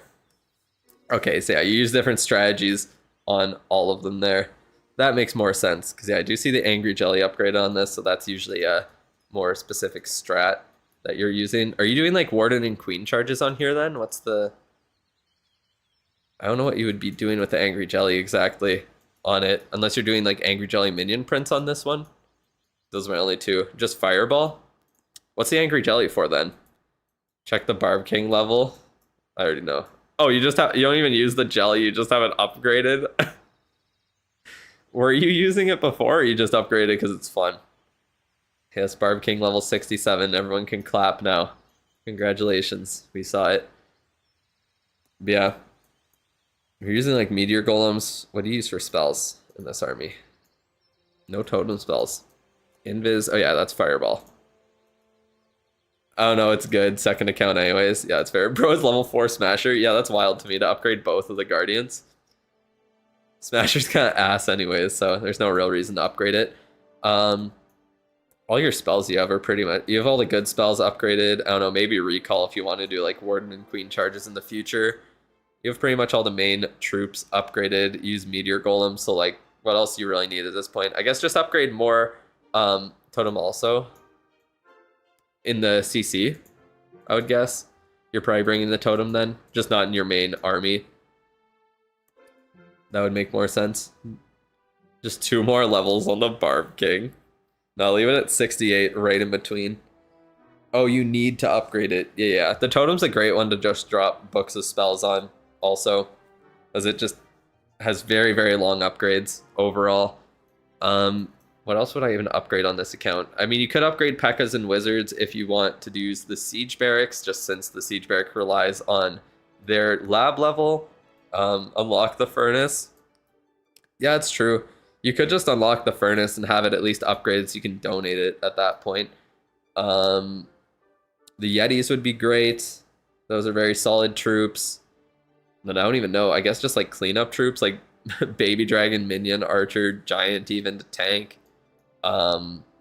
Okay, so yeah, you use different strategies on all of them there. That makes more sense, because yeah, I do see the Angry Jelly upgrade on this, so that's usually a more specific strat that you're using. Are you doing like Warden and Queen charges on here then? What's the... I don't know what you would be doing with the Angry Jelly exactly on it, unless you're doing like Angry Jelly minion prints on this one. Those are my only 2. Just Fireball? What's the Angry Jelly for then? Check the Barb King level. I already know. Oh, you just have, you don't even use the jelly, you just have it upgraded? Were you using it before, or you just upgraded because it's fun? Yes, Barb King level 67. Everyone can clap now. Congratulations. We saw it. But yeah. If you're using like Meteor Golems, what do you use for spells in this army? No totem spells. Invis. Oh yeah, that's Fireball. Oh no, it's good. 2nd account anyways. Yeah, it's fair. Bro is level 4 Smasher. Yeah, that's wild to me to upgrade both of the Guardians. Smasher's kind of ass anyways, so there's no real reason to upgrade it. All your spells you have are pretty much... You have all the good spells upgraded. I don't know, maybe Recall if you want to do like Warden and Queen charges in the future. You have pretty much all the main troops upgraded. Use Meteor Golem, so like, what else do you really need at this point? I guess just upgrade more Totem also. In the CC, I would guess. You're probably bringing the Totem then, just not in your main army. That would make more sense. Just 2 more levels on the Barb King. Now leave it at 68, right in between. Oh, you need to upgrade it. Yeah. The Totem's a great one to just drop books of spells on also, as it just has very, very long upgrades overall. What else would I even upgrade on this account? I mean, you could upgrade P.E.K.K.A.s and Wizards if you want to use the Siege Barracks, just since the Siege Barrack relies on their lab level. Unlock the Furnace. Yeah, it's true. You could just unlock the Furnace and have it at least upgraded so you can donate it at that point. The Yetis would be great. Those are very solid troops. Then I don't even know. I guess just like cleanup troops, like Baby Dragon, Minion, Archer, Giant, even to tank.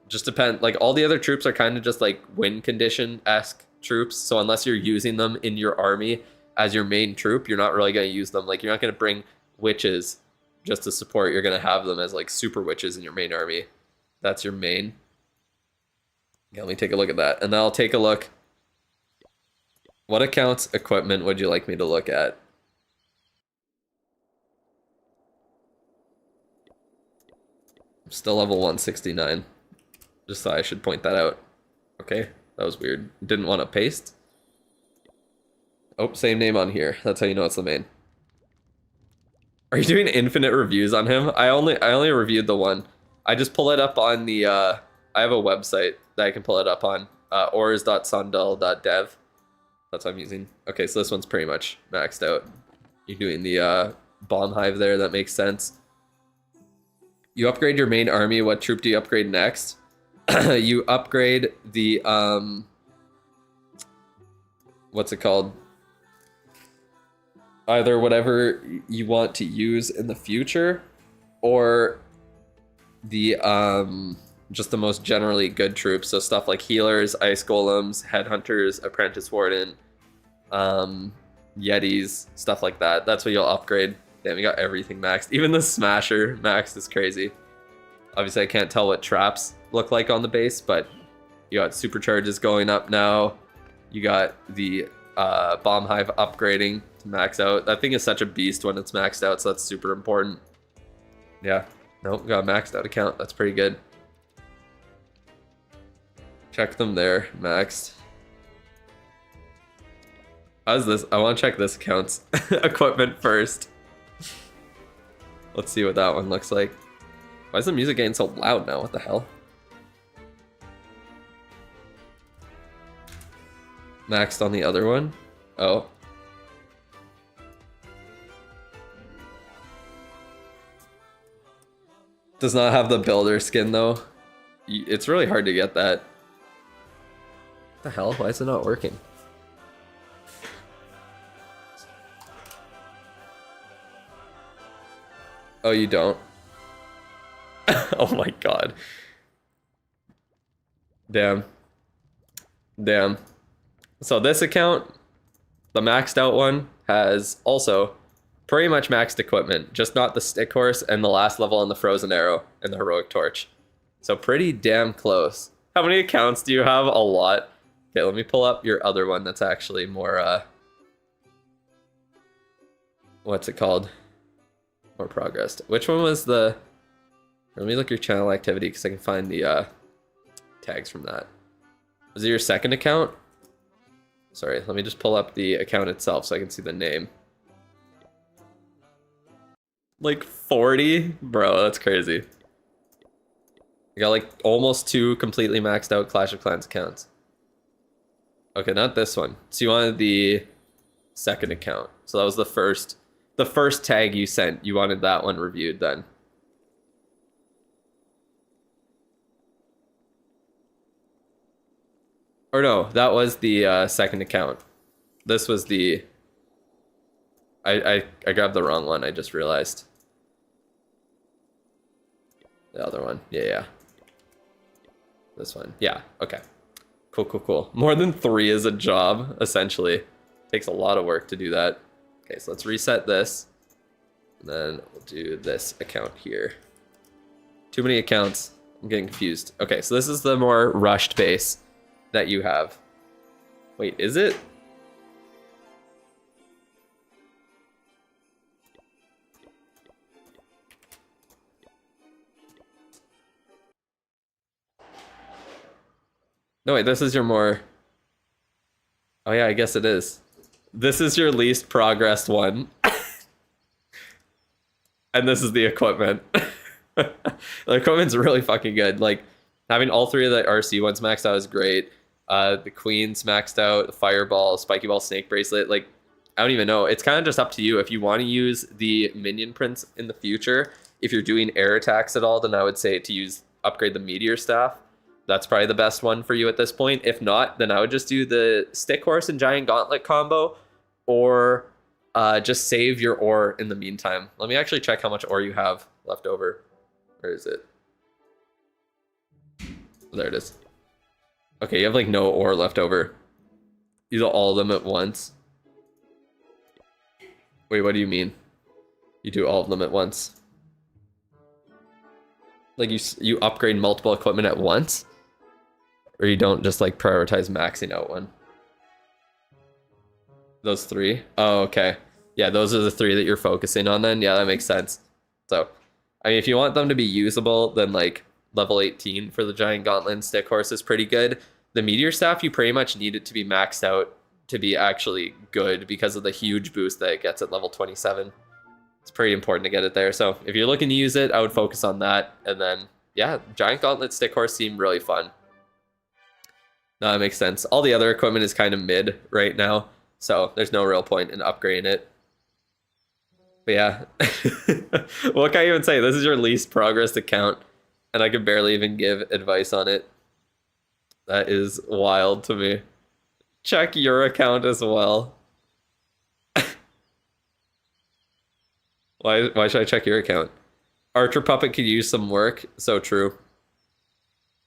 Just depend. Like all the other troops are kind of just like win condition-esque troops. So unless you're using them in your army as your main troop, you're not really going to use them. Like you're not going to bring witches just to support, you're gonna have them as like super witches in your main army. That's your main. Yeah, let me take a look at that, and then I'll take a look. What accounts equipment would you like me to look at? I'm still level 169. Just thought I should point that out. Okay, that was weird. Didn't want to paste. Oh, same name on here. That's how you know it's the main. Are you doing infinite reviews on him? I only reviewed the one. I just pull it up on the I have a website that I can pull it up on. ors.sundal.dev. That's what I'm using. Okay, so this one's pretty much maxed out. You're doing the bomb hive there, that makes sense. You upgrade your main army. What troop do you upgrade next? You upgrade the what's it called? Either whatever you want to use in the future, or the just the most generally good troops. So stuff like healers, ice golems, headhunters, apprentice warden, yetis, stuff like that. That's what you'll upgrade. Damn, we got everything maxed. Even the smasher maxed is crazy. Obviously, I can't tell what traps look like on the base, but you got supercharges going up now. You got the bomb hive upgrading to max out. That thing is such a beast when it's maxed out, so that's super important. Yeah, nope, got a maxed out account. That's pretty good. Check them there, maxed. How's this? I want to check this account's equipment first. Let's see what that one looks like. Why is the music getting so loud now? What the hell? Maxed on the other one? Oh. Does not have the builder skin though. It's really hard to get that. What the hell? Why is it not working? Oh, you don't? Oh my god. Damn. Damn. So this account, the maxed out one, has also pretty much maxed equipment, just not the stick horse and the last level on the frozen arrow and the heroic torch. So pretty damn close. How many accounts do you have? A lot. Okay, let me pull up your other one that's actually more, what's it called? More progressed. Which one was the... Let me look your channel activity because I can find the tags from that. Was it your second account? Sorry, let me just pull up the account itself so I can see the name. Like 40? Bro, that's crazy. I got like almost 2 completely maxed out Clash of Clans accounts. Okay, not this one. So you wanted the second account. So that was the first tag you sent. You wanted that one reviewed then. Or no, that was the second account. This was the... I grabbed the wrong one, I just realized. The other one, yeah. This one, yeah, okay. Cool. More than 3 is a job, essentially. Takes a lot of work to do that. Okay, so let's reset this. And then we'll do this account here. Too many accounts, I'm getting confused. Okay, so this is the more rushed base that you have. Wait, is it? No, wait, this is your more... Oh yeah, I guess it is. This is your least progressed one. And this is the equipment. The equipment's really fucking good. Like, having all 3 of the RC ones maxed out is great. The Queen's maxed out, the Fireball, Spiky Ball, Snake Bracelet. Like, I don't even know. It's kind of just up to you. If you want to use the minion prints in the future, if you're doing air attacks at all, then I would say to upgrade the Meteor Staff. That's probably the best one for you at this point. If not, then I would just do the Stick Horse and Giant Gauntlet combo, or just save your ore in the meantime. Let me actually check how much ore you have left over. Where is it? There it is. Okay, you have like no ore left over. Use all of them at once. Wait, what do you mean? You do all of them at once? Like you upgrade multiple equipment at once, or you don't just like prioritize maxing out one. Those three. Oh, okay. Yeah, those are the three that you're focusing on then. Yeah, that makes sense. So, I mean, if you want them to be usable, then like level 18 for the Giant Gauntlet and Stick Horse is pretty good. The Meteor Staff, you pretty much need it to be maxed out to be actually good because of the huge boost that it gets at level 27. It's pretty important to get it there. So if you're looking to use it, I would focus on that. And then, yeah, Giant Gauntlet Stick Horse seem really fun. No, that makes sense. All the other equipment is kind of mid right now, so there's no real point in upgrading it. But yeah, what can I even say? This is your least progressed account, and I could barely even give advice on it. That is wild to me. Check your account as well. Why should I check your account? Archer Puppet could use some work. So true.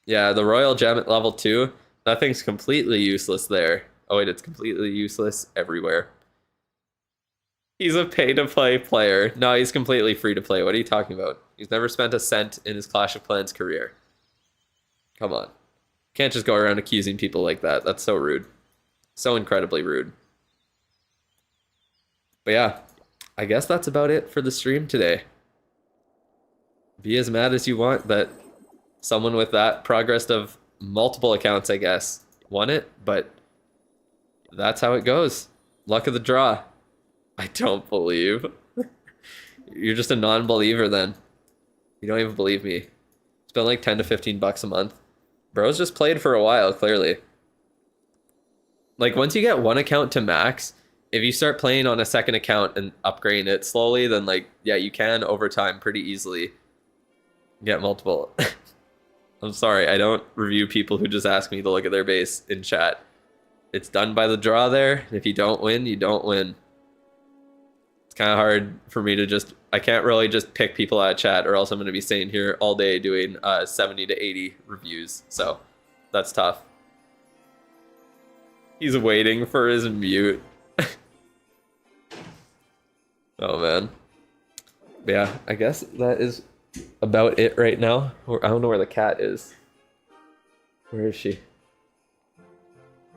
Yeah, the Royal Gem at level 2. That thing's completely useless there. Oh wait, it's completely useless everywhere. He's a pay-to-play player. No, he's completely free to play. What are you talking about? He's never spent a cent in his Clash of Clans career. Come on. Can't just go around accusing people like that. That's so rude. So incredibly rude. But yeah, I guess that's about it for the stream today. Be as mad as you want that someone with that progress of multiple accounts, I guess, won it, but that's how it goes. Luck of the draw. I don't believe. You're just a non-believer then. You don't even believe me. Spend like 10 to 15 bucks a month. Bro's just played for a while, clearly. Like, once you get one account to max, if you start playing on a second account and upgrading it slowly, then, like, yeah, you can, over time, pretty easily get multiple. I'm sorry, I don't review people who just ask me to look at their base in chat. It's done by the draw there. If you don't win, you don't win. It's kind of hard for me to just... I can't really just pick people out of chat, or else I'm going to be staying here all day doing 70 to 80 reviews. So, that's tough. He's waiting for his mute. Oh, man. But yeah, I guess that is about it right now. I don't know where the cat is. Where is she? Is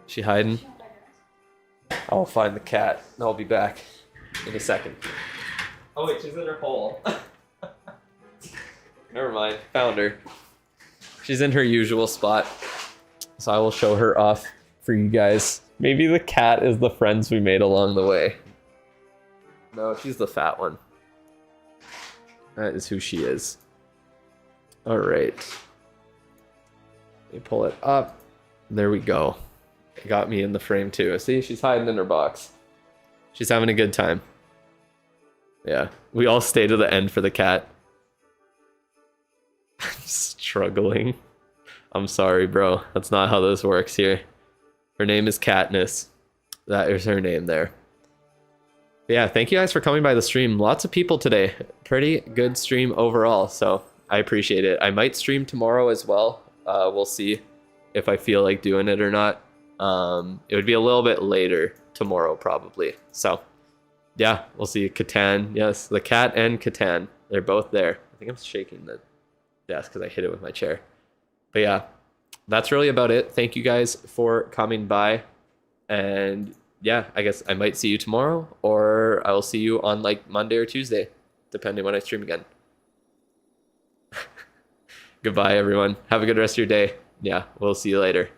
she hiding? I'll find the cat. And I'll be back in a second. Oh wait, she's in her hole. Never mind. Found her. She's in her usual spot. So I will show her off for you guys. Maybe the cat is the friends we made along the way. No, she's the fat one. That is who she is. Alright. Let me pull it up. There we go. It got me in the frame too. See, she's hiding in her box. She's having a good time. Yeah, we all stay to the end for the cat. I'm struggling. I'm sorry, bro. That's not how this works here. Her name is Katniss. That is her name there. But yeah, thank you guys for coming by the stream. Lots of people today. Pretty good stream overall, so I appreciate it. I might stream tomorrow as well. We'll see if I feel like doing it or not. It would be a little bit later tomorrow, probably. So, yeah, we'll see. Catan, yes, the cat and Catan. They're both there. I think I'm shaking the desk because I hit it with my chair. But yeah, that's really about it. Thank you guys for coming by. And yeah, I guess I might see you tomorrow, or I will see you on like Monday or Tuesday, depending when I stream again. Goodbye, everyone. Have a good rest of your day. Yeah, we'll see you later.